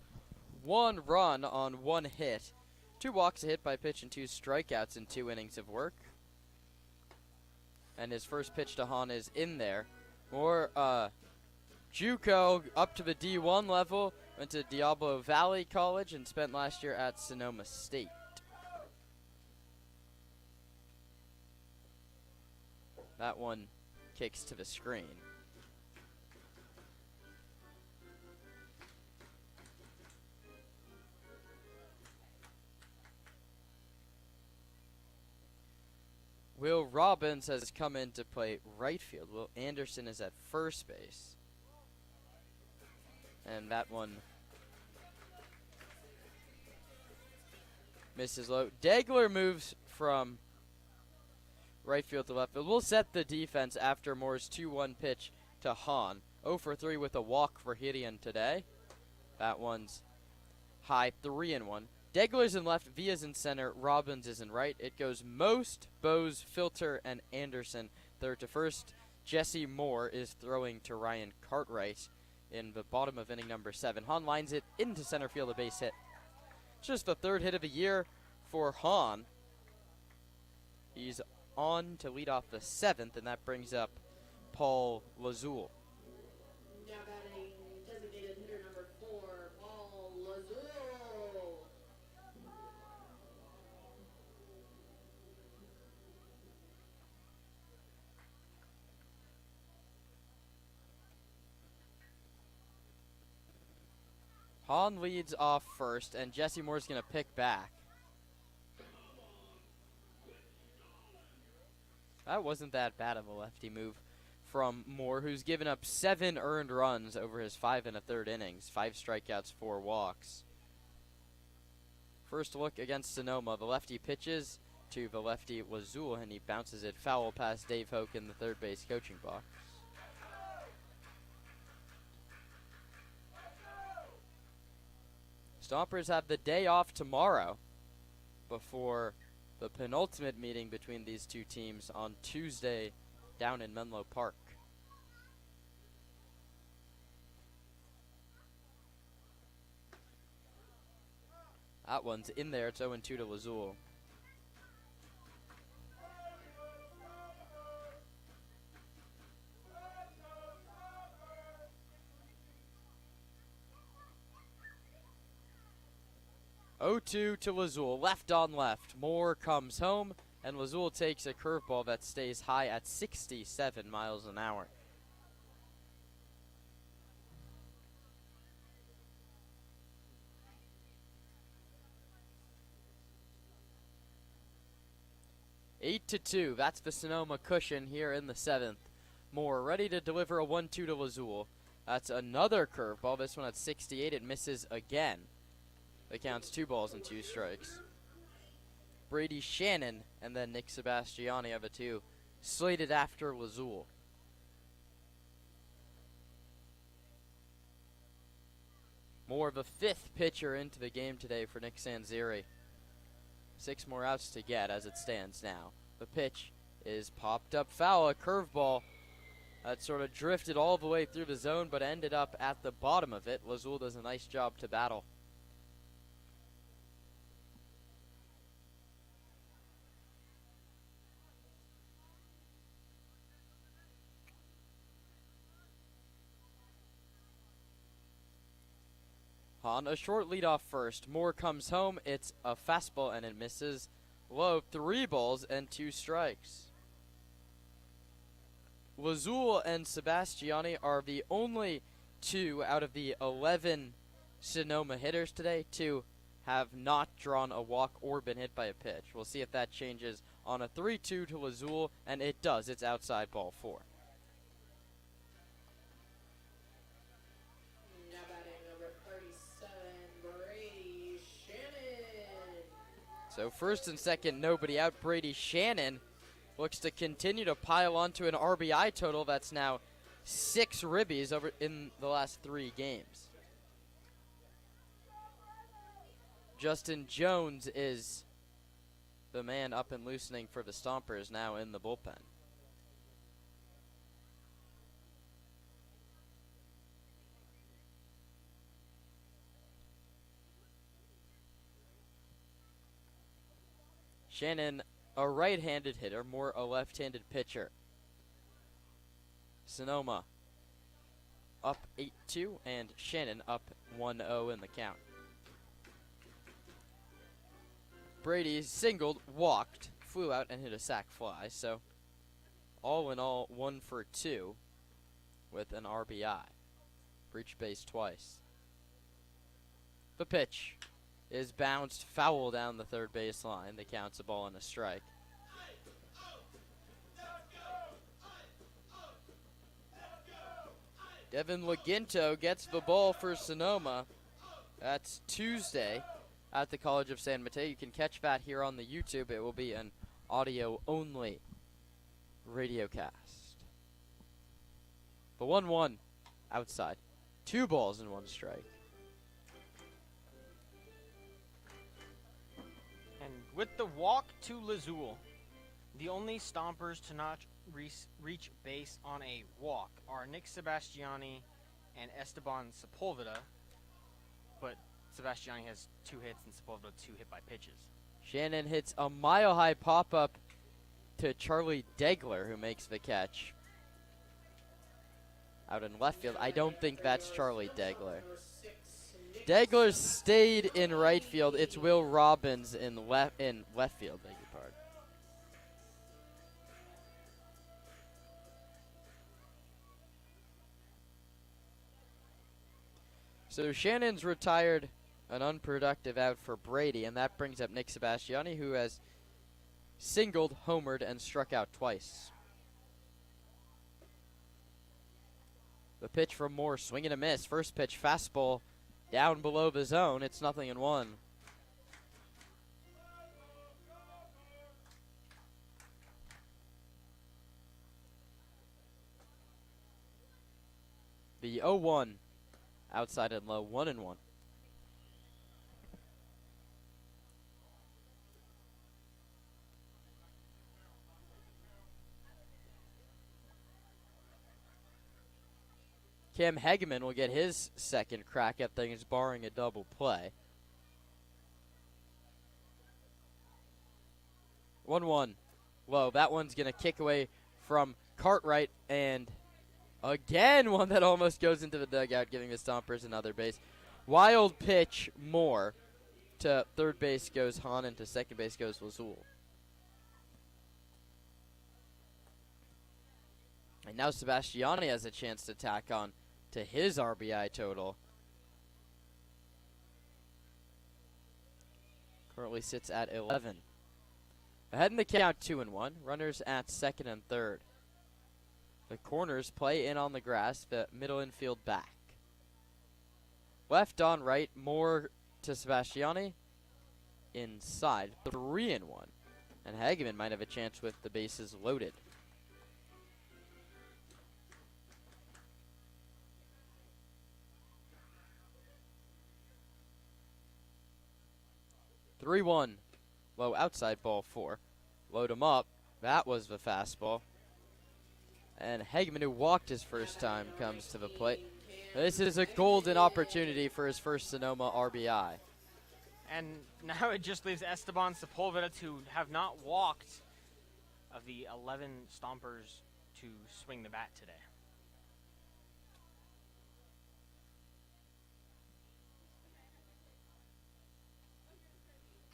1 run on 1 hit. 2 walks, a hit by pitch, and 2 strikeouts in 2 innings of work. And his first pitch to Hahn is in there. Moore, JUCO up to the D1 level, went to Diablo Valley College and spent last year at Sonoma State. That one kicks to the screen. Will Robbins has come in to play right field. Will Anderson is at first base. And that one misses low. Degler moves from right field to left field. We'll set the defense after Moore's 2-1 pitch to Hahn. 0 for 3 with a walk for Gideon today. That one's high, 3-1. Degler's in left, Villa's in center, Robbins is in right. It goes Most, Bose, Filter, and Anderson third to first. Jesse Moore is throwing to Ryan Cartwright in the bottom of inning number 7. Hahn lines it into center field, a base hit. Just the 3rd hit of the year for Hahn. He's on to lead off the 7th, and that brings up Paul Lazul. Now batting designated hitter number 4, Paul Lazul. Hahn leads off first, and Jesse Moore's going to pick back. That wasn't that bad of a lefty move from Moore, who's given up 7 earned runs over his 5 1/3 innings, 5 strikeouts, 4 walks. First look against Sonoma. The lefty pitches to the lefty Lazul, and he bounces it foul past Dave Hoke in the third base coaching box. Stompers have the day off tomorrow before the penultimate meeting between these two teams on Tuesday down in Menlo Park. That one's in there. It's 0-2 to Lazul. To Lazul, left on left. Moore comes home, and Lazul takes a curveball that stays high at 67 miles an hour. Eight to 2. That's the Sonoma cushion here in the 7th. Moore ready to deliver a 1-2 to Lazul. That's another curveball. This one at 68. It misses again. It counts 2 balls and 2 strikes. Brady Shannon and then Nick Sebastiani are the 2 slated after Lazul. Moore, the 5th pitcher into the game today for Nick Sanziri. 6 more outs to get as it stands now. The pitch is popped up foul, a curveball that sort of drifted all the way through the zone but ended up at the bottom of it. Lazul does a nice job to battle. On a short leadoff first. Moore comes home. It's a fastball and it misses low. 3 balls and 2 strikes. Lazul and Sebastiani are the only 2 out of the 11 Sonoma hitters today to have not drawn a walk or been hit by a pitch. We'll see if that changes on a 3-2 to Lazul, and it does. It's outside ball 4. So first and second, nobody out. Brady Shannon looks to continue to pile onto an RBI total that's now 6 ribbies over in the last 3 games. Justin Jones is the man up and loosening for the Stompers now in the bullpen. Shannon, a right-handed hitter, more a left-handed pitcher. Sonoma up 8-2, and Shannon up 1-0 in the count. Brady singled, walked, flew out, and hit a sac fly. So, all in all, 1 for 2 with an RBI. Reached base twice. The pitch is bounced foul down the third base line. That counts a ball and a strike. Devin Laginto gets the ball for Sonoma. That's Tuesday at the College of San Mateo. You can catch that here on the YouTube. It will be an audio-only radio cast. The 1-1 outside. 2 balls and 1 strike. And with the walk to Lazul, the only Stompers to not reach base on a walk are Nick Sebastiani and Esteban Sepulveda, but Sebastiani has 2 hits and Sepulveda 2 hit by pitches. Shannon hits a mile-high pop-up to Charlie Degler, who makes the catch out in left field. I don't think that's Charlie Degler. Degler stayed in right field. It's Will Robbins in left field, beg your pardon. So Shannon's retired an unproductive out for Brady, and that brings up Nick Sebastiani, who has singled, homered, and struck out twice. The pitch from Moore, swing and a miss. First pitch, fastball down below the zone. It's 0-1. The 0-1 outside and low, 1-1. Cam Hegeman will get his second crack at things, barring a double play. 1-1. Low. That one's going to kick away from Cartwright, and again, one that almost goes into the dugout, giving the Stompers another base. Wild pitch, Moore. To third base goes Hahn, and to second base goes Lazul. And now Sebastiani has a chance to tack on to his RBI total. Currently sits at 11. Ahead in the count, 2-1. Runners at second and third. The corners play in on the grass, the middle infield back. Left on right, Moore to Sebastiani. Inside, 3-1. And Hageman might have a chance with the bases loaded. Three-1. Low outside, ball 4. Load him up. That was the fastball. And Hageman, who walked his first time, comes to the plate. This is a golden opportunity for his first Sonoma RBI. And now it just leaves Esteban Sepulveda to have not walked of the 11 Stompers to swing the bat today.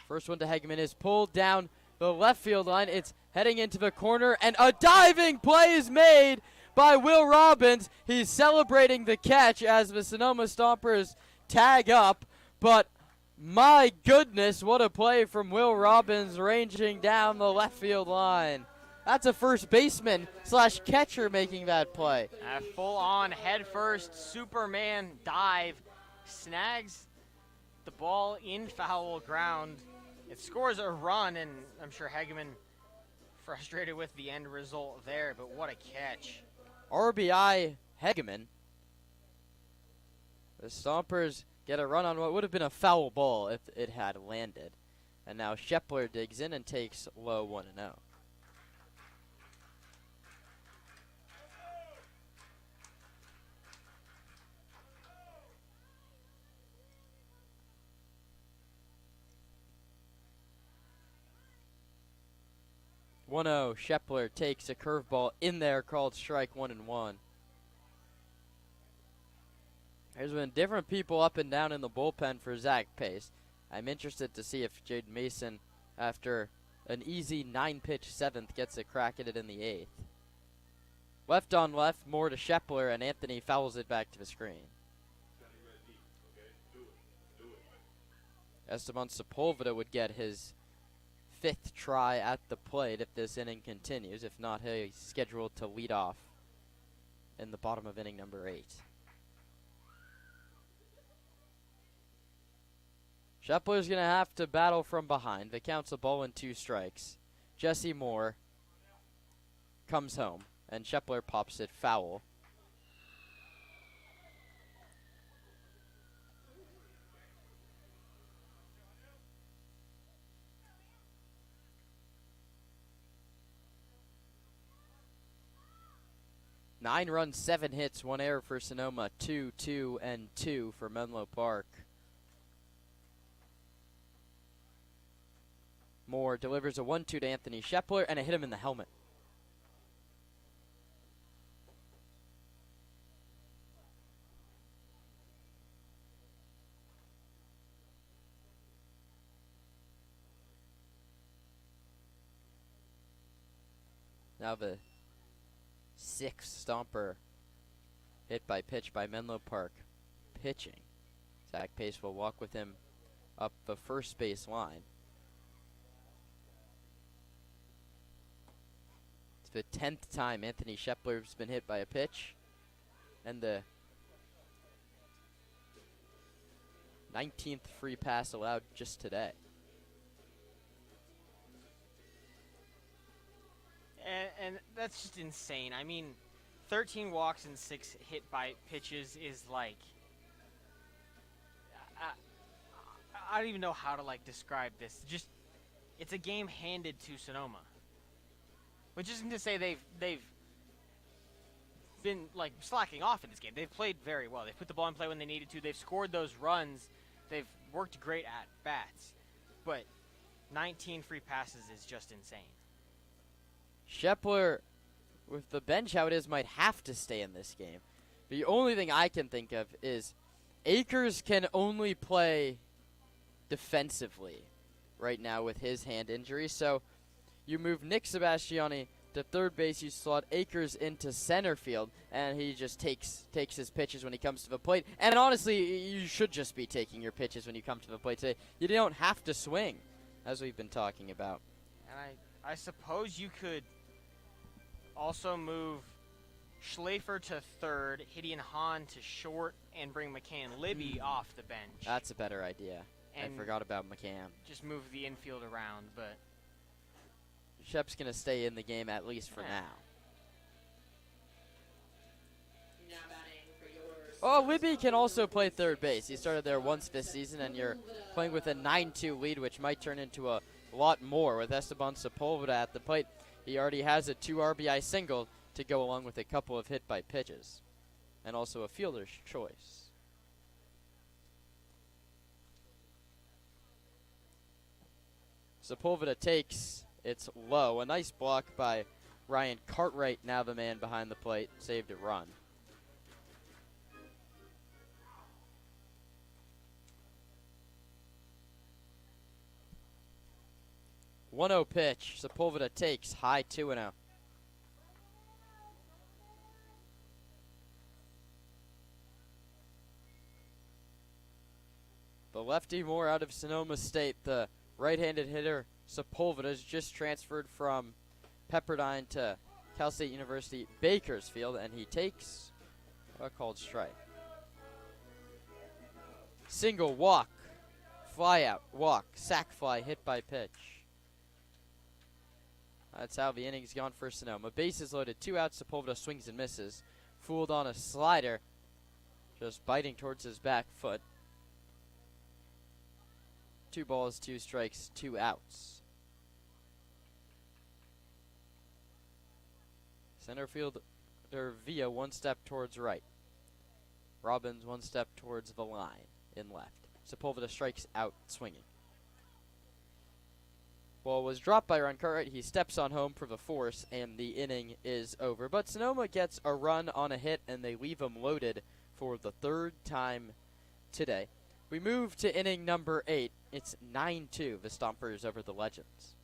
First one to Hageman is pulled down the left field line. It's heading into the corner, and a diving play is made by Will Robbins. He's celebrating the catch as the Sonoma Stompers tag up, but my goodness, what a play from Will Robbins ranging down the left field line. That's a first baseman / catcher making that play. A full-on head-first Superman dive snags the ball in foul ground. It scores a run, and I'm sure Hageman frustrated with the end result there, but what a catch. RBI Hageman. The Stompers get a run on what would have been a foul ball if it had landed. And now Shepler digs in and takes low 1-0. 1-0. Shepler takes a curveball in there, called strike 1-1. There's been different people up and down in the bullpen for Zach Pace. I'm interested to see if Jade Mason, after an easy 9-pitch 7th, gets a crack at it in the 8th. Left on left, more to Shepler, and Anthony fouls it back to the screen. Esteban Sepulveda would get his 5th try at the plate if this inning continues. If not, he's scheduled to lead off in the bottom of inning number 8. Shepler's going to have to battle from behind. The count's a ball and 2 strikes. Jesse Moore comes home, and Shepler pops it foul. Nine runs, 7 hits, 1 error for Sonoma. 2, 2, and 2 for Menlo Park. Moore delivers a 1-2 to Anthony Shepler, and a hit him in the helmet. Now the 6th Stomper hit by pitch by Menlo Park pitching. Zach Pace will walk with him up the first base line. It's the 10th time Anthony Shepler's been hit by a pitch, and the 19th free pass allowed just today. And that's just insane. I mean, 13 walks and 6 hit by pitches is like, I don't even know how to like describe this. Just, it's a game handed to Sonoma, which isn't to say they've been like slacking off in this game. They've played very well. They've put the ball in play when they needed to. They've scored those runs. They've worked great at bats, but 19 free passes is just insane. Shepler, with the bench how it is, might have to stay in this game. The only thing I can think of is Akers can only play defensively right now with his hand injury. So you move Nick Sebastiani to third base, you slot Akers into center field, and he just takes his pitches when he comes to the plate. And honestly, you should just be taking your pitches when you come to the plate today. You don't have to swing, as we've been talking about. And I suppose you could also move Schlafer to third, Hideon Hahn to short, and bring McCann Libby off the bench. That's a better idea. And I forgot about McCann. Just move the infield around, but Shep's going to stay in the game at least for now. Now batting for yours. Oh, Libby can also play third base. He started there once this season, and you're playing with a 9-2 lead, which might turn into a lot more with Esteban Sepulveda at the plate. He already has a 2 RBI single to go along with a couple of hit by pitches, and also a fielder's choice. Sepulveda takes, it's low. A nice block by Ryan Cartwright, now the man behind the plate, saved a run. One-0 pitch. Sepulveda takes high 2-0. The lefty Moore out of Sonoma State. The right-handed hitter Sepulveda has just transferred from Pepperdine to Cal State University Bakersfield, and he takes a called strike. Single, walk, fly out, walk, sac fly, hit by pitch. That's how the inning's gone for Sonoma. Bases loaded, 2 outs. Sepulveda swings and misses. Fooled on a slider, just biting towards his back foot. 2 balls, 2 strikes, 2 outs. Center fielder Villa 1 step towards right. Robbins 1 step towards the line in left. Sepulveda strikes out swinging. Ball was dropped by Ron Cartwright. He steps on home for the force, and the inning is over. But Sonoma gets a run on a hit, and they leave him loaded for the third time today. We move to inning number 8. It's 9-2, the Stompers over the Legends.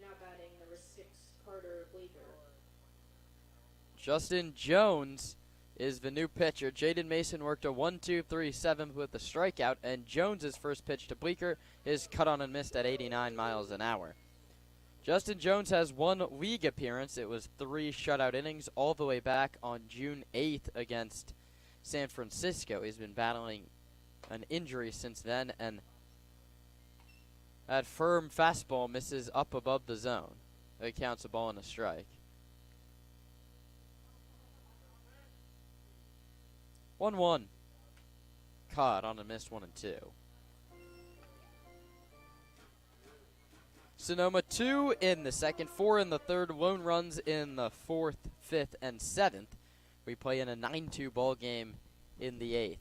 Now batting number 6, Carter Bleeker. Justin Jones is the new pitcher. Jaden Mason worked a 1-2-3 7th with a strikeout, and Jones's first pitch to Bleeker is cut on and missed at 89 miles an hour. Justin Jones has one league appearance. It was 3 shutout innings all the way back on June 8th against San Francisco. He's been battling an injury since then, and that firm fastball misses up above the zone. It counts a ball and a strike. 1-1. Caught on a missed 1-2. Sonoma 2 in the second, 4 in the third, lone runs in the 4th, 5th, and 7th. We play in a 9-2 ball game in the 8th.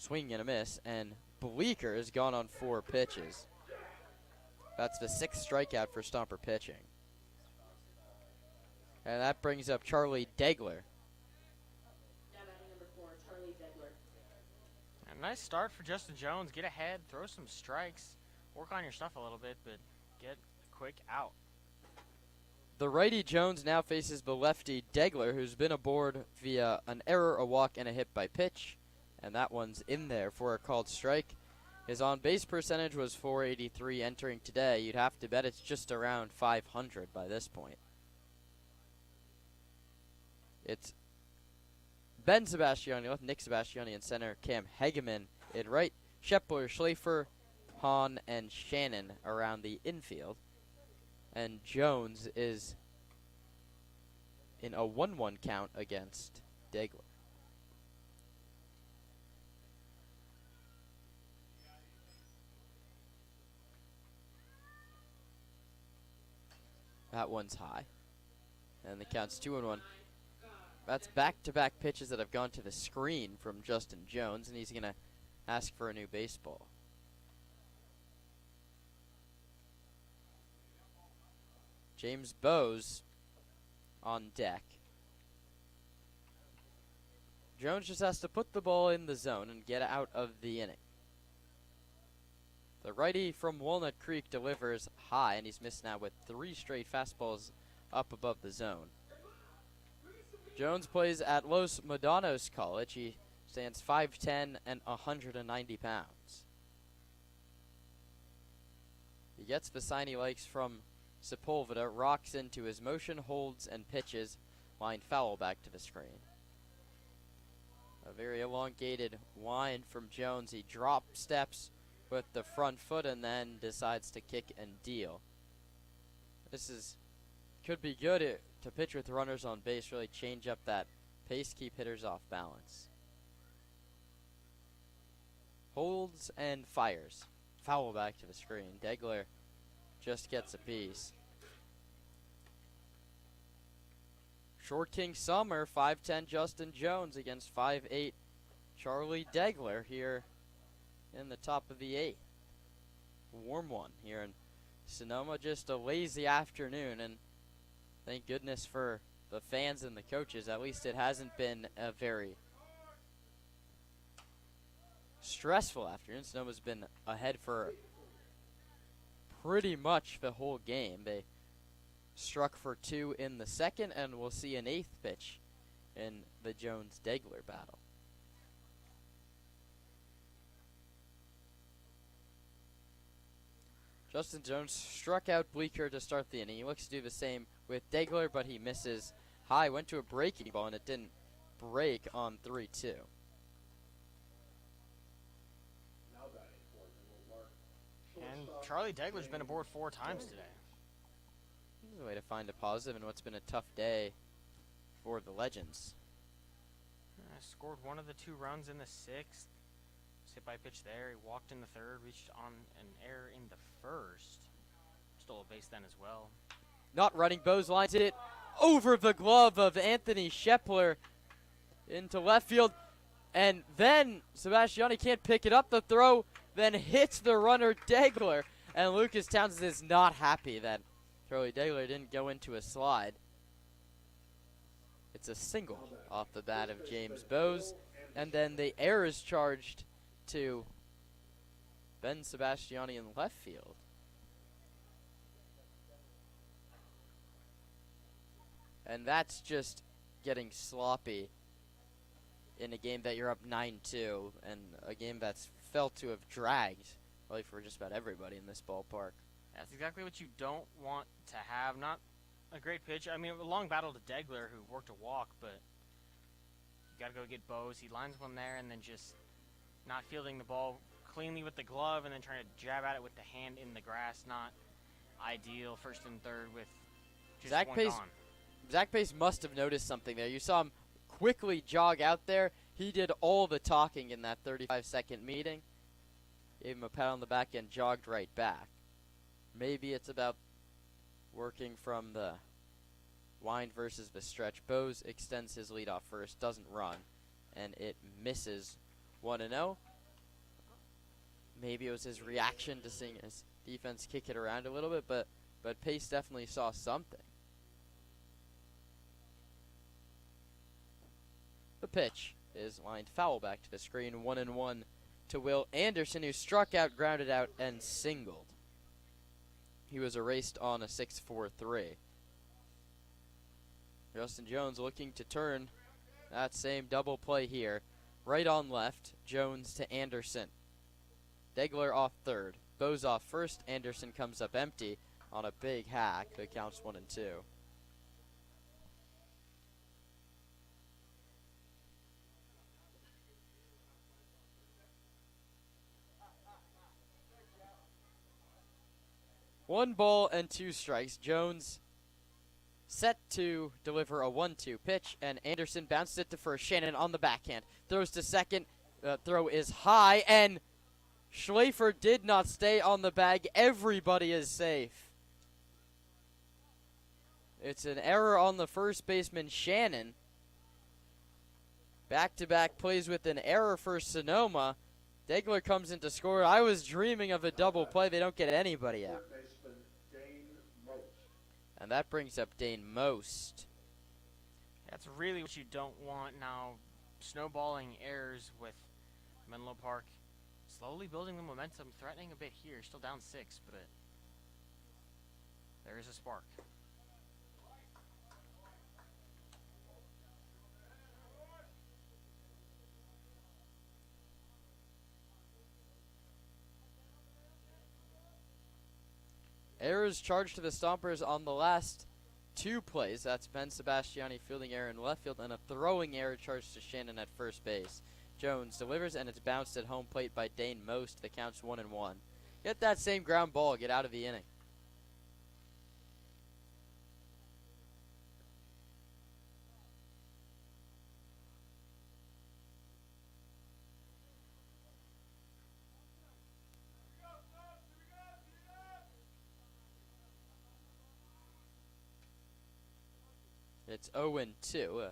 Swing and a miss, and Bleeker has gone on 4 pitches. That's the 6th strikeout for Stomper pitching. And that brings up Charlie Degler. Now batting number 4, Charlie Degler. A nice start for Justin Jones. Get ahead, throw some strikes, work on your stuff a little bit, but get quick out. The righty Jones now faces the lefty Degler, who's been aboard via an error, a walk, and a hit by pitch. And that one's in there for a called strike. His on-base percentage was .483 entering today. You'd have to bet it's just around .500 by this point. It's Ben Sebastiani with Nick Sebastiani in center, Cam Hageman in right, Shepler, Schlafer, Hahn, and Shannon around the infield. And Jones is in a 1-1 count against Degler. That one's high. And the count's 2-1. That's back-to-back pitches that have gone to the screen from Justin Jones, and he's going to ask for a new baseball. James Bowes on deck. Jones just has to put the ball in the zone and get out of the inning. The righty from Walnut Creek delivers high, and he's missed now with 3 straight fastballs up above the zone. Jones plays at Los Medanos College. He stands 5'10" and 190 pounds. He gets the sign he likes from Sepulveda, rocks into his motion, holds, and pitches, line foul back to the screen. A very elongated wind from Jones. He drop steps with the front foot and then decides to kick and deal. This could be good to pitch with runners on base, really change up that pace, keep hitters off balance. Holds and fires. Foul back to the screen. Degler just gets a piece. Short King Summer, 5'10" Justin Jones against 5'8" Charlie Degler here in the top of the 8th. Warm one here in Sonoma. Just a lazy afternoon, and thank goodness for the fans and the coaches. At least it hasn't been a very stressful afternoon. Sonoma's been ahead for pretty much the whole game. They struck for 2 in the second, and we'll see an 8th pitch in the Jones-Degler battle. Justin Jones struck out Bleeker to start the inning. He looks to do the same with Degler, but he misses high. Went to a breaking ball, and it didn't break on 3-2. And Charlie Degler's been aboard 4 times today. This is a way to find a positive in what's been a tough day for the Legends. Scored one of the 2 runs in the 6th. Hit by pitch there. He walked in the 3rd, reached on an error in the 1st. Stole a base then as well. Not running. Bowes lines it over the glove of Anthony Shepler into left field. And then Sebastiani can't pick it up. The throw then hits the runner Degler. And Lucas Townsend is not happy that Charlie Degler didn't go into a slide. It's a single off the bat of James Bowes. And then the error is charged to Ben Sebastiani in left field. And that's just getting sloppy in a game that you're up 9-2, and a game that's felt to have dragged really for just about everybody in this ballpark. That's exactly what you don't want to have. Not a great pitch. I mean, a long battle to Degler, who worked a walk, but you got to go get Bowes. He lines one there and then just not fielding the ball cleanly with the glove and then trying to jab at it with the hand in the grass. Not ideal. 1st and 3rd with just Zach one Pace, gone. Zach Pace must have noticed something there. You saw him quickly jog out there. He did all the talking in that 35-second meeting. Gave him a pat on the back and jogged right back. Maybe it's about working from the wind versus the stretch. Bowes extends his lead off first, doesn't run, and it misses 1-0. Maybe it was his reaction to seeing his defense kick it around a little bit, but Pace definitely saw something. The pitch is lined foul back to the screen. 1-1 to Will Anderson, who struck out, grounded out, and singled. He was erased on a 6-4-3. Justin Jones looking to turn that same double play here. Right on left, Jones to Anderson. Degler off 3rd. Bowes off 1st. Anderson comes up empty on a big hack that counts 1-2. One ball and 2 strikes. Jones set to deliver a 1-2 pitch, and Anderson bounces it to first. Shannon on the backhand, throws to second. Throw is high, and Schlafer did not stay on the bag. Everybody is safe. It's an error on the first baseman, Shannon. Back-to-back plays with an error for Sonoma. Degler comes in to score. I was dreaming of a double play. They don't get anybody out. And that brings up Dane Most. That's really what you don't want now. Snowballing errors with Menlo Park. Slowly building the momentum, threatening a bit here. Still down 6, but there is a spark. Errors charged to the Stompers on the last 2 plays. That's Ben Sebastiani fielding error in left field and a throwing error charged to Shannon at first base. Jones delivers, and it's bounced at home plate by Dane Most. The count's 1-1. Get that same ground ball. Get out of the inning. It's 0-2.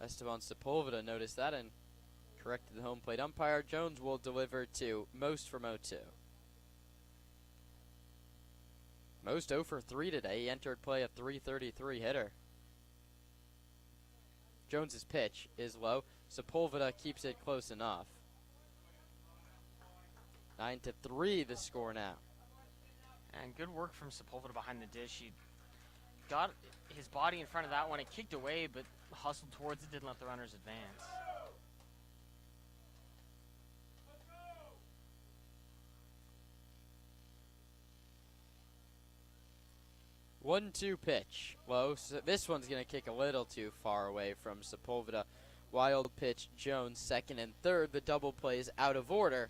Esteban Sepulveda noticed that and corrected the home plate umpire. Jones will deliver to Most from 0-2. Most 0 for 3 today. He entered play a .333 hitter. Jones's pitch is low. Sepulveda keeps it close enough. 9-3 the score now. And good work from Sepulveda behind the dish. He got his body in front of that one. It kicked away, but hustled towards it, didn't let the runners advance. One-two pitch. Low. So this one's going to kick a little too far away from Sepulveda. Wild pitch. Jones second and third. The double plays out of order.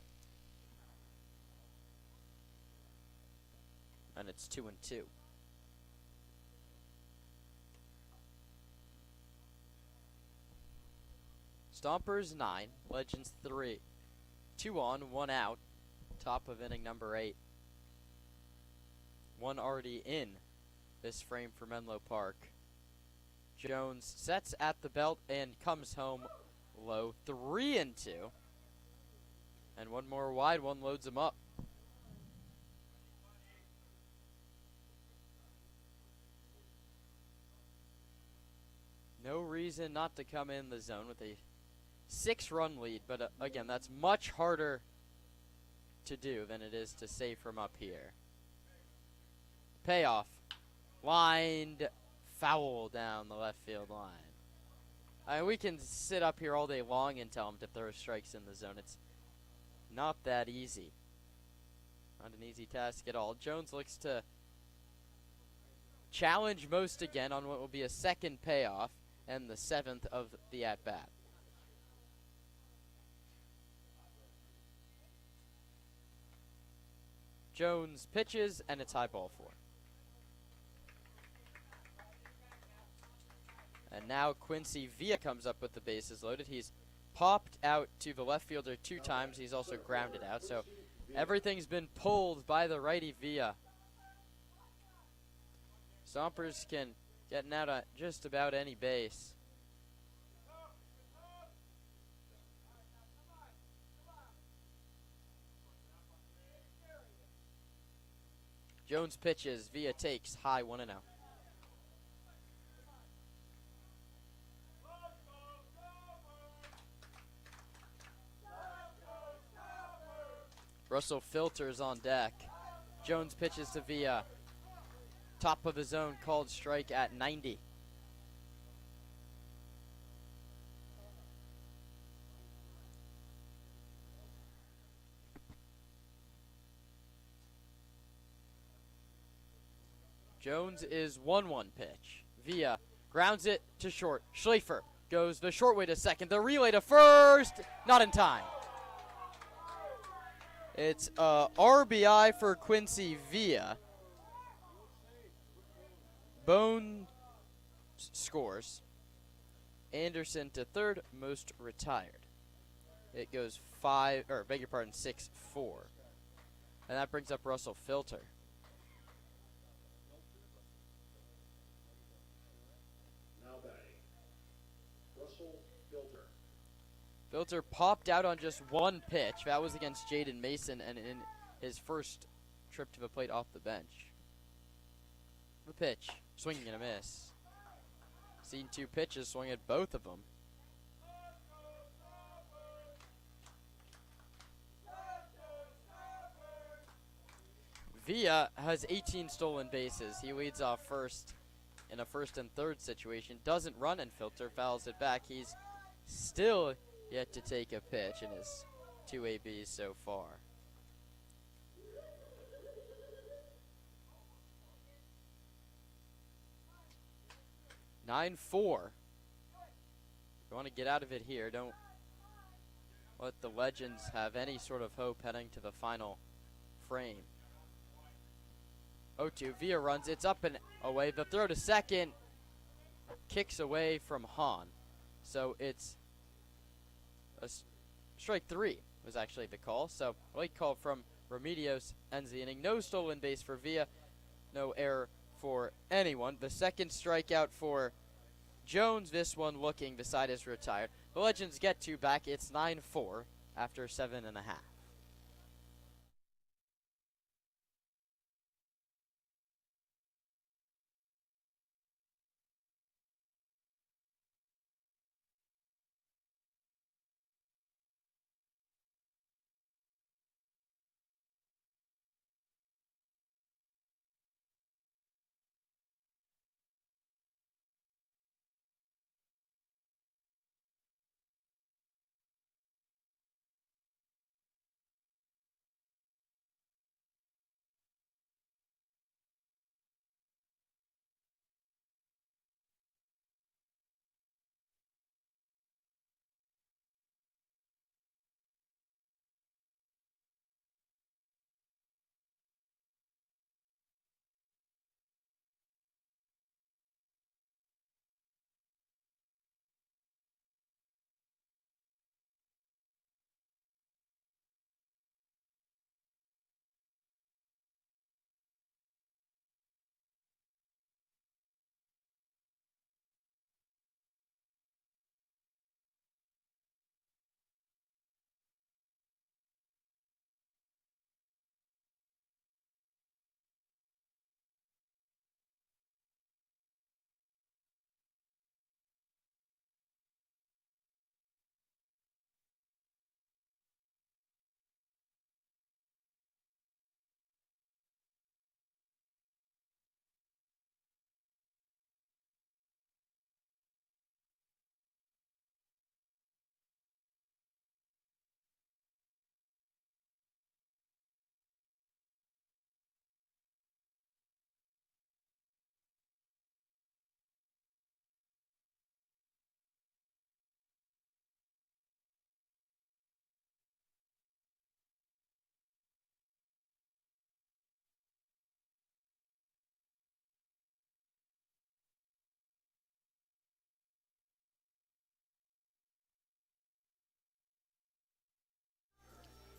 And it's 2-2. Stompers 9, Legends 3. 2 on, 1 out. Top of inning number 8. 1 already in this frame for Menlo Park. Jones sets at the belt and comes home low. 3-2. And 1 more wide, 1 loads him up. No reason not to come in the zone with a 6-run lead, but again, that's much harder to do than it is to save from up here. Payoff. Lined foul down the left field line. We can sit up here all day long and tell him to throw strikes in the zone. It's not that easy. Not an easy task at all. Jones looks to challenge Most again on what will be a second payoff and the 7th of the at-bat. Jones pitches, and it's high ball 4. And now Quincy Villa comes up with the bases loaded. He's popped out to the left fielder 2 times. He's also grounded out. So everything's been pulled by the righty Villa. Stompers can get out at just about any base. Jones pitches, Villa takes, high 1-0. Russell filters on deck. Jones pitches to Villa. Top of the zone, called strike at 90. Jones is 1-1 pitch. Villa grounds it to short. Schlafer goes the short way to second. The relay to first, not in time. It's RBI for Quincy Villa. Bone scores. Anderson to third, most retired. It goes 6-4. And that brings up Russell Filter. Now batting, Russell Filter. Filter popped out on just one pitch. That was against Jaden Mason and in his first trip to the plate off the bench. The pitch, swinging and a miss. Seen 2 pitches, swung at both of them. Villa has 18 stolen bases. He leads off first in a first and third situation. Doesn't run, and Filter fouls it back. He's still yet to take a pitch in his 2 ABs so far. (9-4). You want to get out of it here. Don't let the Legends have any sort of hope heading to the final frame. 0-2. Villa runs. It's up and away. The throw to second kicks away from Hahn. So it's a strike 3 was actually the call. So late call from Remedios ends the inning. No stolen base for Villa. No error for anyone. The second strikeout for Jones. This one looking the side is retired. The Legends get 2 back. It's 9-4 after 7.5.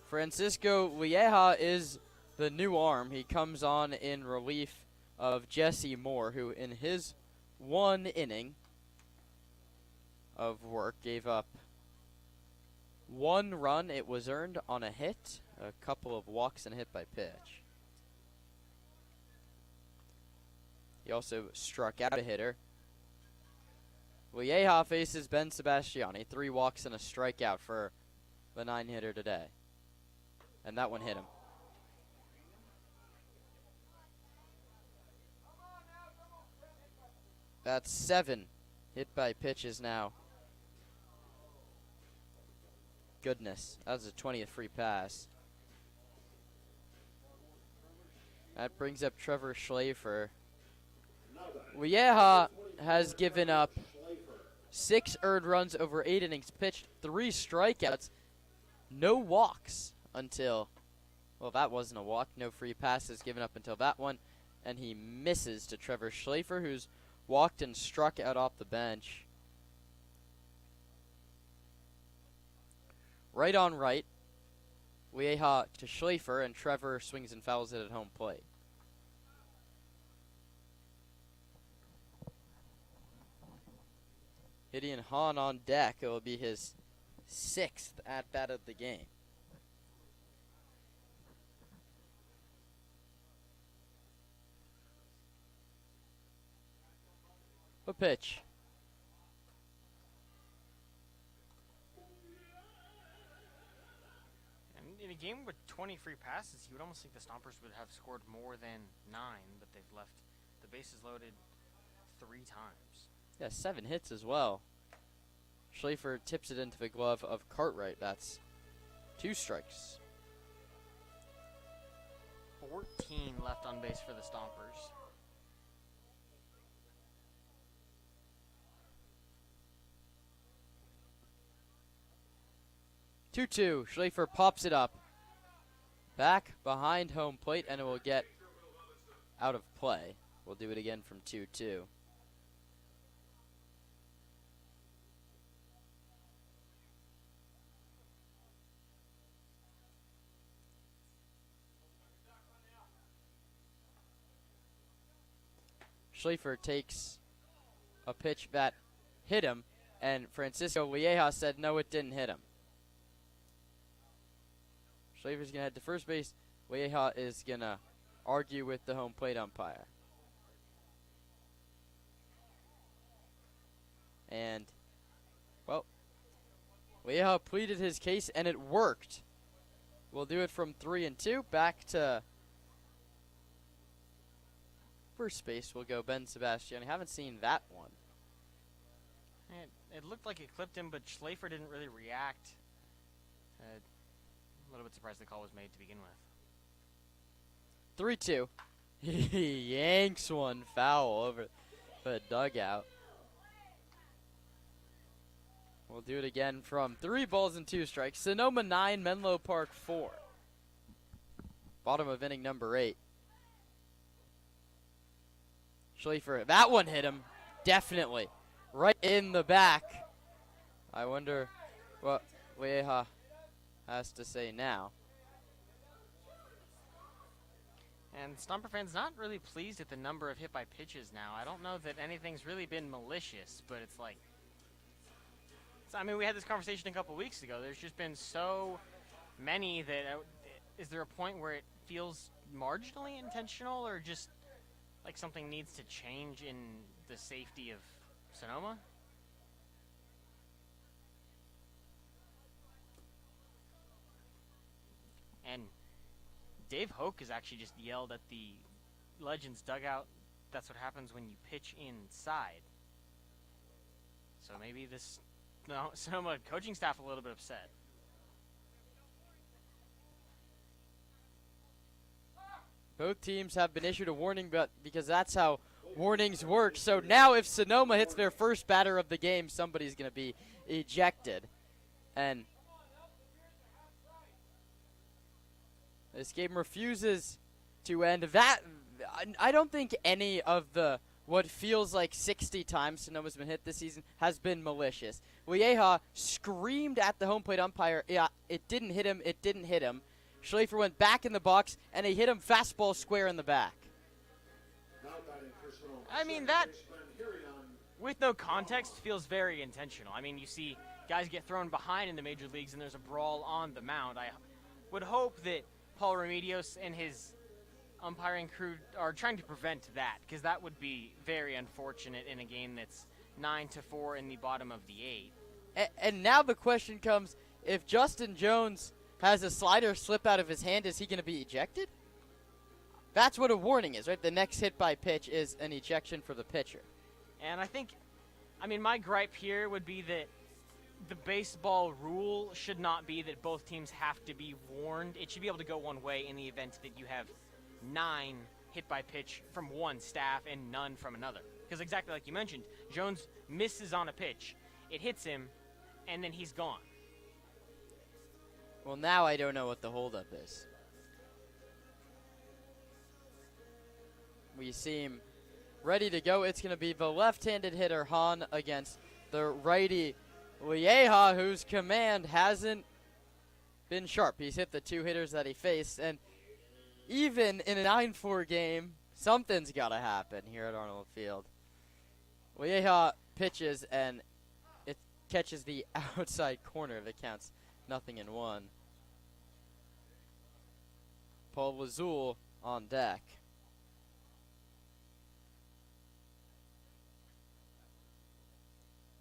Francisco Lieja is the new arm. He comes on in relief of Jesse Moore, who in his 1 inning of work gave up 1 run. It was earned on a hit, a couple of walks, and a hit by pitch. He also struck out a hitter. Lieja faces Ben Sebastiani. 3 walks and a strikeout for the 9-hitter today. And that one hit him. That's 7 hit by pitches now. Goodness, that was a 20th free pass. That brings up Trevor Schlafer. Lieja has given up 6 earned runs over 8 innings pitched, 3 strikeouts, no walks until, well, that wasn't a walk. No free passes given up until that one. and he misses to Trevor Schlafer, who's walked and struck out off the bench. Right on right. Weha to Schlafer, and Trevor swings and fouls it at home plate. Gideon Hahn on deck. It will be his 6th at-bat of the game. A pitch. And in a game with 20 free passes, you would almost think the Stompers would have scored more than 9, but they've left the bases loaded 3 times. Yeah, 7 hits as well. Schlafer tips it into the glove of Cartwright. That's 2 strikes. 14 left on base for the Stompers. Two-two. Schlafer pops it up. Back behind home plate, and it will get out of play. We'll do it again from 2-2. Schlafer takes a pitch that hit him, and Francisco Lieja said, no, it didn't hit him. Schlafer's going to head to first base. Lieja is going to argue with the home plate umpire. And, well, Lieja pleaded his case, and it worked. We'll do it from 3-2. Back to first base will go Ben Sebastiani. Haven't seen that one. It looked like it clipped him, but Schlafer didn't really react. A little bit surprised the call was made to begin with. 3-2. He yanks one foul over the dugout. We'll do it again from 3-2 Sonoma 9, Menlo Park 4. Bottom of inning number 8. Schlafer, that one hit him, definitely, right in the back. I wonder what Lieja has to say now. And Stomper fans not really pleased at the number of hit by pitches now. I don't know that anything's really been malicious, but it's like, I mean, we had this conversation a couple weeks ago. There's just been so many that, is there a point where it feels marginally intentional, or just like something needs to change in the safety of Sonoma? And Dave Hoke has actually just yelled at the Legends dugout, that's what happens when you pitch inside. So maybe this Sonoma coaching staff a little bit upset. Both teams have been issued a warning, but because that's how warnings work. So now if Sonoma hits their first batter of the game, somebody's going to be ejected. And this game refuses to end. That I don't think any of the what feels like 60 times Sonoma's been hit this season has been malicious. Lieja screamed at the home plate umpire, yeah, it didn't hit him, it didn't hit him. Schlafer went back in the box, and he hit him fastball square in the back. I mean, that, with no context, feels very intentional. I mean, you see guys get thrown behind in the major leagues, and there's a brawl on the mound. I would hope that Paul Remedios and his umpiring crew are trying to prevent that, because that would be very unfortunate in a game that's 9-4 in the bottom of the 8. And now the question comes, if Justin Jones has a slider slip out of his hand, is he going to be ejected? That's what a warning is, right? The next hit by pitch is an ejection for the pitcher. And I mean, my gripe here would be that the baseball rule should not be that both teams have to be warned. It should be able to go one way in the event that you have 9 hit by pitch from one staff and none from another. Because exactly like you mentioned, Jones misses on a pitch, it hits him, and then he's gone. Well, now I don't know what the holdup is. we seem ready to go. It's going to be the left-handed hitter Han against the righty Lieja, whose command hasn't been sharp. He's hit the 2 hitters that he faced, and even in a 9-4 game, something's got to happen here at Arnold Field. Lieja pitches, and it catches the outside corner that counts 0-1. Paul Lazul on deck.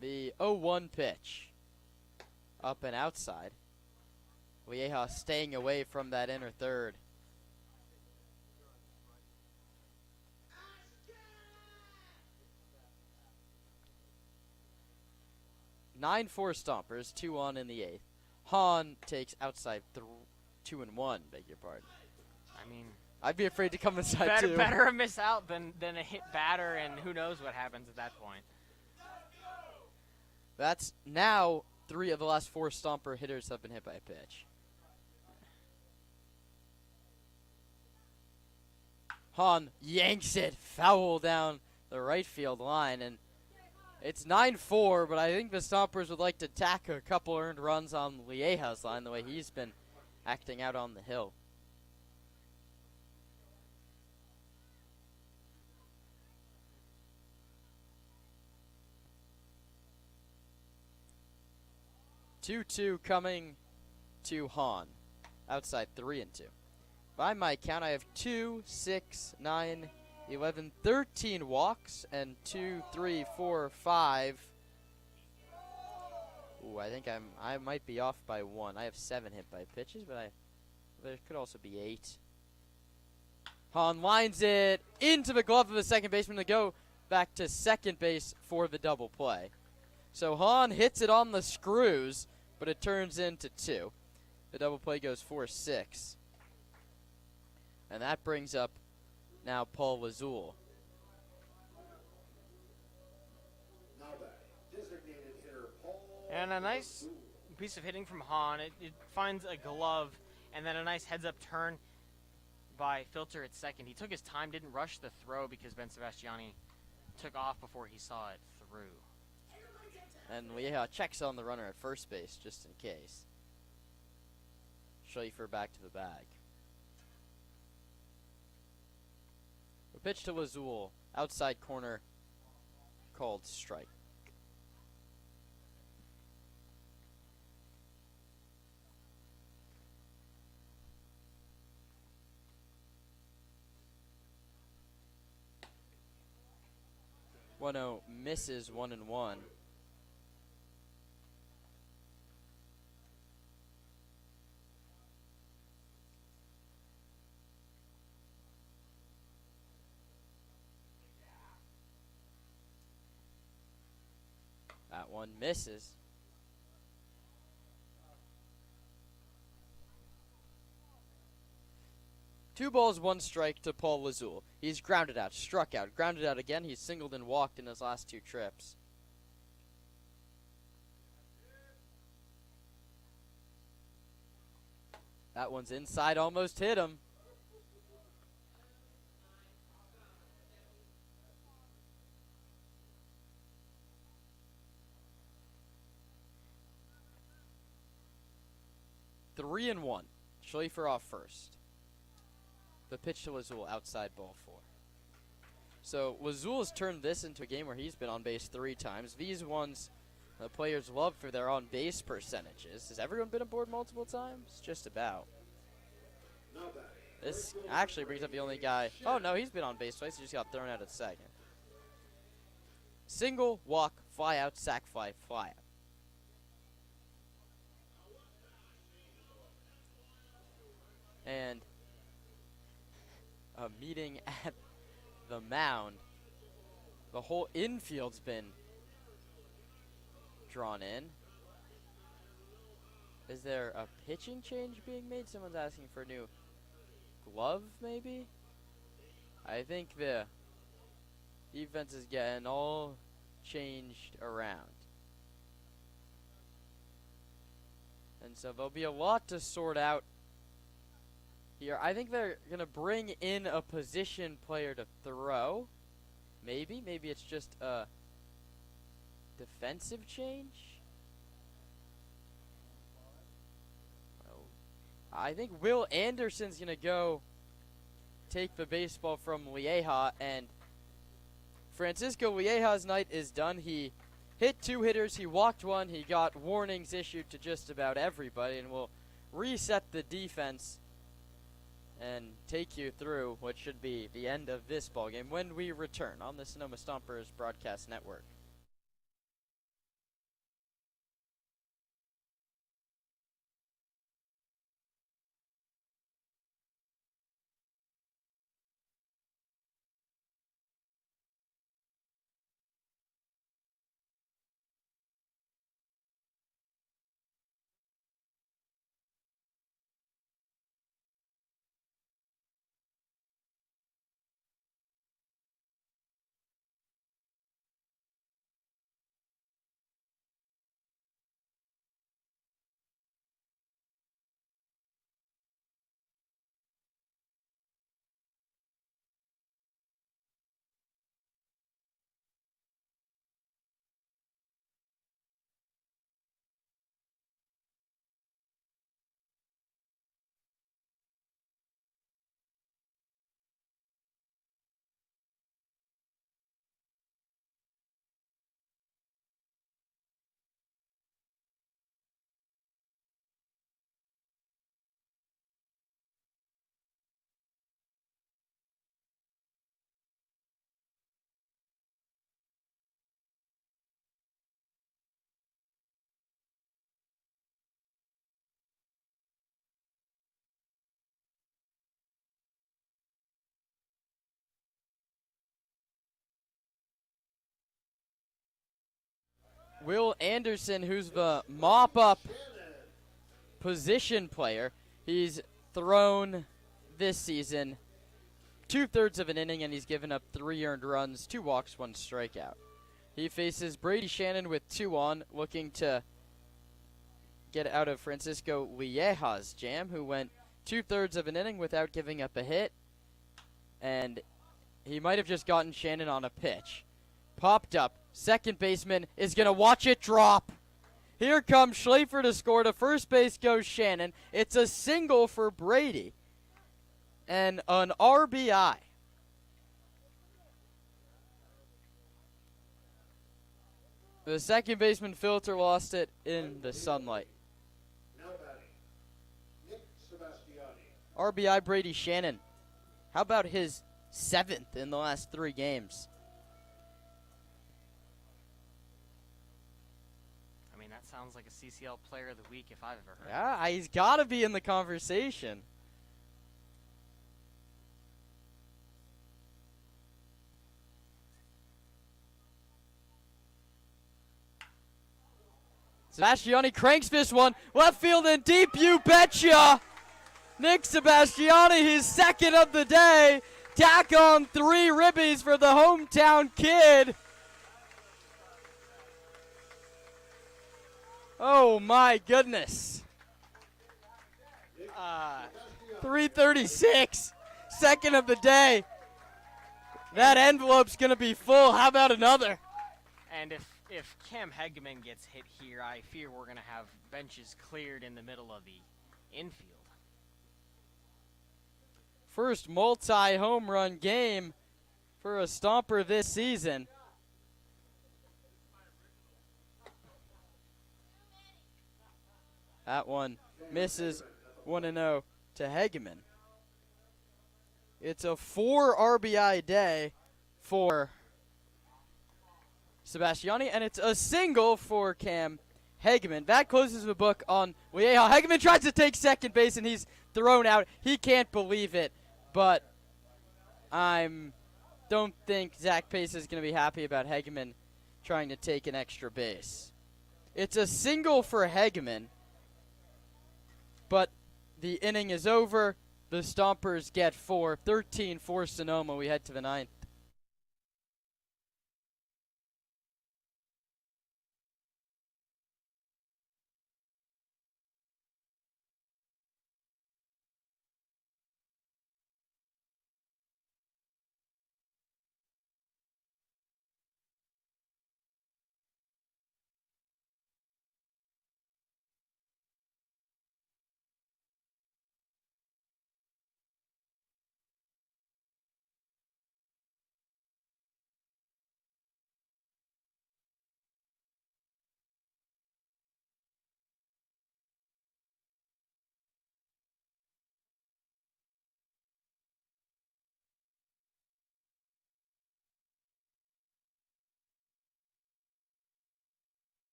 The 0-1 pitch. Up and outside. Lieja staying away from that inner third. Nine-4 Stompers, 2 on in the 8th. Han takes outside 2-1, beg your pardon. I mean, I'd be afraid to come inside too. better a miss out than a hit batter, and who knows what happens at that point. That's now 3 of the last 4 Stomper hitters have been hit by a pitch. Han yanks it foul down the right field line, and it's 9-4, but I think the Stompers would like to tack a couple earned runs on Lieja's line the way he's been acting out on the hill. Two coming to Han, outside 3-2. By my count, I have 2, 6, 9, 11, 13 walks, and 2, 3, 4, 5. Ooh, I think I might be off by 1. I have 7 hit by pitches, but there could also be 8. Han lines it into the glove of the second baseman to go back to second base for the double play. So Han hits it on the screws, but it turns into 2. The double play goes 4-6. And that brings up now Paul Lazul. Now batting, designated hitter Paul And a nice Lazul. piece of hitting from Han. It finds a glove, and then a nice heads-up turn by Filter at second. He took his time, didn't rush the throw because Ben Sebastiani took off before he saw it through. And Lieja checks on the runner at first base just in case. Schaefer back to the bag. The pitch to Lazul, outside corner, called strike. One-0 misses 1-1. That one misses. Two balls, 1 strike to Paul Lazul. He's grounded out, struck out, grounded out again. He's singled and walked in his last 2 trips. That one's inside, almost hit him. Three and 1. Schaefer off first. The pitch to Lazul, outside ball 4. So Lazul has turned this into a game where he's been on base 3 times. These ones the players love for their on base percentages. Has everyone been aboard multiple times? Just about. Now batting, This actually brings up the only guy. Oh no, he's been on base twice. He just got thrown out at second. Single, walk, fly out, sac fly, fly out. And a meeting at the mound. The whole infield's been drawn in. Is there a pitching change being made? Someone's asking for a new glove, maybe? I think the defense is getting all changed around. And so there'll be a lot to sort out here. I think they're going to bring in a position player to throw. Maybe it's just a defensive change. Oh, I think Will Anderson's going to go take the baseball from Lieja, and Francisco Lieja's night is done. He hit 2 hitters, he walked 1, he got warnings issued to just about everybody, and will reset the defense and take you through what should be the end of this ballgame when we return on the Sonoma Stompers Broadcast Network. Will Anderson, who's the mop-up position player, he's thrown this season 2/3 of an inning, and he's given up 3 earned runs, 2 walks, 1 strikeout. He faces Brady Shannon with 2 on, looking to get out of Francisco Lieja's jam, who went 2/3 of an inning without giving up a hit, and he might have just gotten Shannon on a pitch. Popped up. Second baseman is going to watch it drop. Here comes Schlafer to score. To first base goes Shannon. It's a single for Brady and an RBI. The second baseman Filter lost it in the sunlight. Now batting, Nick Sebastiani. RBI Brady Shannon. How about his 7th in the last 3 games? I mean, that sounds like a CCL Player of the Week if I've ever heard. Yeah, he's got to be in the conversation. Sebastiani cranks this one. Left field and deep, you betcha! Nick Sebastiani, his 2nd of the day. Tack on 3 ribbies for the hometown kid. Oh my goodness. 336. 2nd of the day. That envelope's going to be full. How about another? And if Cam Hegeman gets hit here, I fear we're going to have benches cleared in the middle of the infield. First multi-home run game for a Stomper this season. That one misses 1-0 to Hegeman. It's a 4 RBI day for Sebastiani, and it's a single for Cam Hegeman. That closes the book on Lieja. Hegeman tries to take second base, and he's thrown out. He can't believe it, but don't think Zach Pace is going to be happy about Hegeman trying to take an extra base. It's a single for Hegeman, but the inning is over. The Stompers get 4. 13 for Sonoma. We head to the 9th.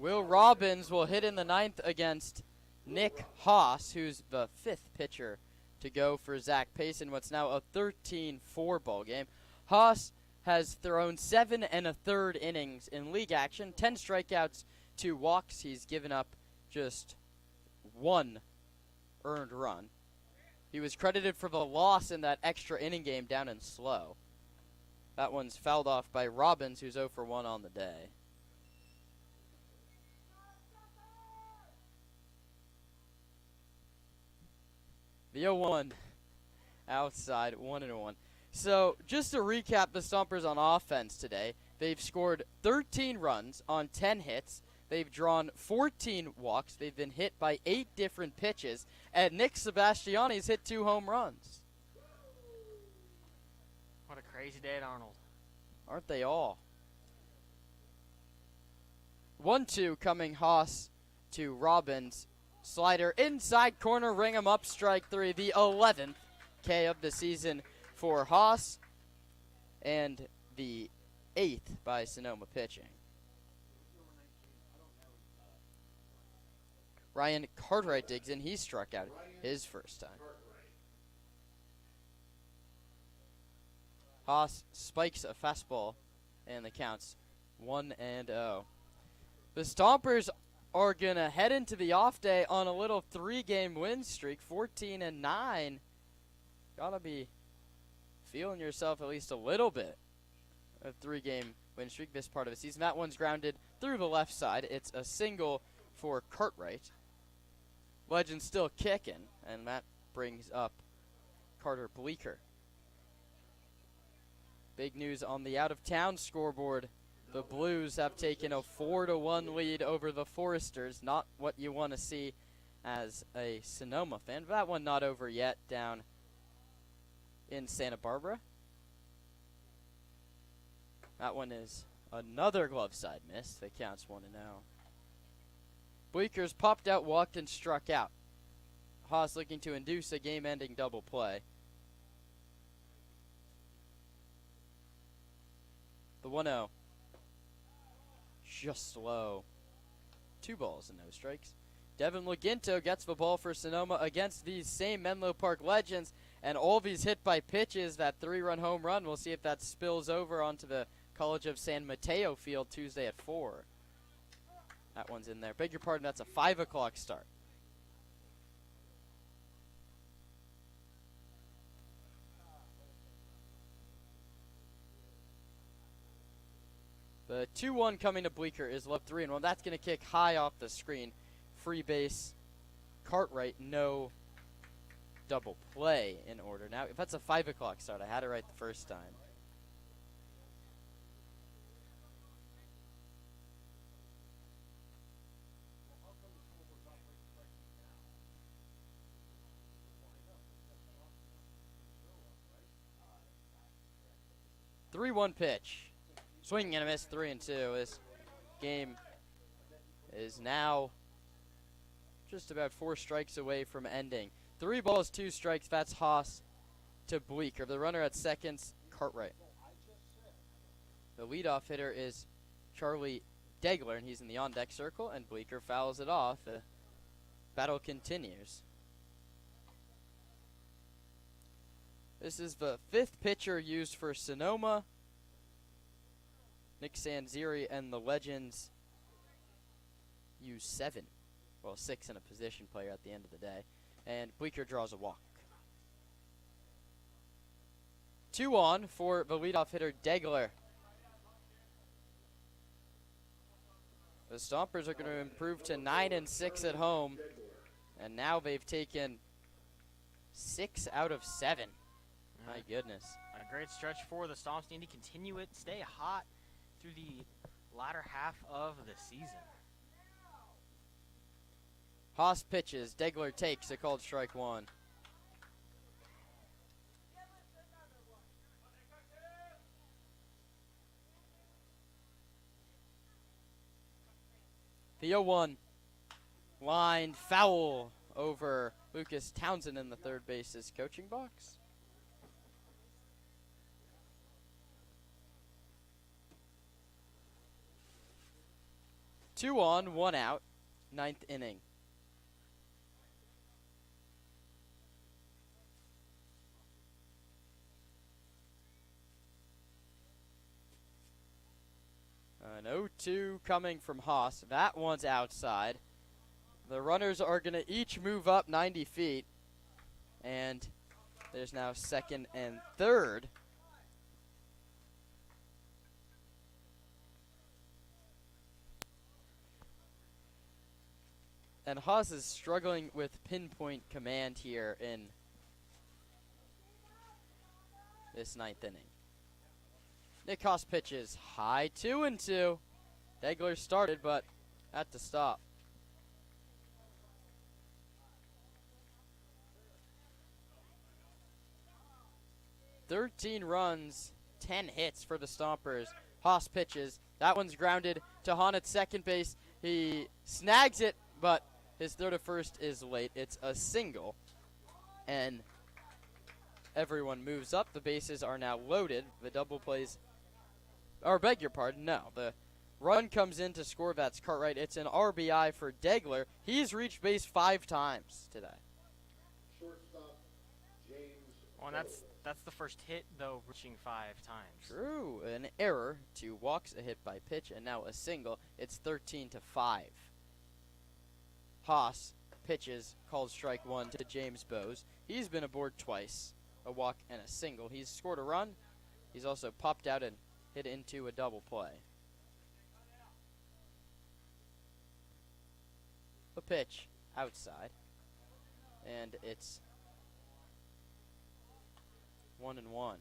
Will Robbins will hit in the ninth against Nick Haas, who's the fifth pitcher to go for Zach Payson. What's now a 13-4 ball game. Haas has thrown 7 1/3 innings in league action, 10 strikeouts, 2 walks. He's given up just 1 earned run. He was credited for the loss in that extra inning game down in Slow. That one's fouled off by Robbins, who's 0 for 1 on the day. The 0-1 outside, 1-1. So, just to recap the Stompers on offense today, they've scored 13 runs on 10 hits. They've drawn 14 walks. They've been hit by 8 different pitches. And Nick Sebastiani's hit 2 home runs. What a crazy day at Arnold. Aren't they all? 1-2 coming Haas to Robbins. Slider inside corner, ring him up, strike 3. The 11th K of the season for Haas, and the 8th by Sonoma pitching. Ryan Cartwright digs in. He struck out his first time. Haas spikes a fastball, and the count's 1-0. The Stompers are going to head into the off day on a little 3-game win streak, 14-9. Gotta be feeling yourself at least a little bit. A 3-game win streak this part of the season. That one's grounded through the left side. It's a single for Cartwright. Legends still kicking, and that brings up Carter Bleeker. Big news on the out-of-town scoreboard. The Blues have taken a 4-1 lead over the Foresters. Not what you want to see as a Sonoma fan. But that one not over yet down in Santa Barbara. That one is another glove side miss that counts 1-0. Bleeker's popped out, walked, and struck out. Haas looking to induce a game-ending double play. The 1-0. Just low. 2 balls and no strikes. Devin Laginto gets the ball for Sonoma against these same Menlo Park Legends, and all these hit by pitches. That 3-run home run, we'll see if that spills over onto the College of San Mateo field Tuesday at 4. That one's in there. Beg your pardon, that's a 5 o'clock start. The 2-1 coming to Bleeker is left 3-1. That's going to kick high off the screen. Free base. Cartwright, no double play in order. Now, if that's a 5 o'clock start, I had it right the first time. Three-one pitch. Swinging and a miss, 3-2. This game is now just about 4 strikes away from ending. 3 balls, 2 strikes. That's Haas to Bleeker. The runner at seconds, Cartwright. The leadoff hitter is Charlie Degler, and he's in the on-deck circle, and Bleeker fouls it off. The battle continues. This is the 5th pitcher used for Sonoma. Nick Sanziri and the Legends use 7. Well, 6 in a position player at the end of the day. And Bleeker draws a walk. 2 on for the leadoff hitter, Degler. The Stompers are going to improve to 9-6 at home. And now they've taken 6 out of 7. My goodness. A great stretch for the Stomps. Need to continue it, stay hot through the latter half of the season. Haas pitches. Degler takes a called strike 1. The 0-1 line foul over Lucas Townsend in the third base's coaching box. 2 on, 1 out, 9th inning. An 0-2 coming from Haas. That one's outside. The runners are going to each move up 90 feet. And there's now second and third. And Haas is struggling with pinpoint command here in this 9th inning. Nick Haas pitches high 2-2. Degler started, but had to stop. "13 runs, 10 hits for the Stompers." Haas pitches. That one's grounded to Hahn at second base. He snags it, but his throw to first is late. It's a single. And everyone moves up. The bases are now loaded. The double plays, or beg your pardon, no. The run comes in to score. That's Cartwright. It's an RBI for Degler. He's reached base 5 times today. Shortstop, James. Well, and that's the first hit, though, reaching 5 times. True. An error, 2 walks, a hit by pitch, and now a single. It's 13-5. Haas pitches, called strike 1 to James Bowes. He's been aboard twice, a walk and a single. He's scored a run. He's also popped out and hit into a double play. The pitch outside, and it's 1-1.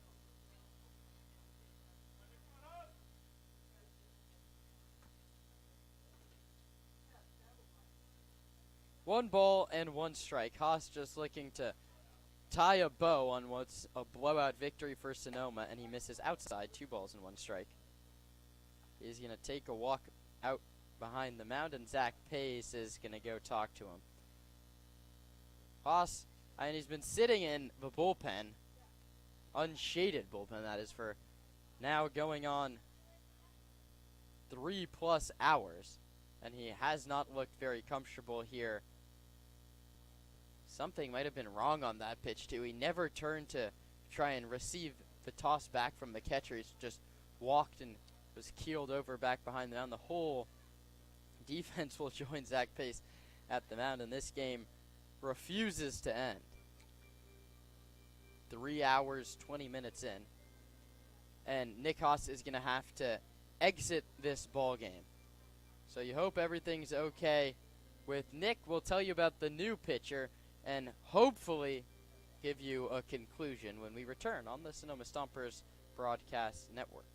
One ball and 1 strike. Haas just looking to tie a bow on what's a blowout victory for Sonoma, and he misses outside. 2 balls and 1 strike. He's going to take a walk out behind the mound, and Zach Pace is going to go talk to him. Haas, and he's been sitting in the bullpen, unshaded bullpen that is, for now going on 3+ hours, and he has not looked very comfortable here. Something might have been wrong on that pitch, too. He never turned to try and receive the toss back from the catcher. He's just walked and was keeled over back behind the mound. The whole defense will join Zach Pace at the mound, and this game refuses to end. 3 hours, 20 minutes in. And Nick Haas is going to have to exit this ball game. So you hope everything's okay with Nick. We'll tell you about the new pitcher and hopefully give you a conclusion when we return on the Sonoma Stompers Broadcast Network.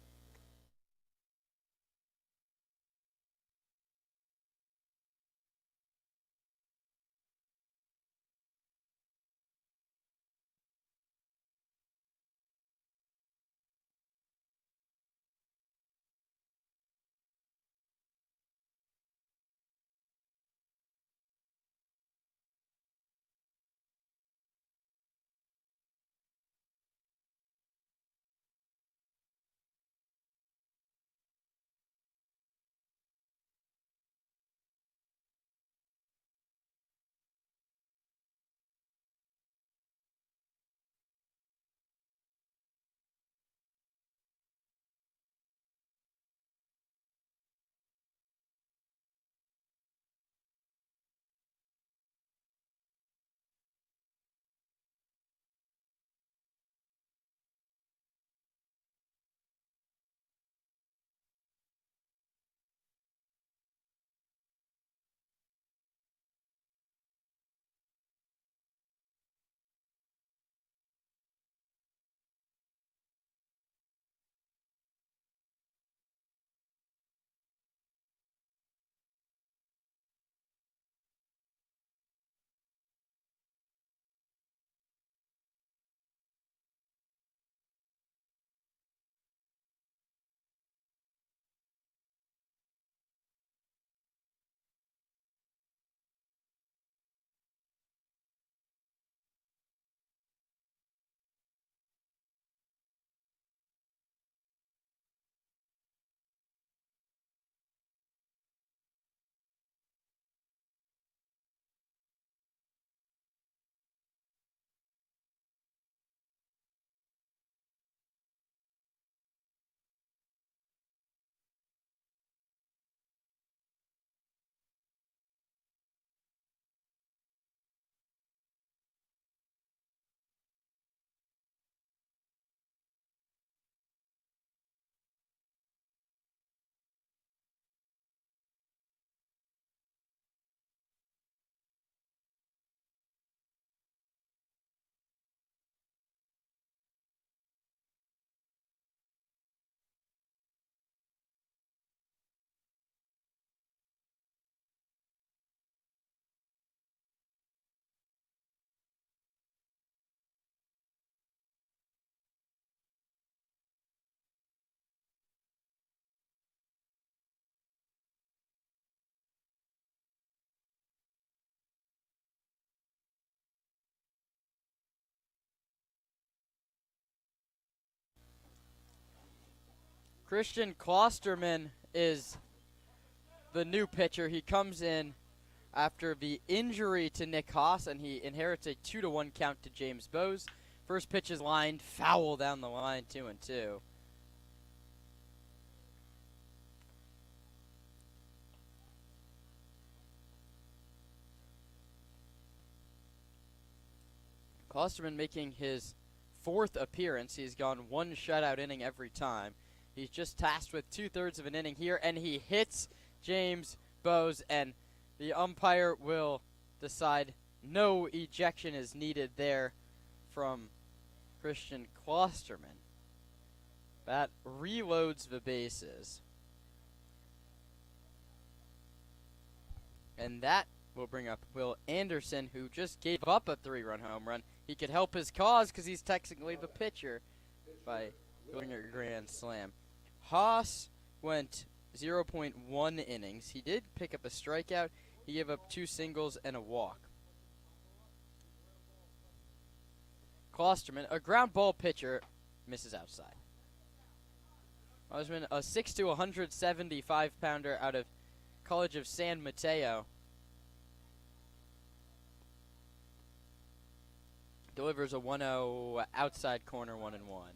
Christian Klosterman is the new pitcher. He comes in after the injury to Nick Haas, and he inherits a 2-1 count to James Bowes. First pitch is lined, foul down the line, 2-2. Klosterman making his 4th appearance. He's gone 1 shutout inning every time. He's just tasked with 2/3 of an inning here, and he hits James Bowes, and the umpire will decide no ejection is needed there from Christian Klosterman. That reloads the bases. And that will bring up Will Anderson, who just gave up a 3-run home run. He could help his cause because he's technically the pitcher by doing a grand slam. Haas went 0.1 innings. He did pick up a strikeout. He gave up 2 singles and a walk. Klosterman, a ground ball pitcher, misses outside. Klosterman, a 6'2", 175-pounder out of College of San Mateo. Delivers a 1-0 outside corner, 1-1.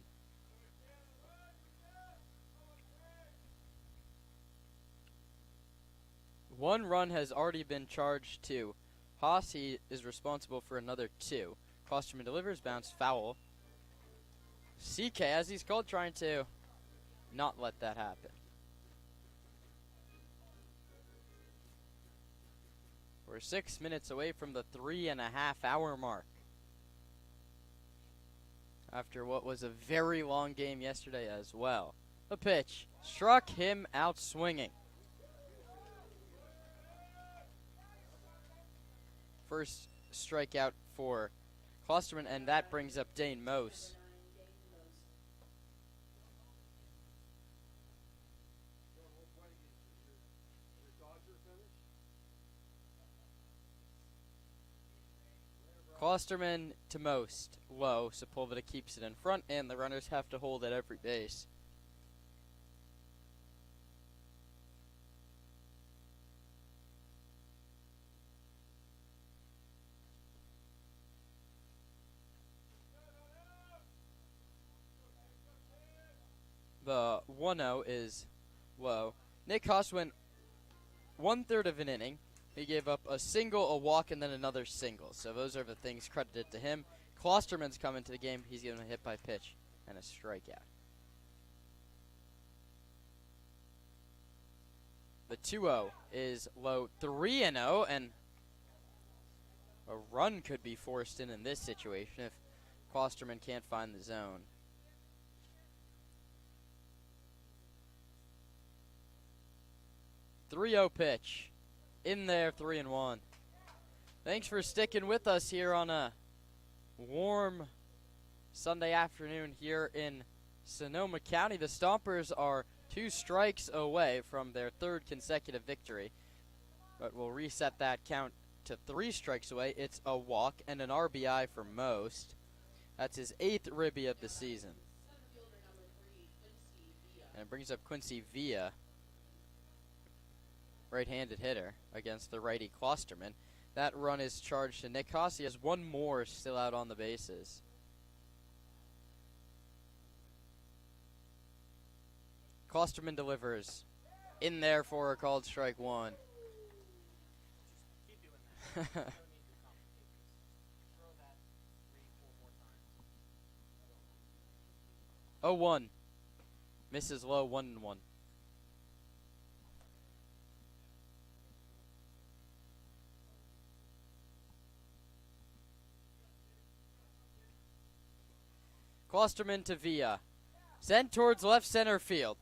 One run has already been charged to Haas. He is responsible for another 2. Klosterman delivers, bounce, foul. CK, as he's called, trying to not let that happen. We're 6 minutes away from the 3.5-hour mark. After what was a very long game yesterday as well. The pitch struck him out swinging. First strikeout for Klosterman, and that brings up Dane Mose. Klosterman to Most, low. Sepulveda keeps it in front, and the runners have to hold at every base. The 1-0 is low. Nick Haas went 1/3 of an inning. He gave up a single, a walk, and then another single. So those are the things credited to him. Klosterman's come into the game. He's given a hit by pitch and a strikeout. The 2-0 is low, 3-0, and a run could be forced in this situation if Klosterman can't find the zone. .30 pitch. In there, 3-1. Thanks for sticking with us here on a warm Sunday afternoon here in Sonoma County. The Stompers are 2 strikes away from their 3rd consecutive victory, but we'll reset that count to 3 strikes away. It's a walk and an RBI for Most. That's his 8th ribby of the season. And it brings up Quincy Villa, right-handed hitter, against the righty Klosterman. That run is charged to Nick Haas. He has 1 more still out on the bases. Klosterman delivers. In there for a called strike 1. Keep doing that. 0-1. Misses low, 1-1. Klosterman to Villa. Sent towards left center field.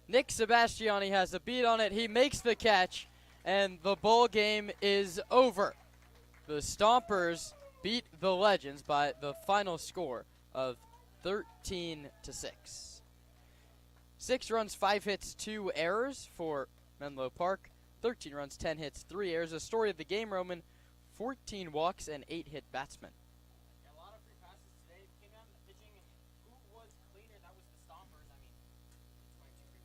Nick Sebastiani has a beat on it. He makes the catch, and the ball game is over. The Stompers beat the Legends by the final score of 13-6. 6 runs, 5 hits, 2 errors for Menlo Park. 13 runs, 10 hits, 3 errors. A story of the game, Roman. 14 walks and 8 hit batsmen. Yeah, a lot of free passes today. Came out in the pitching, and who was cleaner? That was the Stompers. I mean, 22 free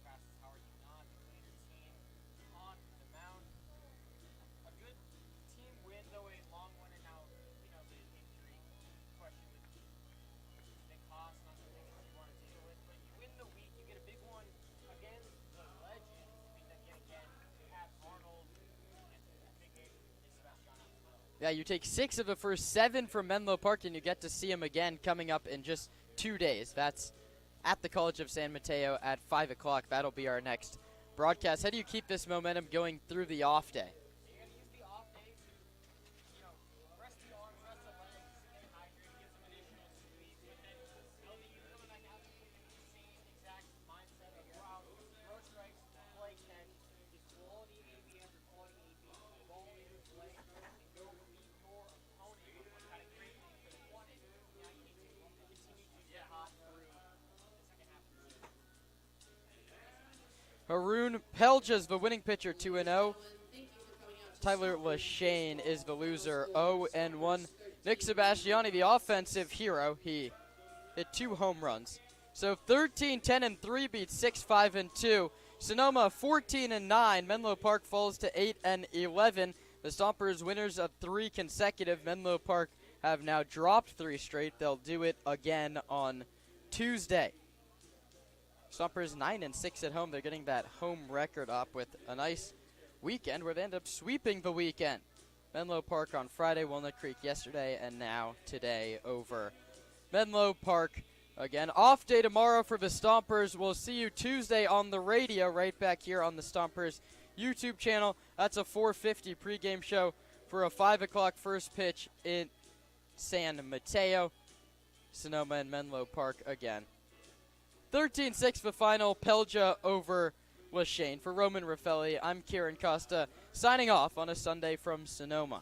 Yeah, you take 6 of the first 7 from Menlo Park, and you get to see them again coming up in just 2 days. That's at the College of San Mateo at 5 o'clock. That'll be our next broadcast. How do you keep this momentum going through the off day? You're going to use the off day to, rest the arms, rest the legs, get hydrated, get some additional sweep, but then they'll be coming back out and the same exact mindset of throw strikes, play catch, just quality AB after quality AB, ball into play, and go beat your opponent. What kind of great thing for the one, and now you need to continue to get hot through the second half of the season. Haroon Pelja's the winning pitcher, 2-0. Thank you for coming out to Tyler Lashane is the loser, 0-1. Nick Sebastiani, the offensive hero, he hit 2 home runs. So 13, 10, and 3 beats 6, 5, and 2. Sonoma 14 and 9. Menlo Park falls to 8 and 11. The Stompers winners of 3 consecutive. Menlo Park have now dropped 3 straight. They'll do it again on Tuesday. Stompers 9 and 6 at home. They're getting that home record up with a nice weekend where they end up sweeping the weekend. Menlo Park on Friday, Walnut Creek yesterday, and now today over Menlo Park again. Off day tomorrow for the Stompers. We'll see you Tuesday on the radio right back here on the Stompers YouTube channel. That's a 4:50 pregame show for a 5 o'clock first pitch in San Mateo. Sonoma and Menlo Park again. 13-6 the final. Pelja over Lashane. For Roman Raffelli, I'm Kieran Costa signing off on a Sunday from Sonoma.